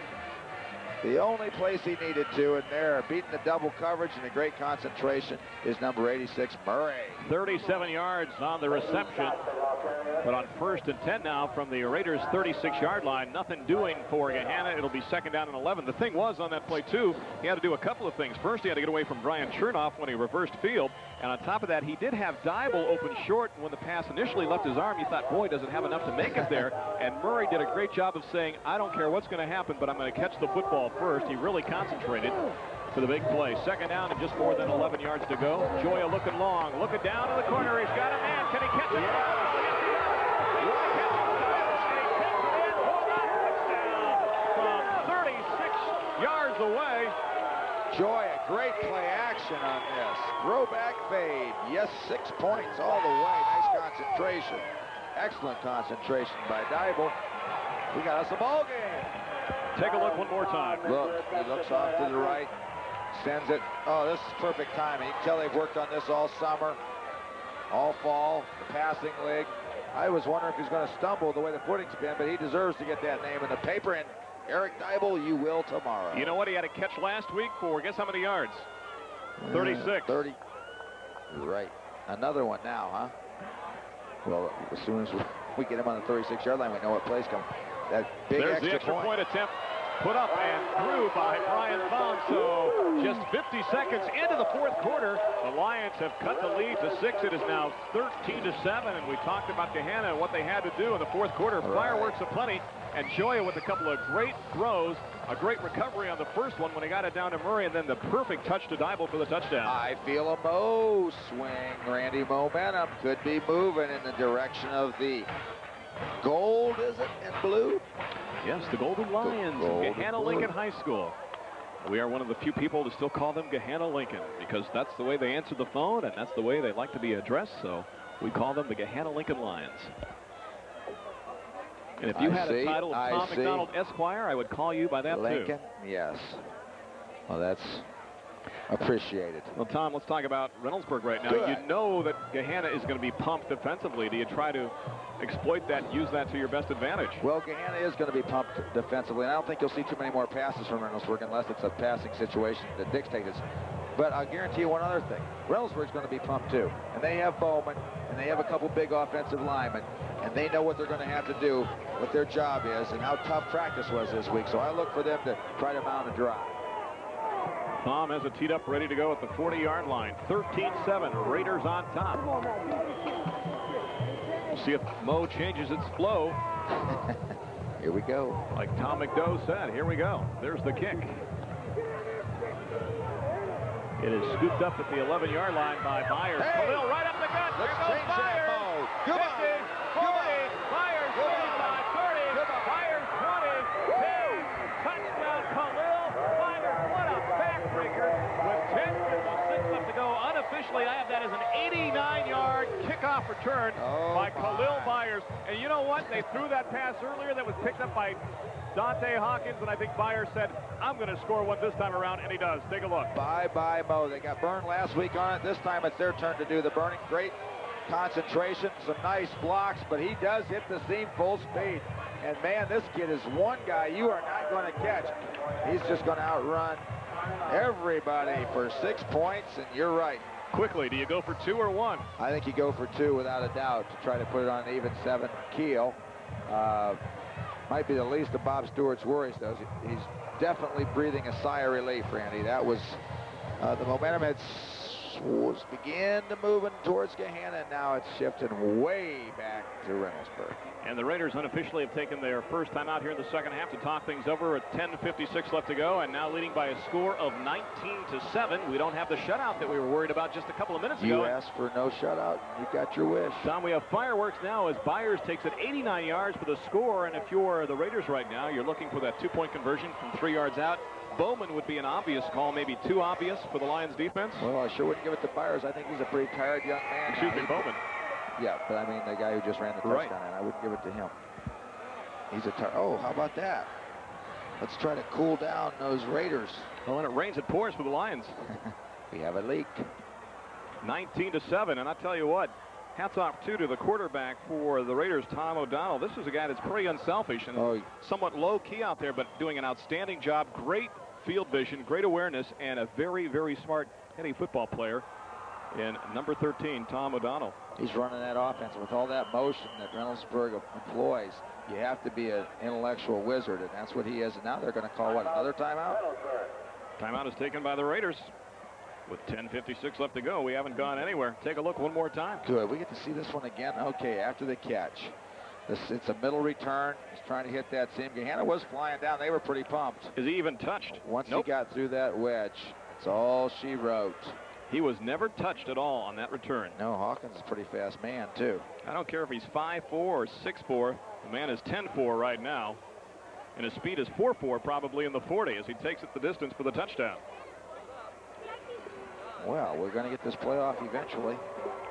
the only place he needed to, and there, beating the double coverage and a great concentration is number 86, Murray. 37 yards on the reception, but on first and 10 now from the Raiders' 36-yard line. Nothing doing for Gahanna. It'll be second down and 11. The thing was on that play, too, he had to do a couple of things. First, he had to get away from Brian Chernoff when he reversed field, and on top of that, he did have Dybel open short. When the pass initially left his arm, you thought, boy, doesn't have enough to make it there, and Murray did a great job of saying, I don't care what's going to happen, but I'm going to catch the football first. He really concentrated for the big play. Second down and just more than 11 yards to go. Joya looking long, looking down to the corner. He's got a man. Can he catch it? From 36 yards away. Joya, great play action on this. Throwback fade. Yes, 6 points all the way. Nice concentration. Excellent concentration by Dybel. We got us a ball game. Take a look one more time. Look, he looks off to the right, sends it. Oh, this is perfect timing. You can tell they've worked on this all summer. all fall, the passing leg. I was wondering if he's going to stumble the way the footing's been, but he deserves to get that name in the paper. And Eric Dibble, you will tomorrow. You know what? He had a catch last week for, guess how many yards? 36. 30. Right. Another one now, huh? Well, as soon as we get him on the 36-yard line, we know what plays come. That big There's the extra point attempt. Put up and through by Brian Baum. So just 50 seconds into the fourth quarter, the Lions have cut the lead to 6. It is now 13-7, and we talked about Gahanna and what they had to do in the fourth quarter. Right. Fireworks aplenty, and Joya with a couple of great throws, a great recovery on the first one when he got it down to Murray, and then the perfect touch to Dibble for the touchdown. I feel a Mo swing, Randy. Momentum could be moving in the direction of the gold, is it, and blue? Yes, the Golden Lions of Gahanna Lincoln High School. We are one of the few people to still call them Gahanna Lincoln because that's the way they answer the phone and that's the way they like to be addressed, so we call them the Gahanna Lincoln Lions. And if you had a title of Tom McDonald Esquire, I would call you by that Lincoln, too. yes. Well, that's appreciated. Well, Tom, let's talk about Reynoldsburg right now. Good. You know that Gahanna is going to be pumped defensively. Do you try to exploit that and use that to your best advantage? Well, Gahanna is going to be pumped defensively, and I don't think you'll see too many more passes from Reynoldsburg unless it's a passing situation that dictates it. But I'll guarantee you one other thing. Reynoldsburg's going to be pumped too. And they have Bowman, and they have a couple big offensive linemen, and they know what they're going to have to do, what their job is, and how tough practice was this week. So I look for them to try to mount a drive. Tom has it teed up, ready to go at the 40-yard line. 13-7, Raiders on top. We'll see if Mo changes its flow. Here we go. Like Tom McDough said, here we go. There's the kick. It is scooped up at the 11-yard line by Byers. Hey! Khalil right up the gut. Let's Here goes change that, Byers. Mo. Goodbye. 50, 40, Byers 25, 30, Byers 20, 10. Touchdown, Khalil. Byers, what a backbreaker with 10:56 left to go. Unofficially, I have that as an 89-yard kickoff return by Khalil Byers. And you know what? They threw that pass earlier that was picked up by Dante Hawkins, and I think Byers said, I'm going to score one this time around, and he does. Take a look. Bye-bye, Mo. They got burned last week on it. This time it's their turn to do the burning. Great concentration, some nice blocks, but he does hit the seam full speed. And, man, this kid is one guy you are not going to catch. He's just going to outrun everybody for 6 points, and you're right. Quickly, do you go for 2 or 1? I think you go for 2 without a doubt to try to put it on an even 7 keel. Might be the least of Bob Stewart's worries, though. He's definitely breathing a sigh of relief, Randy. That was the momentum was began to moving towards Gahanna, and now it's shifting way back to Reynoldsburg. And the Raiders unofficially have taken their first time out here in the second half to talk things over at 10:56 left to go, and now leading by a score of 19-7. We don't have the shutout that we were worried about just a couple of minutes ago. You asked for no shutout, and you got your wish. Tom, we have fireworks now as Byers takes it 89 yards for the score, and if you're the Raiders right now, you're looking for that 2-point conversion from 3 yards out. Bowman would be an obvious call, maybe too obvious for the Lions defense. Well, I sure wouldn't give it to Byers. I think he's a pretty tired young man. Excuse me, Bowman. Yeah, but I mean the guy who just ran the touchdown, and I wouldn't give it to him. He's a tired. Oh, how about that? Let's try to cool down those Raiders. Well, when it rains, it pours for the Lions. We have a leak. 19-7, and I tell you what, hats off too to the quarterback for the Raiders, Tom O'Donnell. This is a guy that's pretty unselfish and somewhat low-key out there, but doing an outstanding job. Great field vision, great awareness, and a very, very smart heady football player in number 13, Tom O'Donnell. He's running that offense with all that motion that Reynoldsburg employs. You have to be an intellectual wizard, and that's what he is. And now they're going to call, what, another timeout? Timeout is taken by the Raiders. With 10:56 left to go, we haven't gone anywhere. Take a look one more time. Good. We get to see this one again. Okay, after the catch. It's a middle return. He's trying to hit that seam. Gahanna was flying down. They were pretty pumped. Is he even touched? Once he got through that wedge, it's all she wrote. He was never touched at all on that return. No, Hawkins is a pretty fast man, too. I don't care if he's 5'4 or 6'4. The man is 10'4 right now. And his speed is 4'4 probably in the 40 as he takes it the distance for the touchdown. Well, we're going to get this playoff eventually.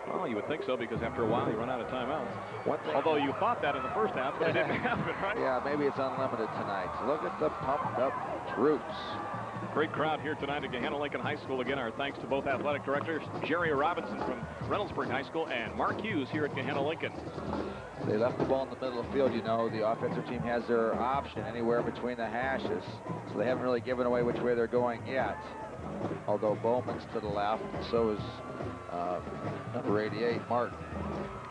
Well, you would think so, because after a while you run out of timeouts. Although you thought that in the first half, but it didn't happen, right? Yeah, maybe it's unlimited tonight. Look at the pumped up troops. Great crowd here tonight at Gahanna Lincoln High School. Again, our thanks to both athletic directors, Jerry Robinson from Reynoldsburg High School and Mark Hughes here at Gahanna Lincoln. They left the ball in the middle of the field. You know, the offensive team has their option anywhere between the hashes, so they haven't really given away which way they're going yet. Although Bowman's to the left, so is number 88, Martin.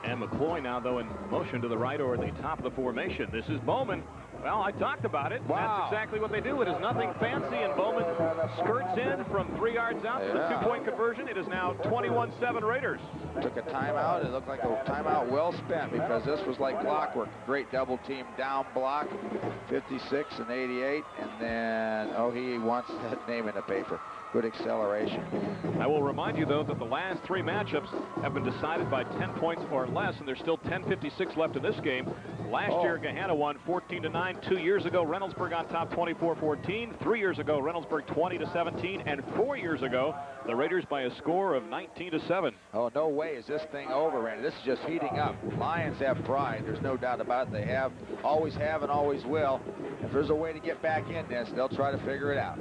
And McCloy now, though, in motion to the right or the top of the formation. This is Bowman. Well, I talked about it. Wow. That's exactly what they do. It is nothing fancy, and Bowman skirts in from 3 yards out to the 2-point conversion. It is now 21-7 Raiders. Took a timeout. It looked like a timeout well spent because this was like clockwork. Great double team down block, 56 and 88, and then, he wants that name in the paper. Good acceleration. I will remind you, though, that the last 3 matchups have been decided by 10 points or less, and there's still 10:56 left in this game. Last year, Gahanna won 14-9. 2 years ago, Reynoldsburg on top 24-14. 3 years ago, Reynoldsburg 20-17. And 4 years ago, the Raiders by a score of 19-7. Oh, no way is this thing over, Randy. This is just heating up. Lions have pride. There's no doubt about it. They always have, and always will. If there's a way to get back in this, they'll try to figure it out.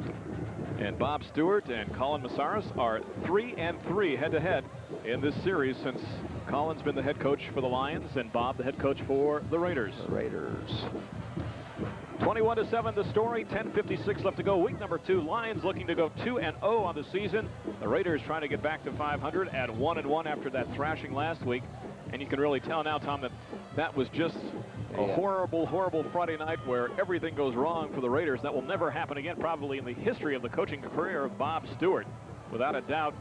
And Bob Stewart and Colin Massaras are 3-3 head-to-head in this series since Colin's been the head coach for the Lions and Bob the head coach for the Raiders. 21-7 the story, 10:56 left to go. Week number 2, Lions looking to go 2-0 on the season. The Raiders trying to get back to 500 at 1-1 after that thrashing last week. And you can really tell now, Tom, that was just a horrible, horrible Friday night where everything goes wrong for the Raiders. That will never happen again, probably in the history of the coaching career of Bob Stewart. Without a doubt,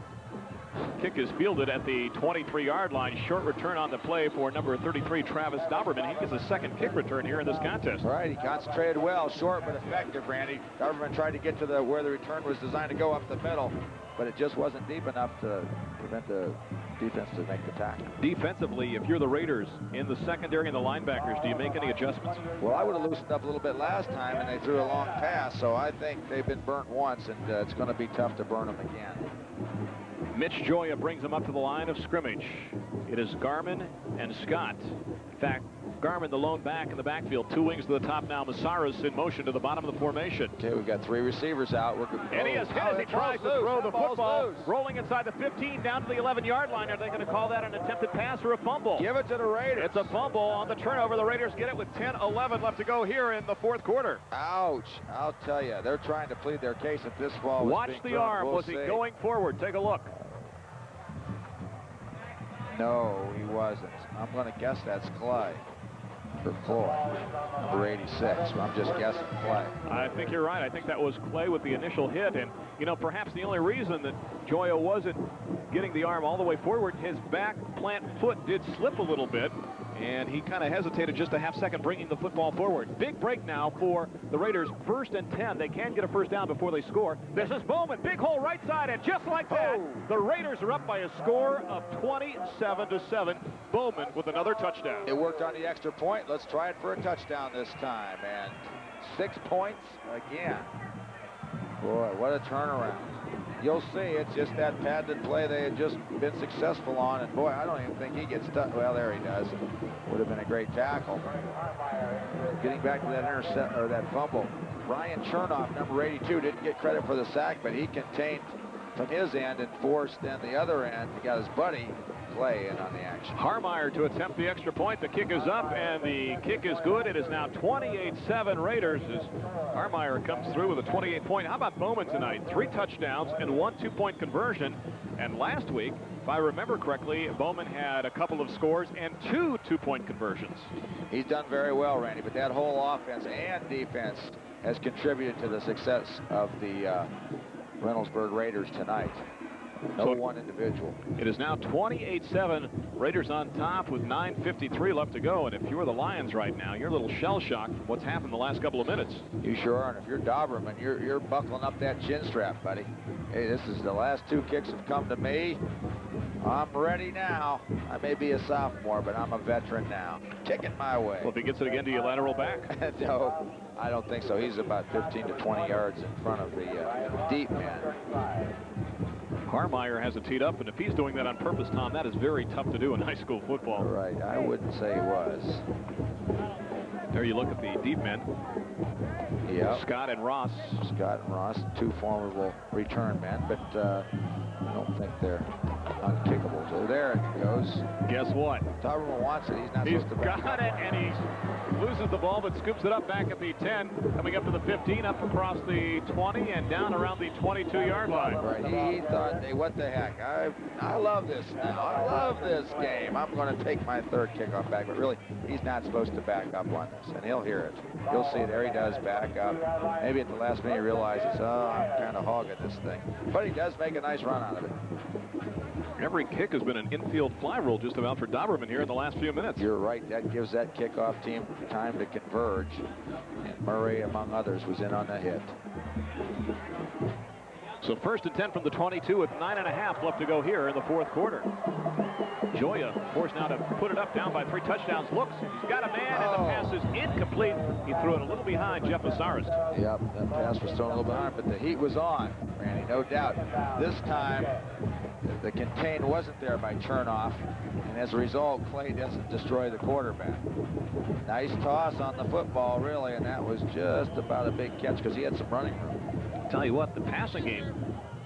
kick is fielded at the 23-yard line. Short return on the play for number 33, Travis Stauberman. He gets a second kick return here in this contest. Right, he concentrated well, short but effective, Randy. Stauberman tried to get to where the return was designed to go up the middle, but it just wasn't deep enough to prevent the defense to make the tackle. Defensively, if you're the Raiders in the secondary and the linebackers, do you make any adjustments? Well, I would have loosened up a little bit last time, and they threw a long pass, so I think they've been burnt once, and it's going to be tough to burn them again. Mitch Joya brings them up to the line of scrimmage. It is Garman and Scott. In fact, Garman, the lone back in the backfield, 2 wings to the top now. Massaras in motion to the bottom of the formation. Okay, we've got 3 receivers out. And he is hit as he tries to throw the football. Rolling inside the 15 down to the 11-yard line. Are they going to call that an attempted pass or a fumble? Give it to the Raiders. It's a fumble on the turnover. The Raiders get it with 10-11 left to go here in the 4th quarter. Ouch. I'll tell you, they're trying to plead their case if this ball was Watch the arm. Was he going forward? Take a look. No, he wasn't. I'm going to guess that's Clay. For Clay, number 86. I'm just guessing Clay. I think you're right. I think that was Clay with the initial hit. And, you know, perhaps the only reason that Joya wasn't getting the arm all the way forward, his back plant foot did slip a little bit. And he kind of hesitated just a half second bringing the football forward. Big break now for the Raiders. 1st and 10. They can get a first down before they score. This is Bowman. Big hole right side. And just like that, the Raiders are up by a score of 27-7. Bowman with another touchdown. It worked on the extra point. Let's try it for a touchdown this time. And 6 points again. Boy, what a turnaround. You'll see, it's just that patented play they had just been successful on, and boy, I don't even think he gets stuck. Well, there he does. Would have been a great tackle. Getting back to that intercept or that fumble, Ryan Chernoff, number 82, didn't get credit for the sack, but he contained from his end and forced then the other end. He got his buddy Clay in on the action. Harmeyer to attempt the extra point. The kick is up, and the kick is good. It is now 28-7 Raiders as Harmeyer comes through with a 28-point. How about Bowman tonight? 3 touchdowns and 1 2-point conversion. And last week, if I remember correctly, Bowman had a couple of scores and 2 2-point conversions. He's done very well, Randy, but that whole offense and defense has contributed to the success of the Reynoldsburg Raiders tonight. No one individual. It is now 28-7. Raiders on top with 9:53 left to go. And if you're the Lions right now, you're a little shell-shocked from what's happened the last couple of minutes. You sure are. And if you're Stauberman, you're buckling up that chin strap, buddy. Hey, this is the last 2 kicks have come to me. I'm ready now. I may be a sophomore, but I'm a veteran now. Kick it my way. Well, if he gets it again, do you lateral back? No, I don't think so. He's about 15 to 20 yards in front of the deep man. Harmeyer has it teed up, and if he's doing that on purpose, Tom, that is very tough to do in high school football. Right, I wouldn't say he was. There you look at the deep men. Yeah. Scott and Ross. Scott and Ross, two formidable return men, but I don't think they're unkickable. So there it goes. Guess what? Stauberman wants it. He's not He's supposed to back got up it, on and he loses the ball, but scoops it up back at the 10, coming up to the 15, up across the 20, and down around the 22-yard line. Right. He thought, hey, what the heck? I love this now. I love this game. I'm going to take my third kickoff back, but really, he's not supposed to back up on this, and he'll hear it. You'll see there he does back up. Maybe at the last minute he realizes, oh, I'm kind of hogging this thing. But he does make a nice run out of it. Every kick has been an infield fly rule just about for Stauberman here in the last few minutes. You're right. That gives that kickoff team time to converge. And Murray, among others, was in on the hit. So 1st and 10 from the 22 with 9.5 left to go here in the fourth quarter. Joya forced now to put it up, down by 3 touchdowns. Looks, he's got a man, and the pass is incomplete. He threw it a little behind Jeff Masaris. Yep, that pass was thrown a little behind, but the heat was on, Randy, no doubt. This time, the contain wasn't there by Chernoff, and as a result, Clay doesn't destroy the quarterback. Nice toss on the football, really, and that was just about a big catch because he had some running room. Tell you what, the passing game,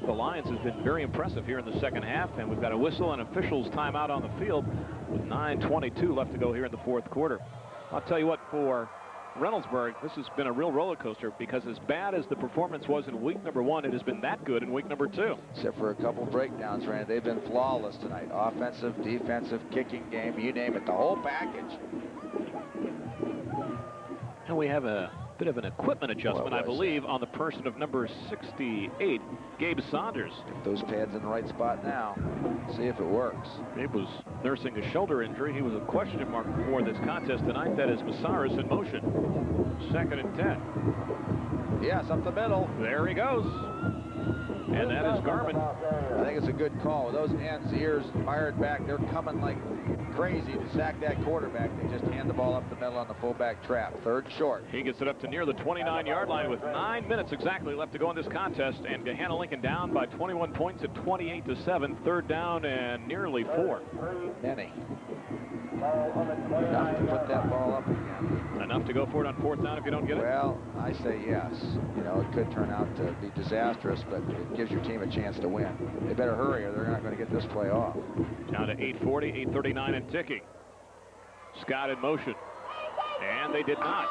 the Lions has been very impressive here in the second half, and we've got a whistle and officials timeout on the field with 9:22 left to go here in the fourth quarter. I'll tell you what, for Reynoldsburg, this has been a real roller coaster because as bad as the performance was in week number 1, it has been that good in week number 2. Except for a couple breakdowns, Randy. They've been flawless tonight. Offensive, defensive, kicking game, you name it, the whole package. And we have a bit of an equipment adjustment, I believe, on the person of number 68, Gabe Saunders. Get those pads in the right spot now. See if it works. Gabe was nursing a shoulder injury. He was a question mark before this contest tonight. That is Masaris in motion. 2nd and 10. Yes, up the middle. There he goes. And that is Garmin. I think it's a good call. Those ends, ears fired back. They're coming like crazy to sack that quarterback. They just hand the ball up the middle on the fullback trap. 3rd short. He gets it up to near the 29-yard line with 9 minutes exactly left to go in this contest. And Gahanna Lincoln down by 21 points at 28-7. 3rd down and nearly 4. Many. Enough to put that ball up again. Enough to go for it on 4th down if you don't get it? Well, I say yes. You know, it could turn out to be disastrous, but it gives your team a chance to win. They better hurry or they're not going to get this play off. Down to 8:40, 8:39 and ticking. Scott in motion. And they did not.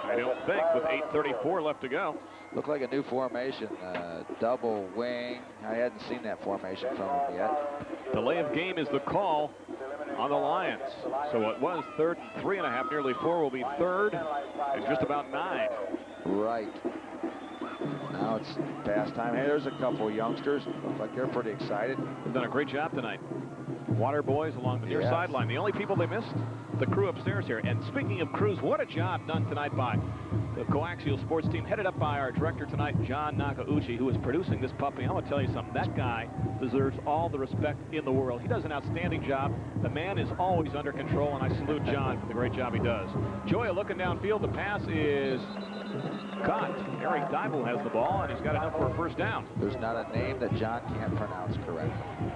I don't think, with 8:34 left to go. Looked like a new formation, double wing. I hadn't seen that formation from them yet. Delay of game is the call on the Lions. So it was 3rd and 3.5, nearly 4 will be 3rd and just about 9. Right. Now it's pass time. Hey, there's a couple youngsters. Look like they're pretty excited. They've done a great job tonight. Water boys along the near sideline. The only people they missed, the crew upstairs here. And speaking of crews, what a job done tonight by the Coaxial sports team, headed up by our director tonight, John Nakauchi, who is producing this puppy. I'm going to tell you something. That guy deserves all the respect in the world. He does an outstanding job. The man is always under control, and I salute John for the great job he does. Joya looking downfield. The pass is caught. Eric Dybel has the ball, and he's got enough for a 1st down. There's not a name that John can't pronounce correctly.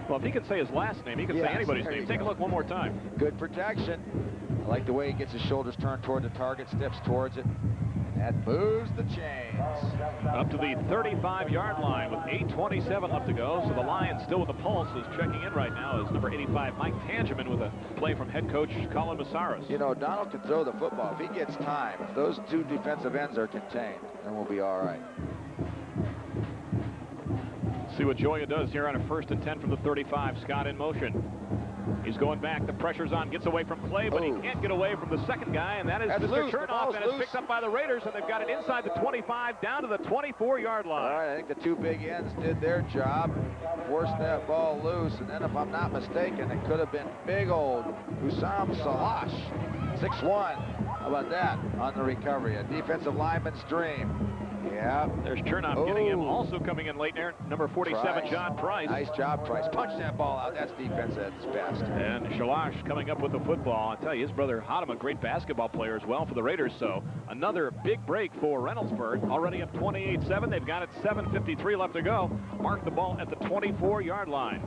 Well, if he can say his last name, he can say anybody's name. Take a look one more time. Good protection. I like the way he gets his shoulders turned toward the target, steps towards it, and that moves the chains. Up to the 35-yard line with 8:27 left to go. So the Lions still with the pulse is checking in right now as number 85, Mike Tangeman, with a play from head coach Colin Masaris. You know, Donald can throw the football. If he gets time, if those 2 defensive ends are contained, then we'll be all right. See what Joya does here on a 1st and 10 from the 35. Scott in motion. He's going back. The pressure's on. Gets away from Clay, but he can't get away from the second guy, and that is Mr. Chernoff, and it's picked up by the Raiders, and they've got it inside the 25 down to the 24-yard line. All right, I think the 2 big ends did their job, forced that ball loose, and then if I'm not mistaken, it could have been big old Hussam Salash, 6'1". How about that on the recovery? A defensive lineman's dream. Yeah. There's Chernoff getting him. Also coming in late there, number 47, John Price. Nice job, Price. Punch that ball out. That's defense at its best. And Shalash coming up with the football. I'll tell you, his brother Hatem, a great basketball player as well for the Raiders. So another big break for Reynoldsburg. Already up 28-7. They've got it 7:53 left to go. Mark the ball at the 24-yard line.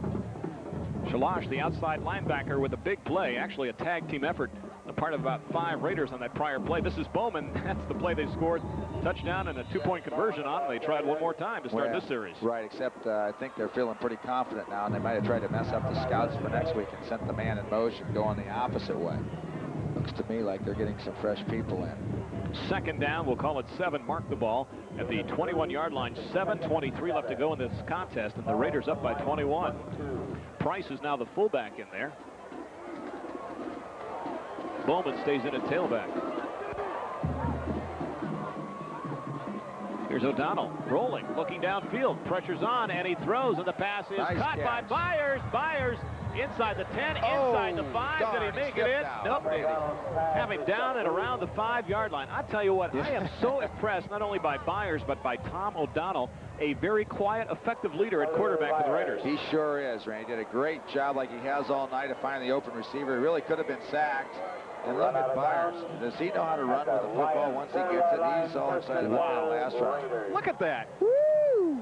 Shalash, the outside linebacker, with a big play. Actually a tag team effort. part of about 5 Raiders on that prior play. This is Bowman. That's the play they scored touchdown and a 2-point conversion on. And they tried one more time to start this series. Right, except I think they're feeling pretty confident now, and they might have tried to mess up the scouts for next week and sent the man in motion going the opposite way. Looks to me like they're getting some fresh people in. Second down, we'll call it 7. Mark the ball at the 21-yard line. 7:23 left to go in this contest, and the Raiders up by 21. Price is now the fullback in there. Bowman stays in at tailback. Here's O'Donnell rolling, looking downfield. Pressure's on, and he throws, and the pass is caught by Byers. Byers inside the 10, inside the 5. Did he make it in? Nope. Have him down and around the 5-yard line. I tell you what, I am so impressed not only by Byers, but by Tom O'Donnell, a very quiet, effective leader at quarterback for the Raiders. He sure is, Randy. Did a great job like he has all night to find the open receiver. He really could have been sacked. And look at Byers. Does he know how to run with the football once he gets it? He's all excited about that last run. Look at that. Woo!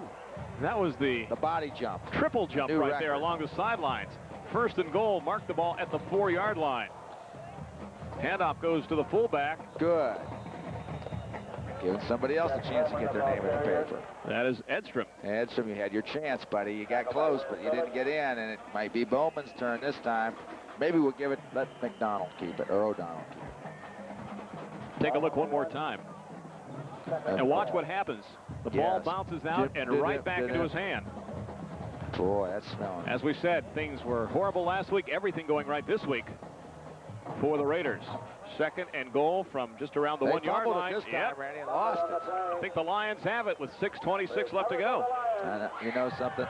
That was the body jump. Triple jump right there along the sidelines. First and goal. Mark the ball at the 4-yard line. Handoff goes to the fullback. Good. Giving somebody else a chance to get their name in the paper. That is Edstrom. Edstrom, you had your chance, buddy. You got close, but you didn't get in, and it might be Bowman's turn this time. Maybe we'll let McDonald keep it, or O'Donnell keep it. Take a look one more time. And watch what happens. The ball bounces out and right back into his hand. Boy, that's smelling. As we said, things were horrible last week. Everything going right this week for the Raiders. Second and goal from just around the 1-yard line. This time, Randy, and lost it. I think the Lions have it with 6:26 left to go. You know something?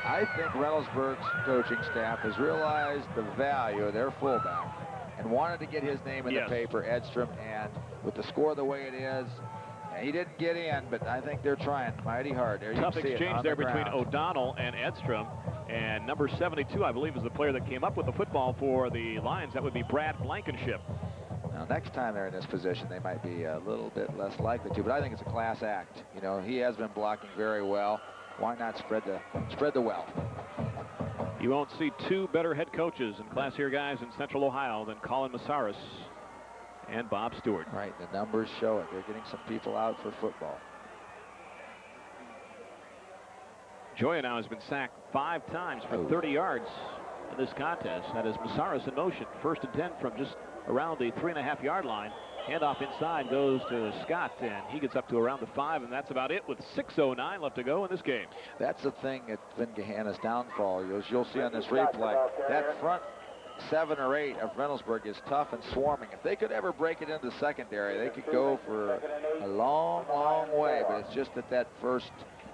I think Reynoldsburg's coaching staff has realized the value of their fullback and wanted to get his name in the paper, Edstrom, and with the score the way it is, he didn't get in, but I think they're trying mighty hard. There, tough exchange there between O'Donnell and Edstrom, and number 72, I believe, is the player that came up with the football for the Lions. That would be Brad Blankenship. Now, next time they're in this position, they might be a little bit less likely to, but I think it's a class act. You know, he has been blocking very well. Why not spread the wealth? You won't see 2 better head coaches and class here guys in Central Ohio than Colin Massaris and Bob Stewart. Right, the numbers show it. They're getting some people out for football. Joya now has been sacked 5 times for 30 yards in this contest. That is Massaris in motion. First and 10 from just around the 3.5-yard line. Handoff inside goes to Scott, and he gets up to around the 5, and that's about it with 6:09 left to go in this game. That's the thing that's been Gahanna's downfall. You'll see on this replay, that front 7 or 8 of Reynoldsburg is tough and swarming. If they could ever break it into the secondary, they could go for a long, long way, but it's just that first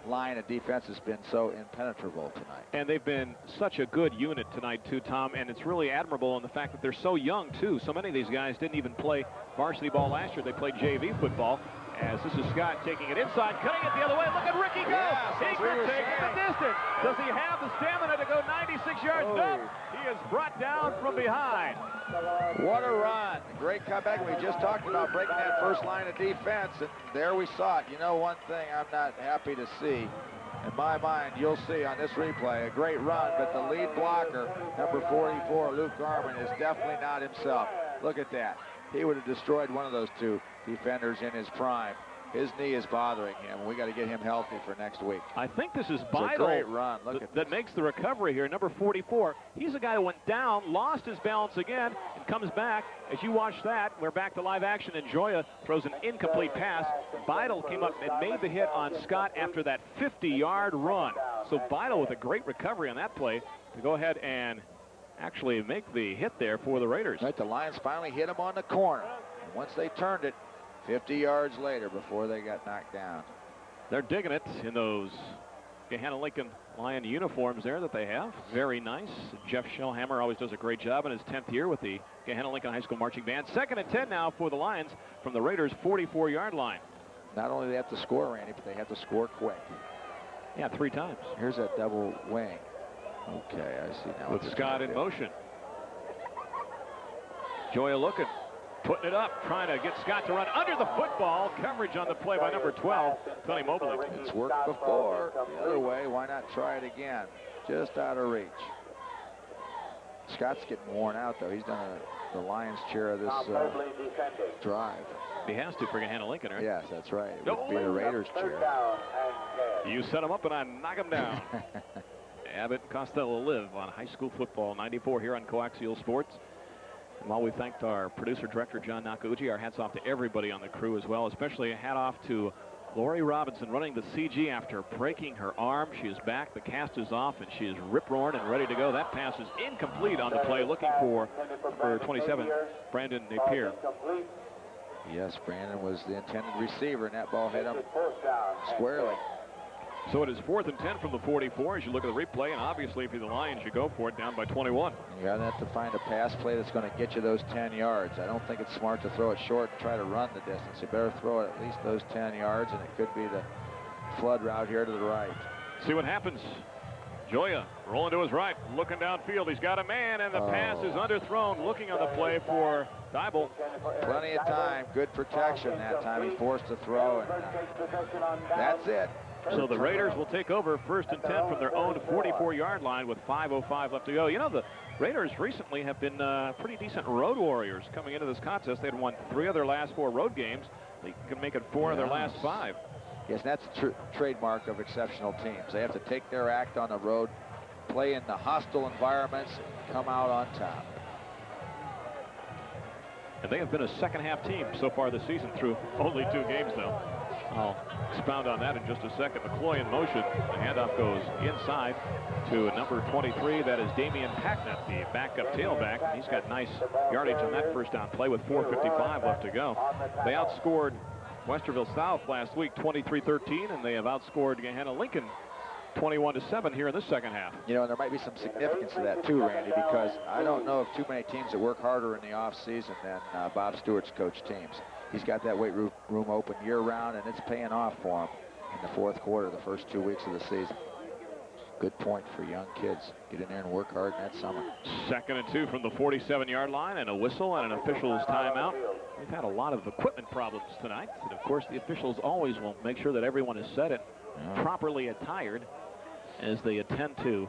line of defense has been so impenetrable tonight. And they've been such a good unit tonight, too, Tom, and it's really admirable in the fact that they're so young, too. So many of these guys didn't even play varsity ball last year. They played JV football. As this is Scott taking it inside, cutting it the other way. Look at Ricky go. He can take it the distance. Does he have the stamina to go 96 yards? Nope. He is brought down from behind. What a run. Great comeback. We just talked about breaking that first line of defense, and there we saw it. You know, one thing I'm not happy to see, in my mind, you'll see on this replay, a great run, but the lead blocker, number 44, Luke Garman, is definitely not himself. Look at that. He would have destroyed one of those 2 defenders in his prime. His knee is bothering him. We got to get him healthy for next week. I think this is It's Beidel a great run. Look at that makes the recovery here. Number 44. He's a guy who went down, lost his balance again, and comes back. As you watch that, we're back to live action, and Joya throws an incomplete pass. Beidel came up and made the hit on Scott after that 50-yard run. So Beidel with a great recovery on that play to go ahead and actually make the hit there for the Raiders. Right, the Lions finally hit him on the corner. And once they turned it, 50 yards later before they got knocked down. They're digging it in those Gahanna Lincoln Lion uniforms there that they have. Very nice. Jeff Shellhammer always does a great job in his 10th year with the Gahanna Lincoln High School Marching Band. 2nd and 10 now for the Lions from the Raiders' 44-yard line. Not only do they have to score, Randy, but they have to score quick. Yeah, 3 times. Here's that double wing. Okay, I see now. With Scott in motion. Joya looking. Putting it up, trying to get Scott to run under the football. Coverage on the play by number 12, Tony Mobley. It's worked before. The other way, why not try it again? Just out of reach. Scott's getting worn out, though. He's done the lion's share of this drive. He has to for Gahanna Lincoln, right? Yes, that's right. It would be the Raiders cheer. You set him up and I knock him down. Abbott and Costello live on High School Football 94 here on Coaxial Sports. And while we thanked our producer director John Nakauji, our hats off to everybody on the crew as well, especially a hat off to Lori Robinson running the CG after breaking her arm. She is back, the cast is off, and she is rip-roaring and ready to go. That pass is incomplete on the play, looking for 27, Brandon Napier. Yes, Brandon was the intended receiver, and that ball hit him squarely. So it is 4th and 10 from the 44 as you look at the replay, and obviously if you're the Lions, you go for it down by 21. You're going to have to find a pass play that's going to get you those 10 yards. I don't think it's smart to throw it short and try to run the distance. You better throw it at least those 10 yards, and it could be the flood route here to the right. See what happens. Joya rolling to his right, looking downfield. He's got a man, and the pass is underthrown. Looking on the play for Dybel. Plenty of time. Good protection that time. He forced to throw, and that's it. So the Raiders will take over 1st and 10 from their own 44-yard line with 5:05 left to go. You know, the Raiders recently have been pretty decent road warriors coming into this contest. They had won 3 of their last 4 road games. They can make it 4 of their last 5. Yes, that's a trademark of exceptional teams. They have to take their act on the road, play in the hostile environments, and come out on top. And they have been a second-half team so far this season through only 2 games, though. I'll expound on that in just a second. McCloy in motion. The handoff goes inside to number 23. That is Damian Packnett, the backup tailback. He's got nice yardage on that first down play with 4:55 left to go. They outscored Westerville South last week 23-13, and they have outscored Gahanna Lincoln 21-7 here in this second half. You know, and there might be some significance to that too, Randy, because I don't know of too many teams that work harder in the off-season than Bob Stewart's coach teams. He's got that weight room open year-round, and it's paying off for him in the 4th quarter, the first 2 weeks of the season. Good point for young kids. Get in there and work hard in that summer. 2nd and 2 from the 47-yard line, and a whistle and an official's timeout. We've had a lot of equipment problems tonight, and of course the officials always will make sure that everyone is set and properly attired as they attend to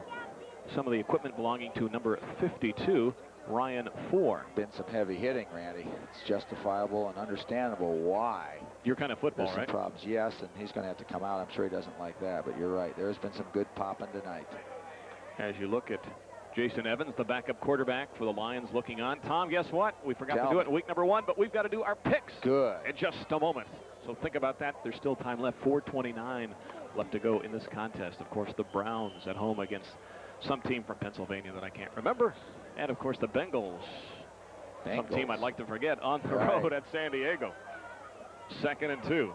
some of the equipment belonging to number 52, Ryan Four. Been some heavy hitting, Randy. It's justifiable and understandable why. Your kind of football, There's right? some problems, yes, and he's going to have to come out. I'm sure he doesn't like that, but you're right. There's been some good popping tonight. As you look at Jason Evans, the backup quarterback for the Lions, looking on. Tom, guess what? We forgot to do it in week number 1, but we've got to do our picks. Good. In just a moment. So think about that. There's still time left. 4:29 left to go in this contest. Of course, the Browns at home against some team from Pennsylvania that I can't remember. And, of course, the Bengals. Some team I'd like to forget on the road at San Diego. 2nd and 2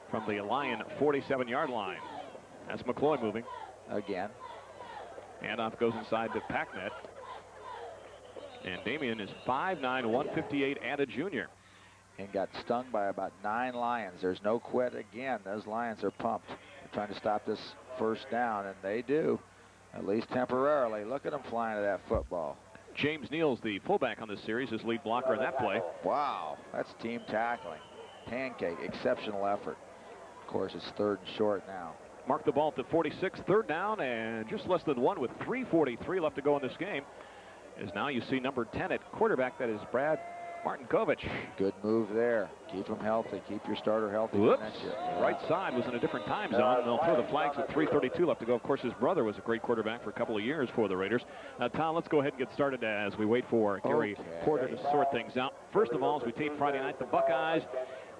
from the Lion 47-yard line. That's McCloy moving. Again. Handoff goes inside to Packnett. And Damian is 5'9", 158 and a junior. And got stung by about 9 Lions. There's no quit again. Those Lions are pumped. They're trying to stop this first down, and they do. At least temporarily. Look at them flying to that football. James Neal's the fullback on this series, his lead blocker in that play. Wow, that's team tackling. Pancake, exceptional effort. Of course, it's 3rd and short now. Mark the ball at the 46, 3rd down, and just less than 1 with 3:43 left to go in this game. As now you see number 10 at quarterback, that is Brad Martinkovich. Good move there. Keep him healthy. Keep your starter healthy. Whoops. Right side was in a different time zone. They'll throw the flags with 3:32 left to go. Of course, his brother was a great quarterback for a couple of years for the Raiders. Tom, let's go ahead and get started as we wait for Gary Porter to sort things out. First of all, as we tape Friday night, the Buckeyes.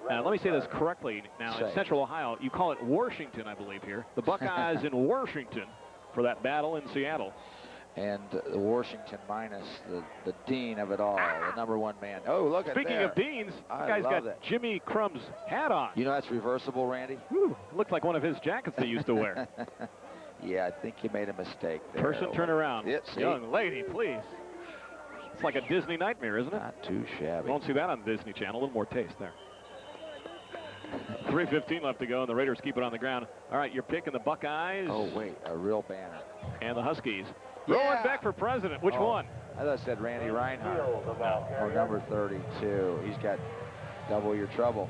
Let me say this correctly. Now, in Central Ohio, you call it Washington, I believe, here. The Buckeyes in Washington for that battle in Seattle. And Washington minus the dean of it all, the number 1 man. Oh, look at that. Speaking of deans, this guy's got Jimmy Crumb's hat on. You know that's reversible, Randy? Whew, looked like one of his jackets they used to wear. Yeah, I think you made a mistake there. Person, turn around. See? Young lady, please. It's like a Disney nightmare, isn't it? Not too shabby. Won't see that on the Disney Channel. A little more taste there. 3:15 left to go, and the Raiders keep it on the ground. All right, you're picking the Buckeyes. Oh, wait, a real banner. And the Huskies. Rolling back for president. Which one? I thought I said Randy Reinhardt. Or number 32. He's got double your trouble.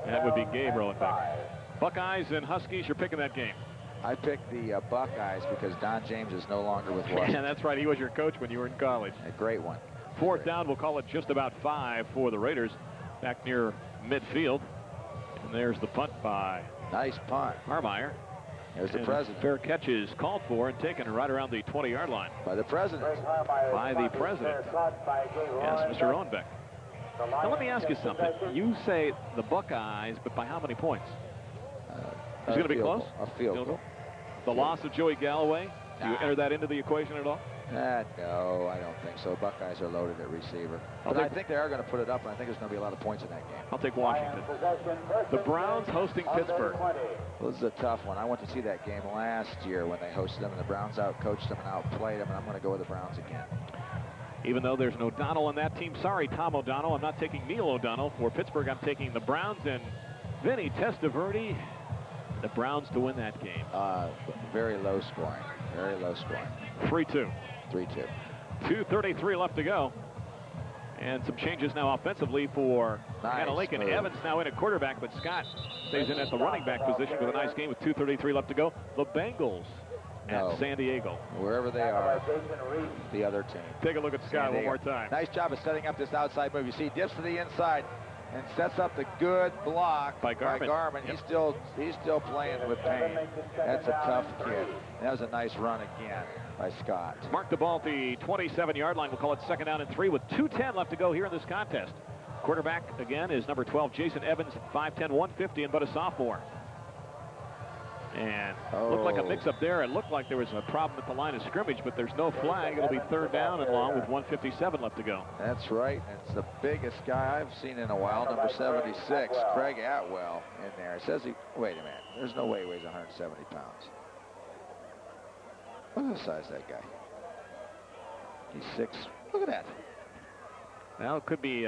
That would be Gabe rolling back. Buckeyes and Huskies, you're picking that game. I picked the Buckeyes because Don James is no longer with Yeah, Washington. that's right. He was your coach when you were in college. A great one. Fourth down, we'll call it just about 5 for the Raiders back near midfield. And there's the punt by Nice punt. Harmeyer. There's the And president. fair catch is called for and taken right around the 20-yard line. By the president. By the president. Yes, Mr. Owenbeck. Now let me ask you something. You say the Buckeyes, but by how many points? Is it going to be close? A field goal. The loss of Joey Galloway, do you Nah. enter that into the equation at all? No, I don't think so. Buckeyes are loaded at receiver. But I think they are going to put it up, and I think there's going to be a lot of points in that game. I'll take Washington. The Browns hosting Pittsburgh. Well, this is a tough one. I went to see that game last year when they hosted them, and the Browns outcoached them and outplayed them, and I'm going to go with the Browns again. Even though there's no O'Donnell on that team. Sorry, Tom O'Donnell. I'm not taking Neil O'Donnell. For Pittsburgh, I'm taking the Browns and Vinny Testaverde. The Browns to win that game. Very low scoring. Very low scoring. 3-2. 3-2. 2:33 left to go. And some changes now offensively for Gahanna Lincoln. move. Evans now in at quarterback, but Scott stays in at the running back position with a nice game with 2:33 left to go. The Bengals at San Diego. Wherever they are, the other team. Take a look at Scott one more time. Nice job of setting up this outside move. You see, dips to the inside and sets up the good block by Garmin. Yep. He's still playing with pain. That's a tough kid. That was a nice run again by Scott. Mark the ball at the 27-yard line. We'll call it 2nd down and 3 with 2:10 left to go here in this contest. Quarterback again is number 12, Jason Evans, 5'10", 150, and but a sophomore. And looked like a mix-up there. It looked like there was a problem at the line of scrimmage, but there's no flag. It'll be 3rd down and long with 1:57 left to go. That's right. It's the biggest guy I've seen in a while, number 76, Craig Atwell in there. It says he, wait a minute, there's no way he weighs 170 pounds. Look at the size of that guy. He's 6. Look at that. Now it could be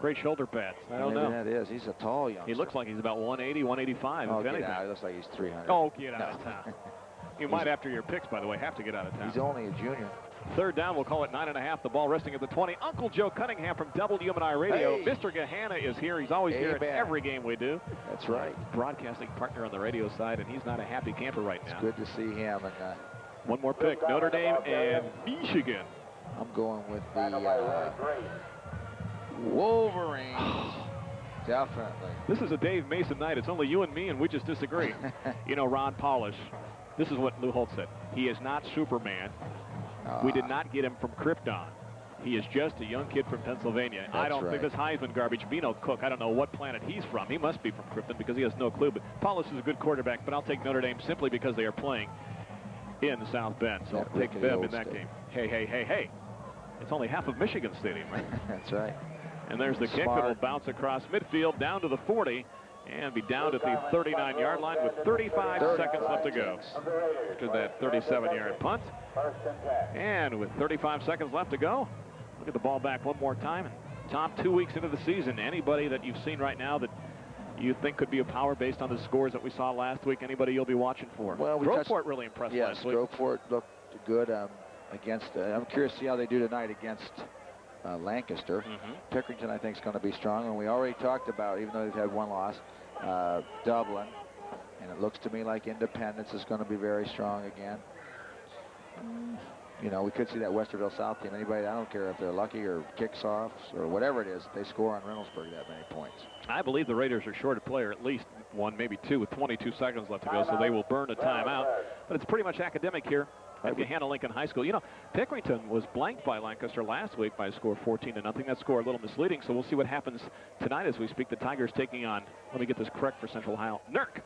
great shoulder pads. I don't know. That is. He's a tall youngster. He looks like he's about 180, 185, oh, if anything. He looks like he's 300. Oh, get out of town. You might, after your picks, by the way, have to get out of town. He's only a junior. 3rd down, we'll call it 9.5. The ball resting at the 20. Uncle Joe Cunningham from WMNI Radio. Hey. Mr. Gahanna is here. He's always here at every game we do. That's right. Broadcasting partner on the radio side, and he's not a happy camper right now. It's good to see him. And one more pick, Notre Dame and Michigan. I'm going with the Wolverines. Definitely. This is a Dave Mason night. It's only you and me, and we just disagree. You know, Ron Polish, this is what Lou Holt said. He is not Superman. We did not get him from Krypton. He is just a young kid from Pennsylvania. I don't think this Heisman garbage. Bino Cook, I don't know what planet he's from. He must be from Krypton because he has no clue. But Polish is a good quarterback, but I'll take Notre Dame simply because they are playing in the South Bend. So I'll take them in that game. Hey, hey, hey, hey. It's only half of Michigan Stadium, right? That's right. And there's the kick that will bounce across midfield down to the 40 and be down at the 39-yard line with 35 seconds left to go. After that 37-yard punt. And with 35 seconds left to go, look at the ball back one more time. Tom, 2 weeks into the season, anybody that you've seen right now that you think could be a power based on the scores that we saw last week, anybody you'll be watching for? Well, Groveport really impressed last week. Yes, Groveport looked good against, I'm curious to see how they do tonight against Lancaster. Pickerington, I think, is going to be strong. And we already talked about, even though they've had one loss, Dublin. And it looks to me like Independence is going to be very strong again. You know, we could see that Westerville South team. Anybody, I don't care if they're lucky or kicks offs or whatever it is, they score on Reynoldsburg that many points. I believe the Raiders are short a player, at least one, maybe two, with 22 seconds left to go, so they will burn a timeout. But it's pretty much academic here at Gahanna Lincoln High School. You know, Pickerington was blanked by Lancaster last week by a score of 14-0. That score a little misleading, so we'll see what happens tonight as we speak. The Tigers taking on, let me get this correct for Central Ohio, NERC.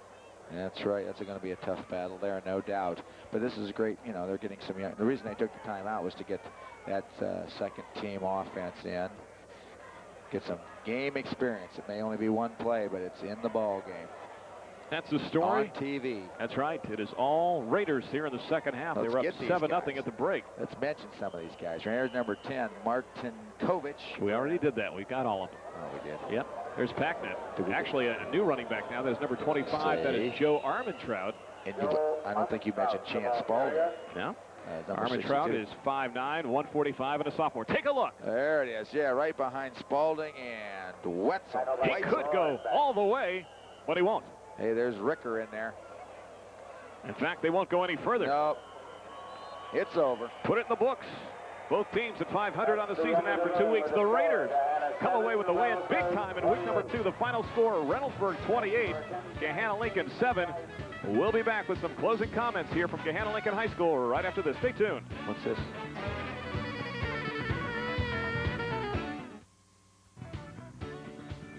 That's right. That's going to be a tough battle there, no doubt. But this is great. You know, they're getting some young. The reason they took the timeout was to get that second team offense in, get some game experience. It may only be one play, but it's in the ball game. That's the story. On TV. That's right. It is all Raiders here in the second half. They were up 7-0 at the break. Let's mention some of these guys. Here's number 10, Martin Kovic. We already did that. We got all of them. Oh, we did. Yep. There's Packnet. Actually, a new running back now. That is number 25. That is Joe Armentrout. And I don't think you mentioned Chance Spalding. No. Armentrout is 5'9", 145, and a sophomore. Take a look. There it is. Yeah, right behind Spalding and Wetzel. He could go all the way, but he won't. Hey, there's Ricker in there. In fact, they won't go any further. No, it's over. Put it in the books. Both teams at 500 on the season after 2 weeks. The Raiders come away with the win big time in week number 2. The final score, Reynoldsburg 28, Gahanna Lincoln 7. We'll be back with some closing comments here from Gahanna Lincoln High School right after this. Stay tuned. What's this?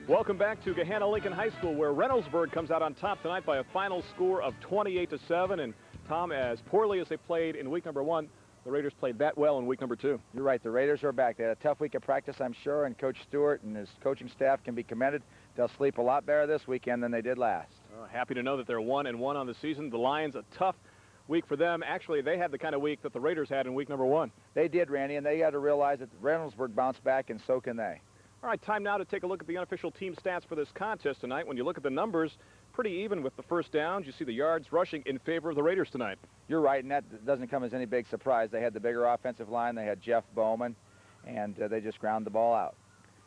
Welcome back to Gahanna Lincoln High School, where Reynoldsburg comes out on top tonight by a final score of 28-7. And Tom, as poorly as they played in week number 1, the Raiders played that well in week number 2. You're right. The Raiders are back. They had a tough week of practice, I'm sure, and Coach Stewart and his coaching staff can be commended. They'll sleep a lot better this weekend than they did last. Happy to know that they're 1-1 on the season. The Lions, a tough week for them. Actually, they had the kind of week that the Raiders had in week number 1. They did, Randy, and they got to realize that Reynoldsburg bounced back, and so can they. All right, time now to take a look at the unofficial team stats for this contest tonight. When you look at the numbers, pretty even with the first downs. You see the yards rushing in favor of the Raiders tonight. You're right, and that doesn't come as any big surprise. They had the bigger offensive line. They had Jeff Bowman, and they just ground the ball out.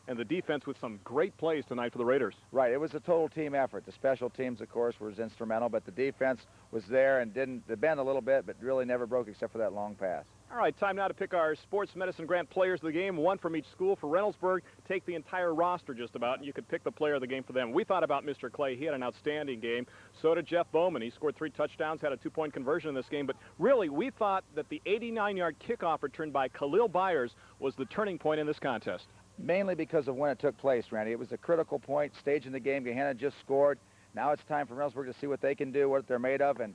And the defense with some great plays tonight for the Raiders. Right, it was a total team effort. The special teams, of course, was instrumental, but the defense was there and didn't bend a little bit, but really never broke except for that long pass. All right, time now to pick our sports medicine grant players of the game, one from each school. For Reynoldsburg, take the entire roster just about, and you could pick the player of the game for them. We thought about Mr. Clay. He had an outstanding game. So did Jeff Bowman. He scored 3 touchdowns, had a 2-point conversion in this game. But really, we thought that the 89-yard kickoff return by Khalil Byers was the turning point in this contest. Mainly because of when it took place, Randy. It was a critical point, stage in the game. Gahanna just scored. Now it's time for Reynoldsburg to see what they can do, what they're made of, and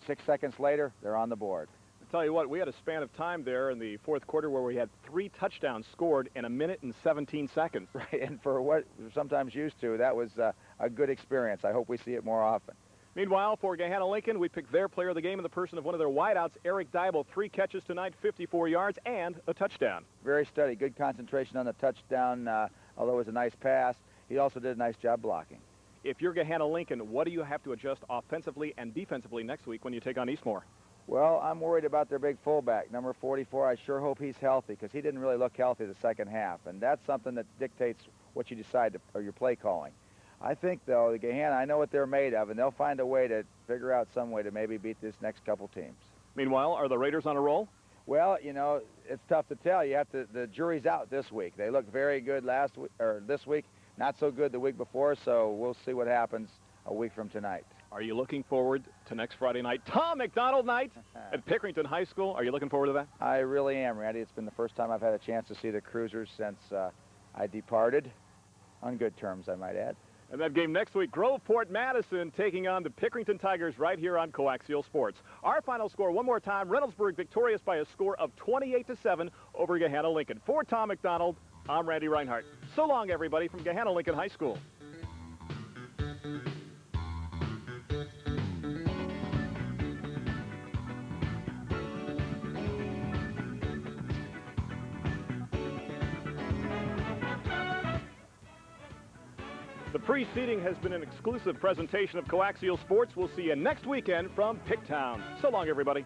6 seconds later, they're on the board. I'll tell you what, we had a span of time there in the fourth quarter where we had 3 touchdowns scored in 1 minute and 17 seconds. Right, and for what we're sometimes used to, that was a good experience. I hope we see it more often. Meanwhile, for Gahanna Lincoln, we picked their player of the game in the person of one of their wideouts, Eric Dybel. 3 catches tonight, 54 yards, and a touchdown. Very steady, good concentration on the touchdown, although it was a nice pass. He also did a nice job blocking. If you're Gahanna Lincoln, what do you have to adjust offensively and defensively next week when you take on Eastmoor? Well, I'm worried about their big fullback, number 44. I sure hope he's healthy because he didn't really look healthy the second half, and that's something that dictates what you decide or your play calling. I think, though, the Gahanna, I know what they're made of, and they'll find a way to figure out some way to maybe beat this next couple teams. Meanwhile, are the Raiders on a roll? Well, you know, it's tough to tell. The jury's out this week. They looked very good last week, or this week, not so good the week before, so we'll see what happens a week from tonight. Are you looking forward to next Friday night, Tom McDonald night at Pickerington High School? Are you looking forward to that? I really am, Randy. It's been the first time I've had a chance to see the Cruisers since I departed, on good terms, I might add. And that game next week, Groveport Madison taking on the Pickerington Tigers right here on Coaxial Sports. Our final score, one more time, Reynoldsburg victorious by a score of 28-7 over Gahanna Lincoln. For Tom McDonald, I'm Randy Reinhardt. So long, everybody, from Gahanna Lincoln High School. The preceding has been an exclusive presentation of Coaxial Sports. We'll see you next weekend from Picktown. So long, everybody.